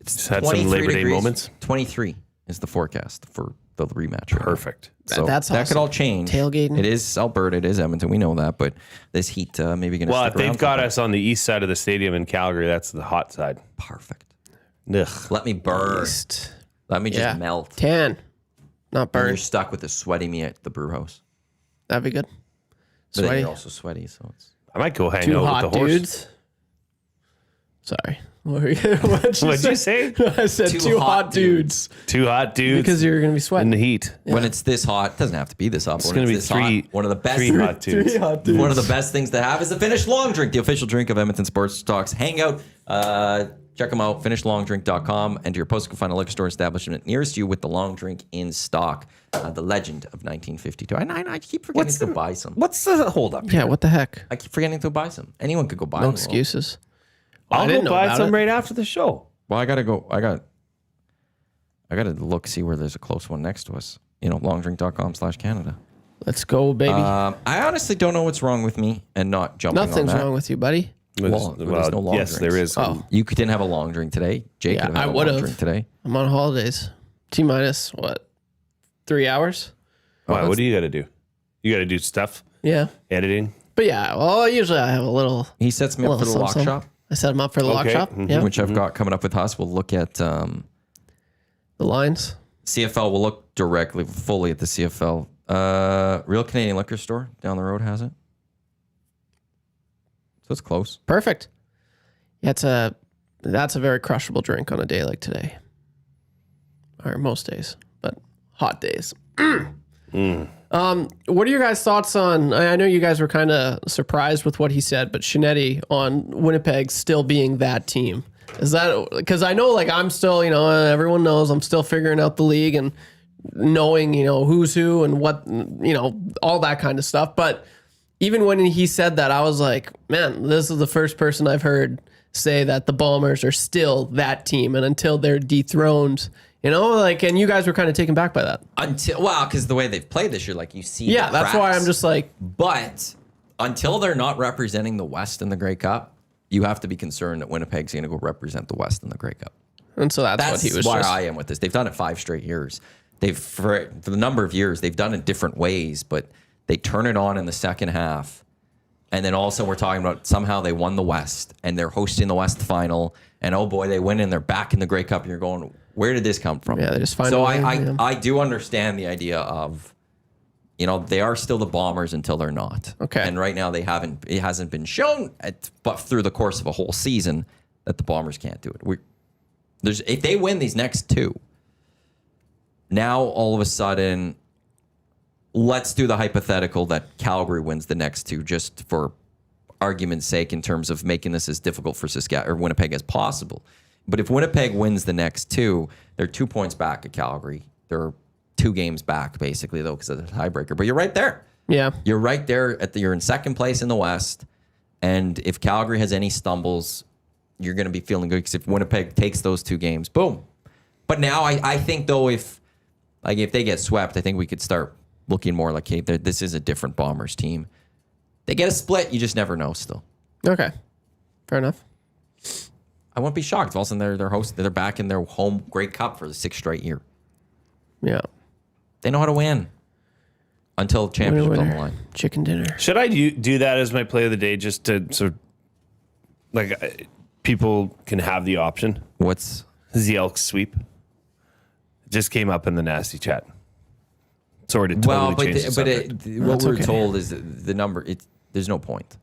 Speaker 4: just had some
Speaker 1: 23
Speaker 4: Labor Day
Speaker 1: degrees.
Speaker 4: moments.
Speaker 1: 23 is the forecast for the rematch. right now.
Speaker 4: Perfect.
Speaker 1: So
Speaker 5: That's
Speaker 1: that could
Speaker 5: awesome.
Speaker 1: all change.
Speaker 5: Tailgating.
Speaker 1: It is Alberta. It is Edmonton. We know that, but this heat maybe going to.
Speaker 4: Well,
Speaker 1: stick
Speaker 4: if they've
Speaker 1: around
Speaker 4: got
Speaker 1: for a
Speaker 4: us on the east side of the stadium in Calgary, that's the hot side.
Speaker 1: bit. Perfect.
Speaker 4: Ugh.
Speaker 1: Let me burn.
Speaker 5: East.
Speaker 1: Let me just
Speaker 5: Yeah.
Speaker 1: melt.
Speaker 5: Tan. Not
Speaker 1: And you're
Speaker 5: burn.
Speaker 1: stuck with the sweaty me at the brew house.
Speaker 5: That'd be good.
Speaker 1: But then
Speaker 5: Sweaty.
Speaker 1: you're also sweaty, so it's.
Speaker 4: I might go hang
Speaker 5: Two
Speaker 4: out
Speaker 5: hot
Speaker 4: with the horse.
Speaker 5: dudes. Sorry. What'd
Speaker 4: you say?
Speaker 5: I said two hot dudes.
Speaker 4: Two hot dudes
Speaker 5: Because you're going to be
Speaker 4: in
Speaker 5: sweating.
Speaker 4: the heat.
Speaker 1: When it's this hot, it doesn't have to be this hot.
Speaker 4: It's going to be
Speaker 1: One of the best.
Speaker 4: three hot dudes.
Speaker 5: Three hot dudes.
Speaker 1: One of the best things to have is the Finnish Long Drink, the official drink of Edmonton Sports Talks Hangout. Check them out, finishlongdrink.com. Enter your post to find a liquor store establishment nearest you with the long drink in stock. The legend of 1952. I keep forgetting to buy some.
Speaker 4: What's the hold up?
Speaker 5: Yeah, what the heck?
Speaker 1: I keep forgetting to buy some. Anyone could go buy
Speaker 5: No
Speaker 1: them.
Speaker 5: excuses.
Speaker 4: I'll
Speaker 5: I didn't
Speaker 4: go
Speaker 5: know
Speaker 4: buy
Speaker 5: about
Speaker 4: some
Speaker 5: it.
Speaker 4: right after the show.
Speaker 1: Well, I gotta go. I gotta look, see where there's a close one next to us. Longdrink.com/Canada.
Speaker 5: Let's go, baby.
Speaker 1: I honestly don't know what's wrong with me and not jumping
Speaker 5: Nothing's
Speaker 1: on that.
Speaker 5: wrong with you, buddy.
Speaker 1: Well, there's no long
Speaker 4: yes,
Speaker 1: drinks.
Speaker 4: there is.
Speaker 5: Oh.
Speaker 1: You didn't have a long drink today. Jake
Speaker 5: Yeah,
Speaker 1: could have
Speaker 5: I
Speaker 1: had a
Speaker 5: would've.
Speaker 1: long drink today.
Speaker 5: I'm on holidays. T-minus, what, 3 hours?
Speaker 4: Why? What do you got to do? You got to do stuff,
Speaker 5: Yeah.
Speaker 4: editing.
Speaker 5: But yeah, well, usually I have a little...
Speaker 1: He sets me up for the lock
Speaker 5: something.
Speaker 1: shop,
Speaker 5: I set him up for the lock
Speaker 4: Okay.
Speaker 5: shop.
Speaker 4: Mhm.
Speaker 5: Yeah.
Speaker 1: which I've got coming up with us. We'll look at
Speaker 5: The lines.
Speaker 1: CFL. We'll look directly, fully at the CFL. Real Canadian Liquor Store down the road has it. So it's close.
Speaker 5: Perfect. Yeah, that's a very crushable drink on a day like today. Or most days, but hot days. What are your guys' thoughts on? I know you guys were kind of surprised with what he said, but Shinetti on Winnipeg still being that team. Is that because I know, like, I'm still, everyone knows I'm still figuring out the league and knowing, who's who and what, all that kind of stuff. But even when he said that, I was like, man, this is the first person I've heard say that the Bombers are still that team, and until they're dethroned, and you guys were kind of taken back by that.
Speaker 1: Because the way they've played this year, like you see.
Speaker 5: Yeah,
Speaker 1: the
Speaker 5: that's why
Speaker 1: cracks.
Speaker 5: I'm just like,
Speaker 1: But until they're not representing the West in the Grey Cup, you have to be concerned that Winnipeg's going to go represent the West in the Grey Cup.
Speaker 5: and so that's what
Speaker 1: That's
Speaker 5: he was
Speaker 1: why
Speaker 5: just.
Speaker 1: I am with this. They've done it 5 straight years. For the number of years, they've done it different ways, but they turn it on in the second half. And then also we're talking about somehow they won the West and they're hosting the West final. And oh boy, they win and they're back in the Grey Cup. And you're going, where did this come from?
Speaker 5: Yeah, they just find
Speaker 1: So
Speaker 5: a way,
Speaker 1: I do understand the idea of, they are still the Bombers until they're not.
Speaker 5: Okay.
Speaker 1: And right now it hasn't been shown, but through the course of a whole season, that the Bombers can't do it. If they win these next 2, now all of a sudden, let's do the hypothetical that Calgary wins the next 2, just for argument's sake, in terms of making this as difficult for Winnipeg as possible. But if Winnipeg wins the next two, they're 2 points back at Calgary. They're 2 games back, basically, though, because of the tiebreaker. But you're right there.
Speaker 5: Yeah.
Speaker 1: You're right there. You're in second place in the West. And if Calgary has any stumbles, you're going to be feeling good because if Winnipeg takes those 2 games, boom. But now I think, though, if they get swept, I think we could start looking more like, hey, this is a different Bombers team. They get a split, you just never know still.
Speaker 5: Okay. Fair enough.
Speaker 1: I won't be shocked if all of a sudden they're back in their home Grey Cup for the 6th straight year.
Speaker 5: Yeah.
Speaker 1: They know how to win until championships on the line.
Speaker 5: Chicken dinner.
Speaker 4: Should I do that as my play of the day just to sort of, like, people can have the option?
Speaker 1: What's
Speaker 4: The Elks sweep. It just came up in the nasty chat. Sorry to totally change the subject.
Speaker 1: What we were told is that the number, there's no point.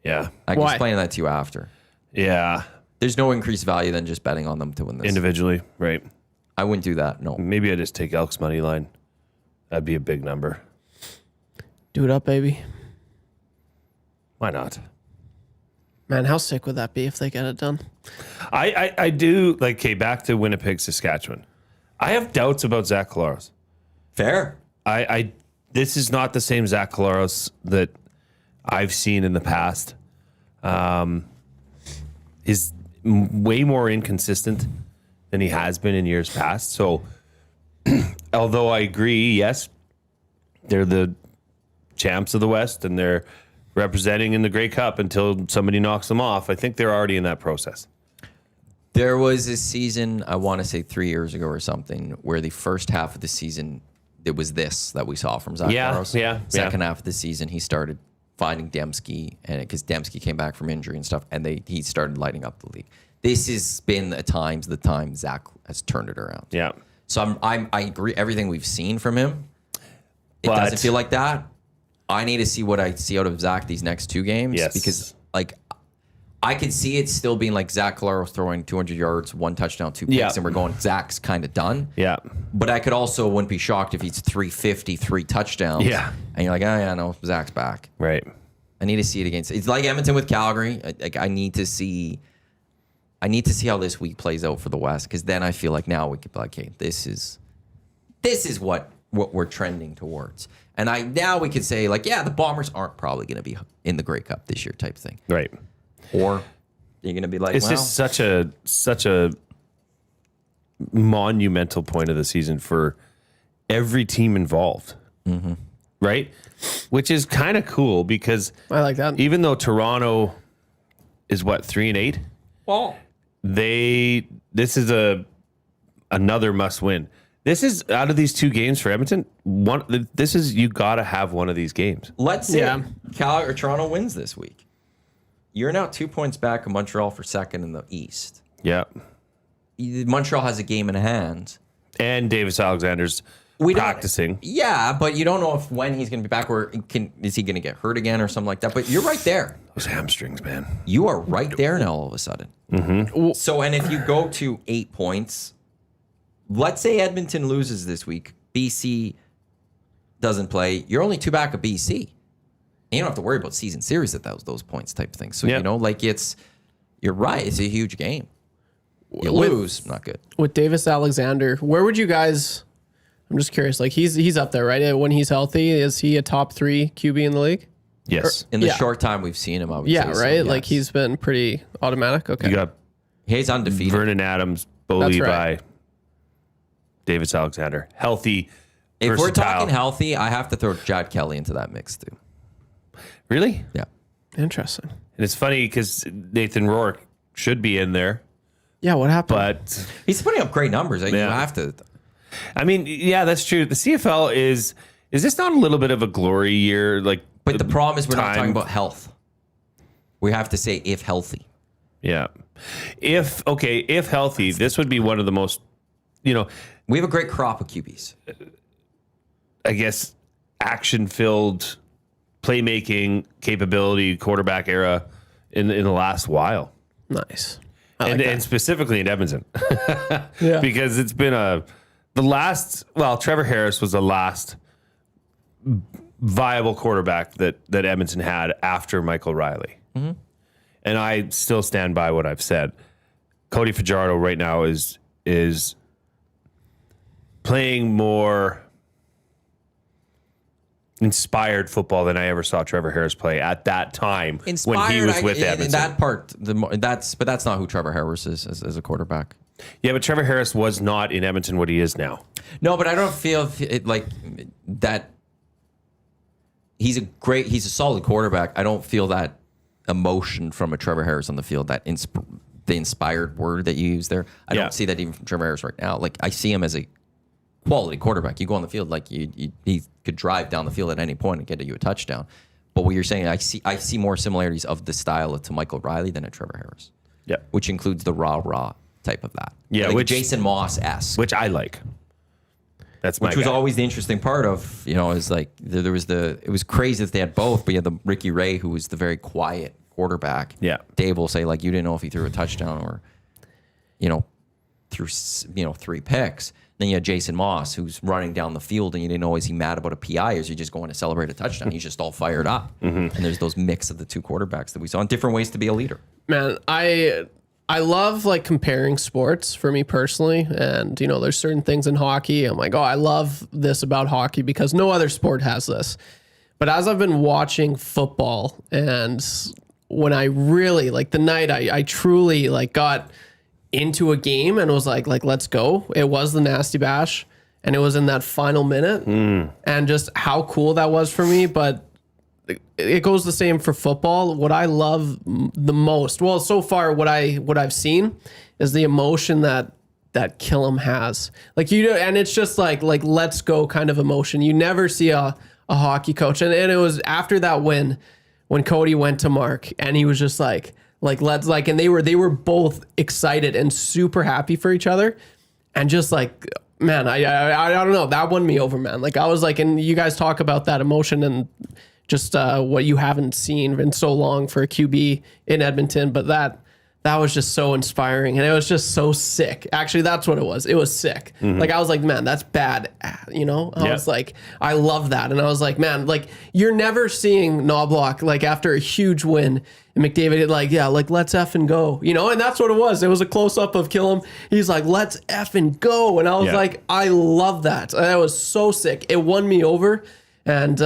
Speaker 4: Yeah.
Speaker 1: I can
Speaker 5: Why?
Speaker 1: explain that to you after.
Speaker 4: Yeah.
Speaker 1: There's no increased value than just betting on them to win this.
Speaker 4: Individually, right.
Speaker 1: I wouldn't do that, no.
Speaker 4: Maybe I just take Elks money line. That'd be a big number.
Speaker 5: Do it up, baby.
Speaker 4: Why not?
Speaker 5: Man, how sick would that be if they get it done?
Speaker 4: I do, like, okay, back to Winnipeg, Saskatchewan. I have doubts about Zach Collaros.
Speaker 1: Fair.
Speaker 4: This is not the same Zach Collaros that I've seen in the past. He's way more inconsistent than he has been in years past. So, although I agree, yes, they're the champs of the West and they're representing in the Grey Cup until somebody knocks them off. I think they're already in that process.
Speaker 1: There was a season, I want to say 3 years ago or something, where the first half of the season, it was this that we saw from Zach Collaros. Second half of the season, he started finding Dembski, and because Dembski came back from injury and stuff, and he started lighting up the league. This has been the time Zach has turned it around.
Speaker 4: Yeah.
Speaker 1: So I agree everything we've seen from him. It
Speaker 4: But-
Speaker 1: doesn't feel like that. I need to see what I see out of Zach these next 2 games.
Speaker 4: Yes.
Speaker 1: Because like I could see it still being like Zach Collaros throwing 200 yards, 1 touchdown, 2 picks,
Speaker 4: Yeah.
Speaker 1: and we're going, Zach's kind of done.
Speaker 4: Yeah.
Speaker 1: But I wouldn't be shocked if he's 350, 3 touchdowns.
Speaker 4: Yeah.
Speaker 1: And you're like, oh yeah, no, Zach's back.
Speaker 4: Right.
Speaker 1: I need to see it against. It's like Edmonton with Calgary. I need to see how this week plays out for the West, because then I feel like now we could be like, okay, this is what we're trending towards. And now we could say like, yeah, the Bombers aren't probably going to be in the Grey Cup this year, type thing.
Speaker 4: Right.
Speaker 1: Or you're going to be like,
Speaker 4: It's just such a monumental point of the season for every team involved. Mm-hmm. Right? Which is kind of cool because
Speaker 5: I like that.
Speaker 4: even though Toronto is 3-8,
Speaker 1: well,
Speaker 4: this is another must win. This is out of these 2 games for Edmonton. You got to have one of these games.
Speaker 1: let's say Toronto wins this week. You're now 2 points back of Montreal for second in the East.
Speaker 4: Yeah.
Speaker 1: Montreal has a game in hand.
Speaker 4: And Davis Alexander's practicing.
Speaker 1: Yeah, but you don't know when he's going to be back, or is he going to get hurt again or something like that. But you're right there.
Speaker 4: Those hamstrings, man.
Speaker 1: You are right there now all of a sudden. Mm-hmm. So, and if you go to 8 points, let's say Edmonton loses this week, BC doesn't play, you're only 2 back of BC. And you don't have to worry about season series at those points type of thing. So,
Speaker 4: Yep.
Speaker 1: you're right. It's a huge game. You lose, not good.
Speaker 5: With Davis Alexander, where would you guys? I'm just curious. Like he's up there, right? When he's healthy, is he a top 3 QB in the league?
Speaker 4: Yes.
Speaker 1: In the
Speaker 5: Yeah.
Speaker 1: short time we've seen him, I would
Speaker 5: Yeah,
Speaker 1: say.
Speaker 5: right.
Speaker 1: So,
Speaker 5: Like
Speaker 1: yes.
Speaker 5: he's been pretty automatic. Okay.
Speaker 4: You got
Speaker 1: He's undefeated.
Speaker 4: Vernon Adams, Bo
Speaker 5: That's
Speaker 4: Levi,
Speaker 5: right.
Speaker 4: Davis Alexander. Healthy,
Speaker 1: If we're
Speaker 4: versatile.
Speaker 1: talking healthy, I have to throw Jad Kelly into that mix too.
Speaker 4: Really?
Speaker 1: Yeah.
Speaker 5: Interesting.
Speaker 4: And it's funny because Nathan Rourke should be in there,
Speaker 5: Yeah. What happened?
Speaker 4: but
Speaker 1: He's putting up great numbers. You
Speaker 4: Yeah.
Speaker 1: have to.
Speaker 4: I mean, yeah, that's true. The CFL is this not a little bit of a glory year? Like,
Speaker 1: But the problem is we're not
Speaker 4: time-
Speaker 1: talking about health. We have to say if healthy.
Speaker 4: yeah. If healthy, this would be one of the most,
Speaker 1: We have a great crop of QBs.
Speaker 4: I guess, action-filled playmaking capability quarterback era in the last while.
Speaker 5: Nice.
Speaker 4: And specifically in Edmonton.
Speaker 5: Yeah.
Speaker 4: Because it's been Trevor Harris was the last viable quarterback that Edmonton had after Michael Riley. Mm-hmm. And I still stand by what I've said. Cody Fajardo right now is playing more inspired football than I ever saw Trevor Harris play at that time when he was with Edmonton.
Speaker 1: That part, but that's not who Trevor Harris is as a quarterback.
Speaker 4: Yeah, but Trevor Harris was not in Edmonton what he is now.
Speaker 1: No, but I don't feel like that. He's a solid quarterback. I don't feel that emotion from a Trevor Harris on the field, that the inspired word that you use there. I don't see that even from Trevor Harris right now. Like, I see him as a quality quarterback. You go on the field, like he could drive down the field at any point and get you a touchdown. But what you're saying, I see more similarities of the style to Michael Riley than a Trevor Harris.
Speaker 4: Yeah,
Speaker 1: which includes the raw type of that.
Speaker 4: Yeah,
Speaker 1: like
Speaker 4: which
Speaker 1: Jason Moss-esque,
Speaker 4: which I like. That's my
Speaker 1: which was
Speaker 4: guy.
Speaker 1: always the interesting part of, is like there was it was crazy that they had both, but you had the Ricky Ray, who was the very quiet quarterback.
Speaker 4: Yeah,
Speaker 1: Dave will say, like, you didn't know if he threw a touchdown or threw 3 picks. Then you had Jason Moss, who's running down the field, and you didn't know, is he mad about a PI, or is he just going to celebrate a touchdown? He's just all fired up. And there's those mix of the two quarterbacks that we saw, and different ways to be a leader.
Speaker 5: Man, I love like comparing sports for me personally. And, there's certain things in hockey. I'm like, oh, I love this about hockey because no other sport has this. But as I've been watching football, and when I really, like, the night I truly like got into a game and was like, let's go. It was the Nasty Bash, and it was in that final minute, and just how cool that was for me. But it goes the same for football. What I love the most, well, so far what I've seen is the emotion that Killam has. Like, and it's just like let's go kind of emotion. You never see a hockey coach, and it was after that win when Cody went to Mark, and he was just like let's and they were both excited and super happy for each other, and just like, man, I don't know, that won me over, man. Like, I was like, and you guys talk about that emotion and just what you haven't seen in so long for a QB in Edmonton, but that was just so inspiring, and it was just so sick. Actually, that's what it was. It was sick. Like, I was like, man, that's bad. I was like, I love that. And I was like, man, like, you're never seeing Knobloch, like, after a huge win, and McDavid, like, yeah, like, let's effing go, and that's what it was. It was a close-up of Killam. He's like, let's effing go. And I was like, I love that. That was so sick. It won me over. And,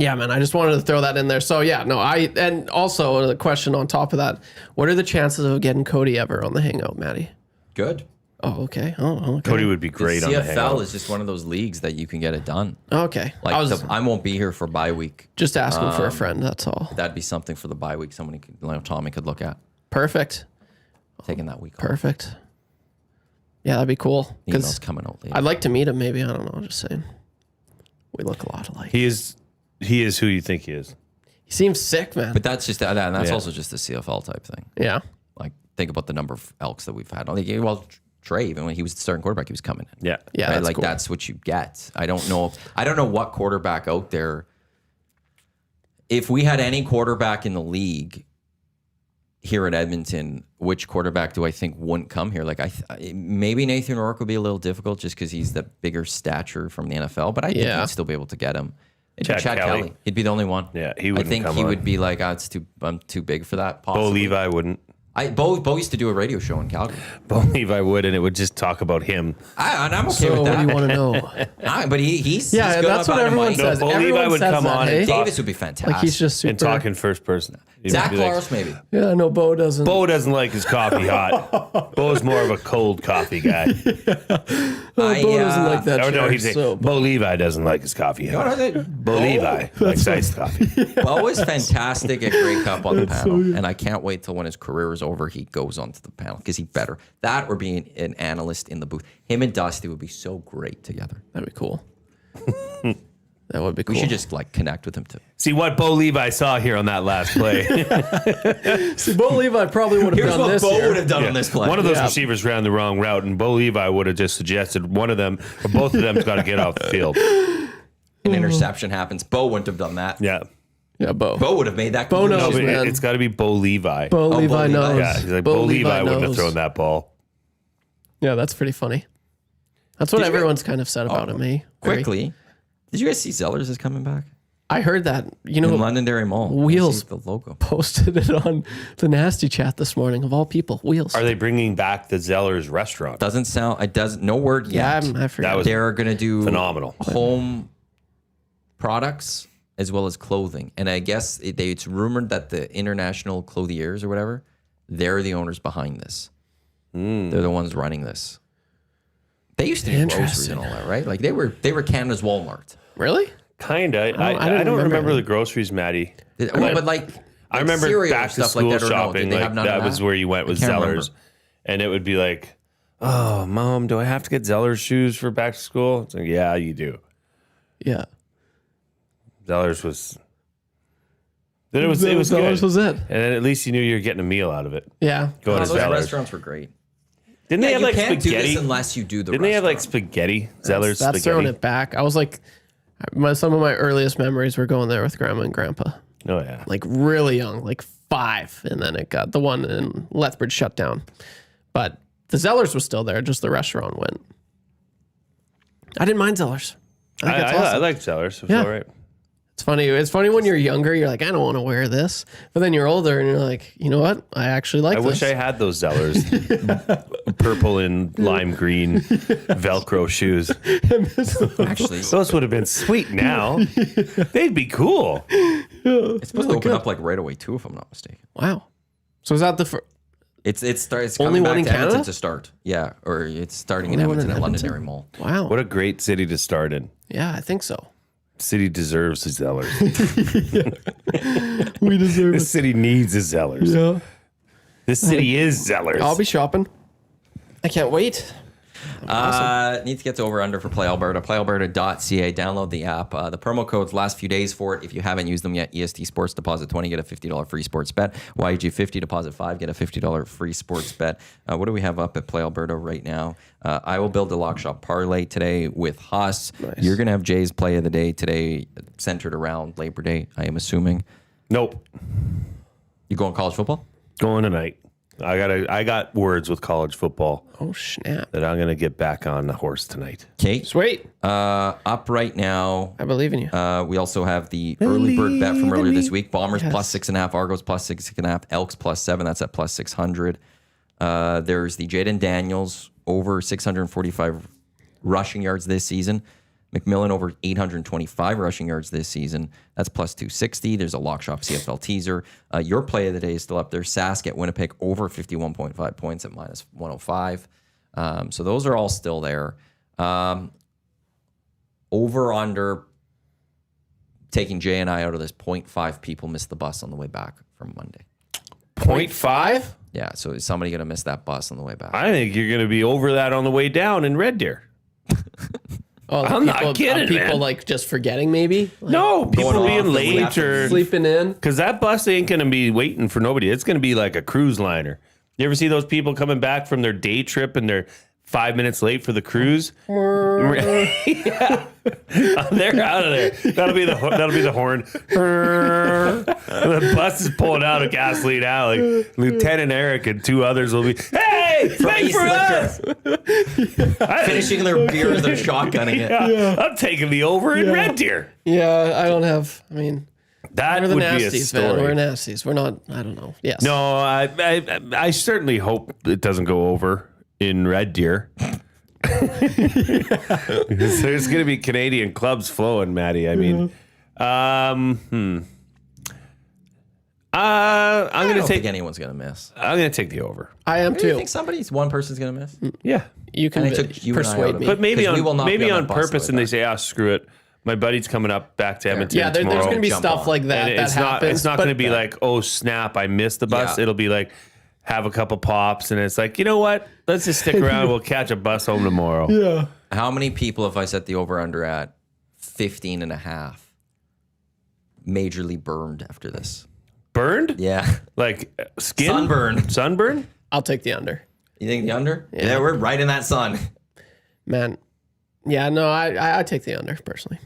Speaker 5: yeah, man, I just wanted to throw that in there. So, yeah, no, and also the question on top of that, what are the chances of getting Cody ever on the Hangout, Matty?
Speaker 1: Good.
Speaker 5: Oh, okay. Oh, okay.
Speaker 4: Cody would be great on the Hangout.
Speaker 1: CFL is just one of those leagues that you can get it done.
Speaker 5: Okay.
Speaker 1: Like, I won't be here for bye week.
Speaker 5: Just asking for a friend, that's all.
Speaker 1: That'd be something for the bye week somebody could, Tommy could look at.
Speaker 5: Perfect.
Speaker 1: Taking that week off.
Speaker 5: Perfect. Yeah, that'd be cool.
Speaker 1: Email's coming out later.
Speaker 5: I'd like to meet him, maybe. I don't know. Just saying. We look a lot alike.
Speaker 4: He is who you think he is.
Speaker 5: He seems sick, man.
Speaker 1: But that's just and that's also just the CFL type thing.
Speaker 5: Yeah.
Speaker 1: Like, think about the number of Elks that we've had. Well, Trev, and when he was the starting quarterback, he was coming in.
Speaker 4: Yeah.
Speaker 5: Yeah.
Speaker 1: Right?
Speaker 5: That's
Speaker 1: Like,
Speaker 5: cool.
Speaker 1: that's what you get. I don't know what quarterback out there. If we had any quarterback in the league here in Edmonton, which quarterback do I think wouldn't come here? Like, maybe Nathan Rourke would be a little difficult just because he's the bigger stature from the NFL, but I think he'd still be able to get him. Chad Kelly. He'd be the only one.
Speaker 4: Yeah, he wouldn't.
Speaker 1: I think he would be like, I'm too big for that. Possibly.
Speaker 4: Bo Levi wouldn't.
Speaker 1: Bo used to do a radio show in Calgary.
Speaker 4: Bo Levi would, and it would just talk about him.
Speaker 1: And I'm okay
Speaker 5: So
Speaker 1: with
Speaker 5: what
Speaker 1: that.
Speaker 5: do you want to know?
Speaker 1: But he's
Speaker 5: Yeah,
Speaker 1: good
Speaker 5: that's
Speaker 1: up
Speaker 5: what
Speaker 1: on a
Speaker 5: everyone
Speaker 1: mic.
Speaker 5: says.
Speaker 4: Bo Levi
Speaker 5: Everyone
Speaker 4: would
Speaker 5: says
Speaker 4: come
Speaker 5: that,
Speaker 4: on
Speaker 5: hey?
Speaker 4: and talk,
Speaker 1: Davis would be fantastic.
Speaker 5: Like, he's just super.
Speaker 4: and talk in first person. He'd
Speaker 1: Zach
Speaker 4: be like,
Speaker 1: Laros, maybe.
Speaker 5: Yeah, no, Bo doesn't.
Speaker 4: Bo doesn't like his coffee hot. Bo's more of a cold coffee guy.
Speaker 5: Bo doesn't like that.
Speaker 4: Oh no,
Speaker 5: chair,
Speaker 4: he's
Speaker 5: so.
Speaker 4: Bo Levi doesn't like his coffee hot. Bo Levi likes iced coffee.
Speaker 1: Bo is fantastic at Grey Cup on the panel, and I can't wait till when his career is over, he goes onto the panel because he better. That or being an analyst in the booth. Him and Dusty would be so great together.
Speaker 5: That'd be cool. That would be cool.
Speaker 1: We should just connect with him too.
Speaker 4: See what Bo Levi saw here on that last play.
Speaker 5: See, Bo Levi probably would have done this.
Speaker 1: Bo
Speaker 5: year.
Speaker 1: would have done on this play.
Speaker 4: One of those receivers ran the wrong route, and Bo Levi would have just suggested one of them or both of them's got to get off the field.
Speaker 1: An interception happens. Bo wouldn't have done that.
Speaker 4: Yeah.
Speaker 5: Yeah, Bo.
Speaker 1: Bo would have made that.
Speaker 5: Bo knows,
Speaker 4: No, but
Speaker 5: man.
Speaker 4: it's got to be Bo Levi.
Speaker 5: Bo Levi
Speaker 1: Levi.
Speaker 5: knows.
Speaker 4: Yeah, he's like, Bo Levi wouldn't have thrown that ball.
Speaker 5: Yeah, that's pretty funny. That's what everyone's kind of said about him, eh?
Speaker 1: Quickly, did you guys see Zellers is coming back?
Speaker 5: I heard that. You
Speaker 1: In
Speaker 5: know,
Speaker 1: Londonderry Mall.
Speaker 5: Wheels
Speaker 1: The logo.
Speaker 5: posted it on the Nasty Chat this morning, of all people. Wheels.
Speaker 4: Are they bringing back the Zellers restaurant?
Speaker 1: Doesn't sound. It doesn't. No word
Speaker 5: Yeah,
Speaker 1: yet.
Speaker 5: I forgot.
Speaker 4: That was
Speaker 1: They're gonna do
Speaker 4: phenomenal.
Speaker 1: home products as well as clothing, and I guess it's rumored that the International Clothiers or whatever, they're the owners behind this. They're the ones running this. They used to do groceries and all that, right? Like they were Canada's Walmart.
Speaker 5: Really?
Speaker 4: Kinda. I
Speaker 5: didn't
Speaker 4: don't remember
Speaker 5: remember
Speaker 4: the groceries, Maddie.
Speaker 1: Well, but like
Speaker 4: I remember
Speaker 1: cereal
Speaker 4: back
Speaker 1: and
Speaker 4: to
Speaker 1: stuff
Speaker 4: school
Speaker 1: like that, or no?
Speaker 4: shopping.
Speaker 1: Did they
Speaker 4: Like
Speaker 1: have none of
Speaker 4: that was where you went with
Speaker 1: I can't
Speaker 4: Zellers,
Speaker 1: remember.
Speaker 4: and it would be like, "Oh, Mom, do I have to get Zellers shoes for back to school?" It's like, "Yeah, you do."
Speaker 5: Yeah.
Speaker 4: Zellers was. Then it was
Speaker 5: Zellers
Speaker 4: good.
Speaker 5: was it.
Speaker 4: And then at least you knew you were getting a meal out of it.
Speaker 5: Yeah.
Speaker 4: Going
Speaker 1: Oh,
Speaker 4: to
Speaker 1: those
Speaker 4: Zellers.
Speaker 1: restaurants were great.
Speaker 4: Didn't they have
Speaker 1: you
Speaker 4: like
Speaker 1: can't do
Speaker 4: spaghetti?
Speaker 1: this unless you do the.
Speaker 4: Didn't they have like
Speaker 1: restaurant.
Speaker 4: spaghetti? Zellers
Speaker 5: That's throwing
Speaker 4: spaghetti.
Speaker 5: it back. I was like, some of my earliest memories were going there with Grandma and Grandpa.
Speaker 4: Oh yeah.
Speaker 5: Like really young, like 5. And then it got the one in Lethbridge shut down. But the Zellers was still there, just the restaurant went. I didn't mind Zellers. I think it's
Speaker 4: I
Speaker 5: awesome.
Speaker 4: like Zellers. It's
Speaker 5: Yeah.
Speaker 4: all right.
Speaker 5: It's funny. It's funny when you're younger, you're like, I don't want to wear this. But then you're older and you're like, you know what? I actually like
Speaker 4: I
Speaker 5: this.
Speaker 4: wish I had those Zellers. Purple and lime green Velcro shoes.
Speaker 1: Actually,
Speaker 4: Those would have been sweet now. They'd be cool.
Speaker 1: it's supposed to open up like right away too, if I'm not mistaken.
Speaker 5: Wow. So is that the first?
Speaker 1: It's
Speaker 5: Only
Speaker 1: coming
Speaker 5: one
Speaker 1: back
Speaker 5: in
Speaker 1: to Edmonton
Speaker 5: Canada?
Speaker 1: to start. Yeah, or it's starting in
Speaker 5: Only one
Speaker 1: Edmonton
Speaker 5: in
Speaker 1: at
Speaker 5: Edmonton?
Speaker 1: Londonderry Mall.
Speaker 5: Wow.
Speaker 4: What a great city to start in.
Speaker 5: Yeah, I think so.
Speaker 4: City deserves a Zellers.
Speaker 5: We deserve
Speaker 4: This city needs a Zellers.
Speaker 5: Yeah.
Speaker 4: This city is Zellers.
Speaker 5: I'll be shopping. I can't wait.
Speaker 1: Need to get to over under for Play Alberta. PlayAlberta.ca. Download the app. The promo codes last few days for it. If you haven't used them yet, EST Sports deposit $20, get a $50 free sports bet. YG 50 deposit $5, get a $50 free sports bet. What do we have up at Play Alberta right now? I will build a lock shop parlay today with Haas.
Speaker 5: Nice.
Speaker 1: You're gonna have Jay's play of the day today, centered around Labor Day. I am assuming.
Speaker 4: Nope.
Speaker 1: You going college football?
Speaker 4: Going tonight. I got words with college football
Speaker 5: Oh, snap.
Speaker 4: that I'm gonna get back on the horse tonight.
Speaker 1: Okay.
Speaker 5: Sweet.
Speaker 1: Up right now.
Speaker 5: I believe in you.
Speaker 1: We also have the early bird bet from earlier this week. Bombers plus 6.5, Argos plus 6.5, Elks plus 7. That's at plus 600. There's the Jaden Daniels over 645 rushing yards this season. McMillan over 825 rushing yards this season. That's plus 260. There's a Lock Shop CFL teaser. Your play of the day is still up there. Sask at Winnipeg over 51.5 points at minus 105. So those are all still there. Over under taking Jay and I out of this 0.5 people missed the bus on the way back from Monday.
Speaker 4: 0.5?
Speaker 1: Yeah, so is somebody going to miss that bus on the way back?
Speaker 4: I think you're gonna be over that on the way down in Red Deer.
Speaker 5: Oh,
Speaker 4: I'm not kidding,
Speaker 5: People
Speaker 4: man.
Speaker 5: like just forgetting maybe? Like,
Speaker 4: No, people
Speaker 1: Going
Speaker 4: being
Speaker 1: off the
Speaker 4: late
Speaker 1: left
Speaker 4: or
Speaker 5: sleeping in?
Speaker 4: because that bus ain't gonna be waiting for nobody. It's gonna be like a cruise liner. You ever see those people coming back from their day trip and they're 5 minutes late for the cruise? Yeah. They're out of there. That'll be the horn. The bus is pulling out of Gasoline Alley. Lieutenant Eric and 2 others will be, hey, wait
Speaker 1: East
Speaker 4: for us.
Speaker 1: Finishing their beers, they're shotgunning it.
Speaker 4: Yeah, I'm taking the over in Red Deer.
Speaker 5: Yeah, I don't have. I mean,
Speaker 4: That
Speaker 5: we're the
Speaker 4: would be a
Speaker 5: nasties, man. We're
Speaker 4: story.
Speaker 5: nasties. We're not. I don't know. Yes.
Speaker 4: No, I certainly hope it doesn't go over in Red Deer. Because there's going to be Canadian clubs flowing, Maddie. I mean, I'm
Speaker 1: I
Speaker 4: going
Speaker 1: don't
Speaker 4: to
Speaker 1: think
Speaker 4: take.
Speaker 1: anyone's going to miss.
Speaker 4: I'm going to take the over.
Speaker 5: I am
Speaker 1: Do you
Speaker 5: too.
Speaker 1: think one person's going to miss?
Speaker 4: Yeah,
Speaker 5: You can
Speaker 1: And they took you and I out
Speaker 5: persuade
Speaker 1: of
Speaker 5: me.
Speaker 1: it.
Speaker 4: but maybe
Speaker 1: 'Cause we will
Speaker 4: on
Speaker 1: not be on
Speaker 4: on
Speaker 1: that bus on the
Speaker 4: purpose,
Speaker 1: way
Speaker 4: and they
Speaker 1: back.
Speaker 4: say, screw it. My buddy's coming up back to Edmonton
Speaker 5: Yeah, there's
Speaker 4: tomorrow.
Speaker 5: going to be
Speaker 1: Jump
Speaker 5: stuff
Speaker 1: on.
Speaker 5: like that.
Speaker 4: And
Speaker 5: That
Speaker 4: it's
Speaker 5: happens.
Speaker 4: not going to be like, oh snap, I missed the bus.
Speaker 1: Yeah.
Speaker 4: It'll be like, have a couple pops, and it's like, you know what? Let's just stick around. We'll catch a bus home tomorrow.
Speaker 5: Yeah.
Speaker 1: How many people have I set the over under at 15 and a half majorly burned after this?
Speaker 4: Burned?
Speaker 1: Yeah.
Speaker 4: Like skin?
Speaker 1: Sunburn.
Speaker 4: Sunburn?
Speaker 5: I'll take the under.
Speaker 1: You think the under? Yeah, we're right in that sun.
Speaker 5: Man. Yeah, no, I take the under personally.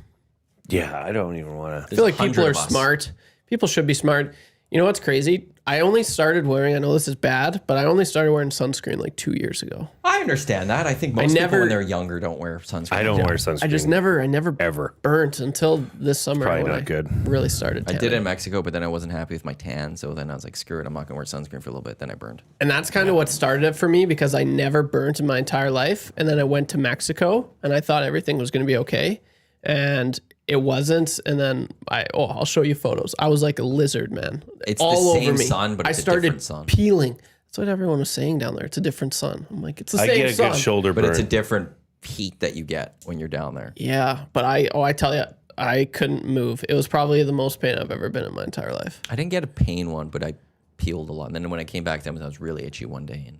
Speaker 4: Yeah, I don't even want
Speaker 5: I feel like people are
Speaker 1: of us.
Speaker 5: smart. People should be smart. You know what's crazy? I only started wearing, I know this is bad, but I only started wearing sunscreen like 2 years ago.
Speaker 1: I understand that. I think most people when they're younger don't wear sunscreen.
Speaker 4: I don't wear sunscreen.
Speaker 5: I never
Speaker 4: ever
Speaker 5: burnt until this summer.
Speaker 4: Probably
Speaker 5: when
Speaker 4: not
Speaker 5: I
Speaker 4: good.
Speaker 5: Really started tanning.
Speaker 1: I did it in Mexico, but then I wasn't happy with my tan. So then I was like, screw it. I'm not going to wear sunscreen for a little bit. Then I burned.
Speaker 5: And that's kind of what started it for me because I never burnt in my entire life. And then I went to Mexico and I thought everything was going to be okay. And it wasn't. And then I'll show you photos. I was like a lizard, man.
Speaker 1: It's
Speaker 5: all
Speaker 1: the
Speaker 5: over
Speaker 1: same
Speaker 5: me.
Speaker 1: sun, but it's a different sun.
Speaker 5: I started peeling. That's what everyone was saying down there. It's a different sun. I'm like, it's the
Speaker 4: I
Speaker 5: same
Speaker 4: get a
Speaker 5: sun.
Speaker 4: good shoulder burn.
Speaker 1: But it's a different heat that you get when you're down there.
Speaker 5: Yeah, but I tell you, I couldn't move. It was probably the most pain I've ever been in my entire life.
Speaker 1: I didn't get a pain one, but I peeled a lot. And then when I came back to Edmonton, I was really itchy one day. And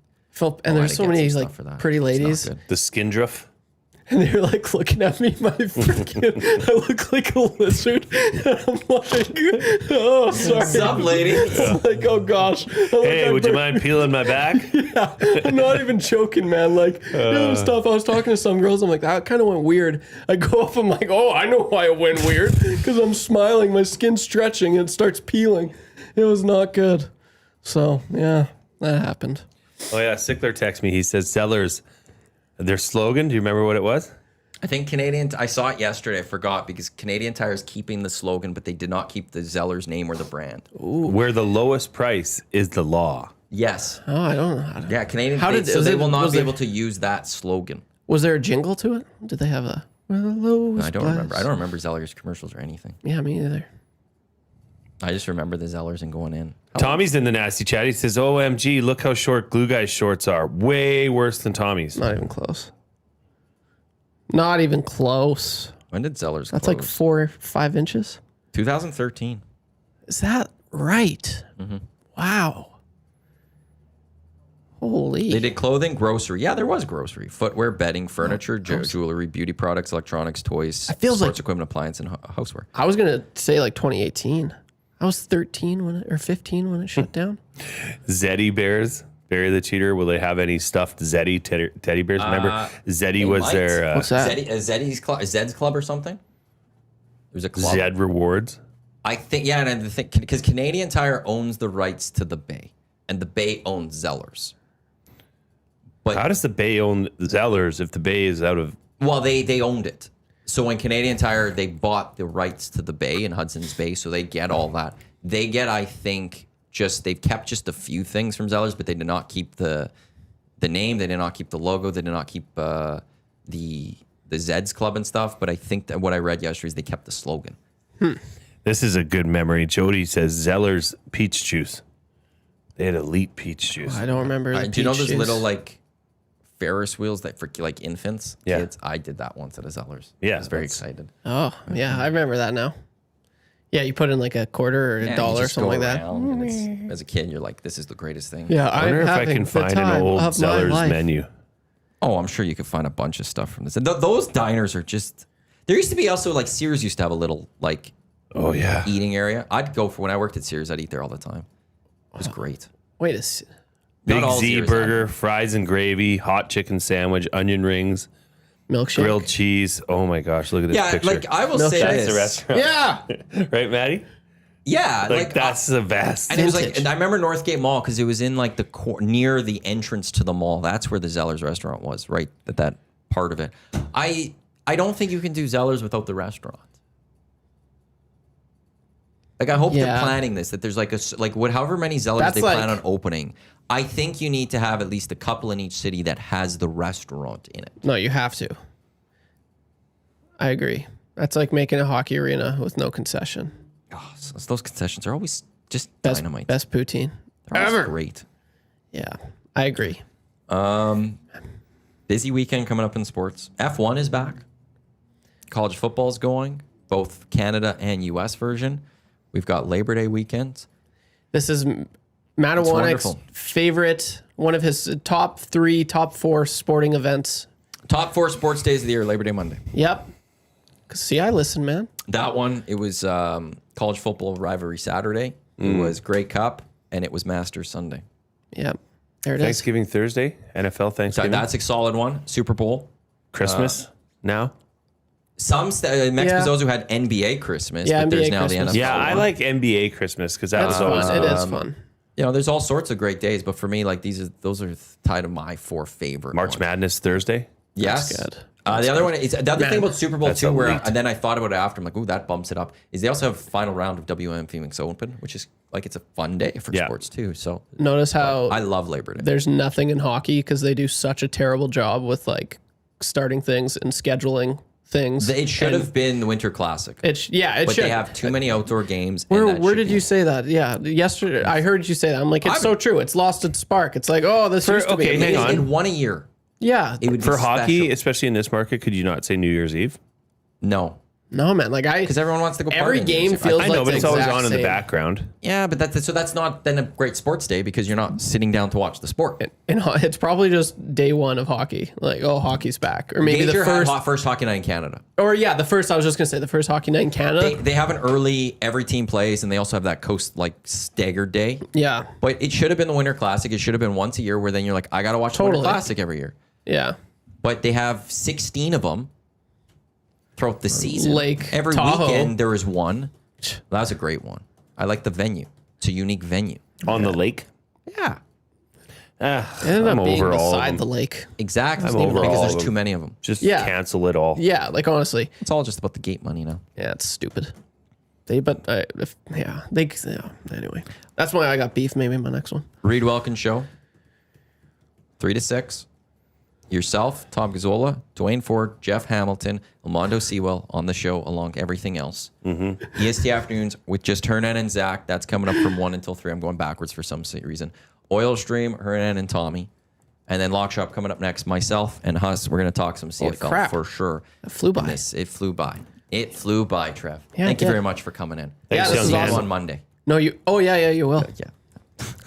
Speaker 5: And there's so many like pretty ladies.
Speaker 4: The Skindruff.
Speaker 5: And they're like looking at me, I look like a lizard. And I'm like, oh, sorry.
Speaker 1: What's up, lady?
Speaker 5: I'm like, oh gosh.
Speaker 4: Hey, would you mind peeling my back?
Speaker 5: Yeah, I'm not even joking, man. Like, stuff. I was talking to some girls. I'm like, that kind of went weird. I go up, I'm like, oh, I know why it went weird. Because I'm smiling, my skin's stretching, and it starts peeling. It was not good. So, yeah, that happened.
Speaker 4: Oh, yeah. Sickler texts me. He says, Zellers, their slogan, do you remember what it was?
Speaker 1: I think I saw it yesterday. I forgot because Canadian Tire is keeping the slogan, but they did not keep the Zellers name or the brand.
Speaker 5: Ooh.
Speaker 4: Where the lowest price is the law.
Speaker 1: Yes.
Speaker 5: Oh, I don't know how to.
Speaker 1: Yeah, they will not be able to use that slogan.
Speaker 5: Was there a jingle to it? Did they have a?
Speaker 1: No, I don't remember. I don't remember Zellers commercials or anything.
Speaker 5: Yeah, me either.
Speaker 1: I just remember the Zellers and going in.
Speaker 4: Tommy's in the nasty chat. He says, OMG, look how short Glue Guy's shorts are. Way worse than Tommy's.
Speaker 5: Not even close. Not even close.
Speaker 1: When did Zellers
Speaker 5: That's
Speaker 1: close?
Speaker 5: like 4 or 5 inches.
Speaker 1: 2013.
Speaker 5: Is that right? Mm-hmm. Wow. Holy.
Speaker 1: They did clothing, grocery. Yeah, there was grocery. Footwear, bedding, furniture, jewelry, beauty products, electronics, toys,
Speaker 5: feels
Speaker 1: sports
Speaker 5: like-
Speaker 1: equipment, appliance, and houseware.
Speaker 5: I was going to say like 2018. I was 13 or 15 when it shut down.
Speaker 4: Zeddy bears. Barry the Cheater. Will they have any stuffed Zeddy teddy bears? Remember, Zeddy was
Speaker 1: might.
Speaker 4: their
Speaker 5: What's that?
Speaker 1: Zed's club or something? There's a club.
Speaker 4: Zed Rewards.
Speaker 1: I think, yeah, and I think because Canadian Tire owns the rights to the Bay, and the Bay owns Zellers. But
Speaker 4: How does the Bay own Zellers if the Bay is out of...
Speaker 1: well, they owned it. So when Canadian Tire, they bought the rights to the Bay in Hudson's Bay, so they get all that. They get, I think, they've kept just a few things from Zellers, but they did not keep the name. They did not keep the logo. They did not keep the Zeds Club and stuff. But I think that what I read yesterday is they kept the slogan.
Speaker 4: This is a good memory. Jody says Zellers peach juice. They had elite peach juice.
Speaker 5: I don't remember.
Speaker 1: Do you know those little like Ferris wheels that for like infants?
Speaker 4: Yeah.
Speaker 1: Kids? I did that once at a Zellers.
Speaker 4: Yeah,
Speaker 1: I was very excited.
Speaker 5: Oh, yeah, I remember that now. Yeah, you put in like a quarter or a
Speaker 1: Yeah,
Speaker 5: dollar
Speaker 1: you
Speaker 5: or
Speaker 1: just
Speaker 5: something
Speaker 1: go
Speaker 5: like that.
Speaker 1: around and as a kid, you're like, this is the greatest thing.
Speaker 5: Yeah,
Speaker 4: I wonder if I can find an old Zellers menu.
Speaker 1: Oh, I'm sure you could find a bunch of stuff from this. Those diners are just. There used to be also like Sears used to have a little like.
Speaker 4: Oh yeah.
Speaker 1: Eating area. I'd go for when I worked at Sears. I'd eat there all the time. It was great.
Speaker 5: Wait a second.
Speaker 4: Big Z burger, fries and gravy, hot chicken sandwich, onion rings,
Speaker 5: Milkshake.
Speaker 4: grilled cheese. Oh my gosh, look at this picture.
Speaker 1: like I will say
Speaker 4: That's
Speaker 1: this.
Speaker 4: the restaurant.
Speaker 5: Yeah.
Speaker 4: Right, Maddie?
Speaker 1: Yeah,
Speaker 4: Like that's the best.
Speaker 1: And it was like,
Speaker 5: Vintage.
Speaker 1: and I remember Northgate Mall because it was in like near the entrance to the mall. That's where the Zellers restaurant was, right? That part of it. I don't think you can do Zellers without the restaurant. Like I hope they're planning this. That there's like however many Zellers
Speaker 5: That's
Speaker 1: they plan
Speaker 5: like-
Speaker 1: on opening. I think you need to have at least a couple in each city that has the restaurant in it.
Speaker 5: No, you have to. I agree. That's like making a hockey arena with no concession.
Speaker 1: Oh, those concessions are always just
Speaker 5: Best,
Speaker 1: dynamite.
Speaker 5: best poutine.
Speaker 1: They're always great.
Speaker 5: Yeah, I agree.
Speaker 1: Busy weekend coming up in sports. F1 is back. College football is going, both Canada and U.S. version. We've got Labor Day weekend.
Speaker 5: This is Matt Iwanyk's
Speaker 1: wonderful.
Speaker 5: favorite, one of his top 4 sporting events.
Speaker 1: Top 4 sports days of the year, Labor Day Monday.
Speaker 5: Yep. See, I listen, man.
Speaker 1: That one, it was college football rivalry Saturday. It was Grey Cup, and it was Masters Sunday.
Speaker 5: Yep. There it is.
Speaker 4: Thanksgiving Thursday, NFL
Speaker 1: So
Speaker 4: Thanksgiving,
Speaker 1: that's a solid one. Super Bowl.
Speaker 4: Christmas now.
Speaker 1: Mexico's had NBA Christmas,
Speaker 5: Yeah,
Speaker 1: but there's
Speaker 5: NBA
Speaker 1: now the
Speaker 5: Christmas.
Speaker 1: NFL.
Speaker 4: Yeah, I
Speaker 1: one.
Speaker 4: like NBA Christmas because that
Speaker 5: That's
Speaker 4: was always
Speaker 5: fun. It is fun.
Speaker 1: There's all sorts of great days, but for me, like those are tied to my 4 favorite.
Speaker 4: March
Speaker 1: ones.
Speaker 4: Madness Thursday.
Speaker 1: Yes.
Speaker 5: That's good.
Speaker 1: The other one is the other thing about Super Bowl
Speaker 4: That's
Speaker 1: too, where
Speaker 4: elite.
Speaker 1: and then I thought about it after. I'm like, ooh, that bumps it up. Is they also have final round of WM Phoenix Open, which is like it's a fun day for sports too. So
Speaker 5: Notice how
Speaker 1: I love Labor Day.
Speaker 5: there's nothing in hockey because they do such a terrible job with like starting things and scheduling things.
Speaker 1: It should have been the Winter Classic,
Speaker 5: It
Speaker 1: but
Speaker 5: should.
Speaker 1: they have too many outdoor games. and that
Speaker 5: Where
Speaker 1: should
Speaker 5: did
Speaker 1: be-
Speaker 5: you say that? Yeah, yesterday I heard you say that. I'm like, it's so true. It's lost its spark. It's like, oh, this used to be
Speaker 4: okay,
Speaker 5: amazing.
Speaker 4: hang on.
Speaker 1: in one a year?
Speaker 5: Yeah,
Speaker 1: It would
Speaker 4: For
Speaker 1: be
Speaker 4: hockey,
Speaker 1: special.
Speaker 4: especially in this market, could you not say New Year's Eve?
Speaker 1: No,
Speaker 5: no man, like
Speaker 1: because everyone wants to go.
Speaker 5: every
Speaker 1: partying
Speaker 5: game
Speaker 1: music.
Speaker 5: feels
Speaker 4: I know,
Speaker 5: like
Speaker 4: but
Speaker 5: the
Speaker 4: it's always
Speaker 5: exact
Speaker 4: on in the
Speaker 5: same.
Speaker 4: background.
Speaker 1: Yeah, but that's not then a great sports day because you're not sitting down to watch the sport.
Speaker 5: And it's probably just day one of hockey. Like, oh, hockey's back, or maybe
Speaker 1: Gager
Speaker 5: the
Speaker 1: had
Speaker 5: first,
Speaker 1: first hockey night in Canada.
Speaker 5: or yeah, the first. I was just gonna say the first hockey night in Canada.
Speaker 1: They have an early every team plays, and they also have that coast like staggered day.
Speaker 5: Yeah,
Speaker 1: But it should have been the Winter Classic. It should have been once a year where then you're like, I got to watch the
Speaker 5: Totally.
Speaker 1: Winter Classic every year.
Speaker 5: yeah.
Speaker 1: But they have 16 of them throughout the season.
Speaker 5: Lake
Speaker 1: Every
Speaker 5: Tahoe.
Speaker 1: weekend there is one. That was a great one. I like the venue. It's a unique venue.
Speaker 4: On the lake?
Speaker 1: Yeah,
Speaker 5: It ended
Speaker 4: I'm
Speaker 5: up being
Speaker 4: over all of
Speaker 5: beside
Speaker 4: them.
Speaker 5: the lake.
Speaker 1: exactly.
Speaker 4: I'm over all
Speaker 1: because
Speaker 4: of
Speaker 1: there's
Speaker 4: them.
Speaker 1: too many of them.
Speaker 4: Just
Speaker 5: Yeah.
Speaker 4: cancel it all.
Speaker 5: Yeah, like honestly,
Speaker 1: It's all just about the gate money now.
Speaker 5: yeah, it's stupid. Anyway, that's why I got beef. Maybe in my next one.
Speaker 1: Reed Welkin Show, 3 to 6. Yourself, Tom Gazzola, Dwayne Ford, Jeff Hamilton, Armando Sewell on the show, along everything else. EST Afternoons with just Hernan and Zach. That's coming up from 1 until 3. I'm going backwards for some reason. Oil Stream, Hernan and Tommy. And then Lock Shop coming up next. Myself and Huss. We're going to talk some CFL
Speaker 5: crap.
Speaker 1: for sure.
Speaker 5: It flew by.
Speaker 1: It flew by. It flew by, Trev.
Speaker 5: Yeah,
Speaker 1: Thank
Speaker 5: it
Speaker 1: you
Speaker 5: did.
Speaker 1: very much for coming in.
Speaker 4: Thanks,
Speaker 5: this
Speaker 4: young
Speaker 5: is
Speaker 4: man.
Speaker 5: awesome.
Speaker 1: On Monday.
Speaker 5: No, you. Oh yeah, you will.
Speaker 1: Yeah.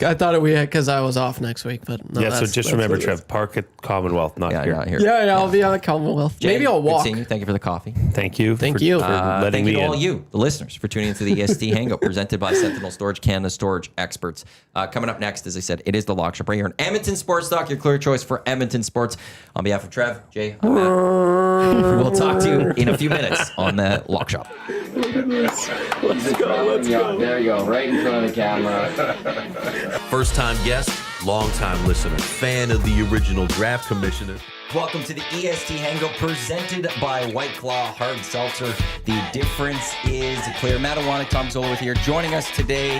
Speaker 5: I thought we had because I was off next week, but no,
Speaker 4: Yeah, so
Speaker 5: that's-
Speaker 4: just
Speaker 5: that's
Speaker 4: remember,
Speaker 5: what it is.
Speaker 4: Trev, park at Commonwealth, not
Speaker 1: Yeah,
Speaker 4: here.
Speaker 1: not here.
Speaker 5: Yeah, I'll be on the Commonwealth.
Speaker 1: Jay,
Speaker 5: Maybe I'll
Speaker 1: good
Speaker 5: walk.
Speaker 1: seeing you. Thank you for the coffee.
Speaker 4: Thank you.
Speaker 5: Thank
Speaker 4: for,
Speaker 5: you.
Speaker 4: for letting
Speaker 1: Thank you
Speaker 4: me
Speaker 1: to
Speaker 4: in.
Speaker 1: all you, the listeners, for tuning into the EST Hangout presented by Sentinel Storage, Canada Storage Experts. Coming up next, as I said, it is the Lock Shop right here in Edmonton Sports Talk, your clear choice for Edmonton sports. On behalf of Trev, Jay, I'm Matt. We'll talk to you in a few minutes on the Lock Shop.
Speaker 2: Let's go. There you go, right in front of the camera.
Speaker 6: First time guest, long time listener, fan of the original draft commissioner.
Speaker 1: Welcome to the EST Hangout presented by White Claw Hard Seltzer. The difference is clear. Matt Iwanyk, Tom Zola with here. Joining us today,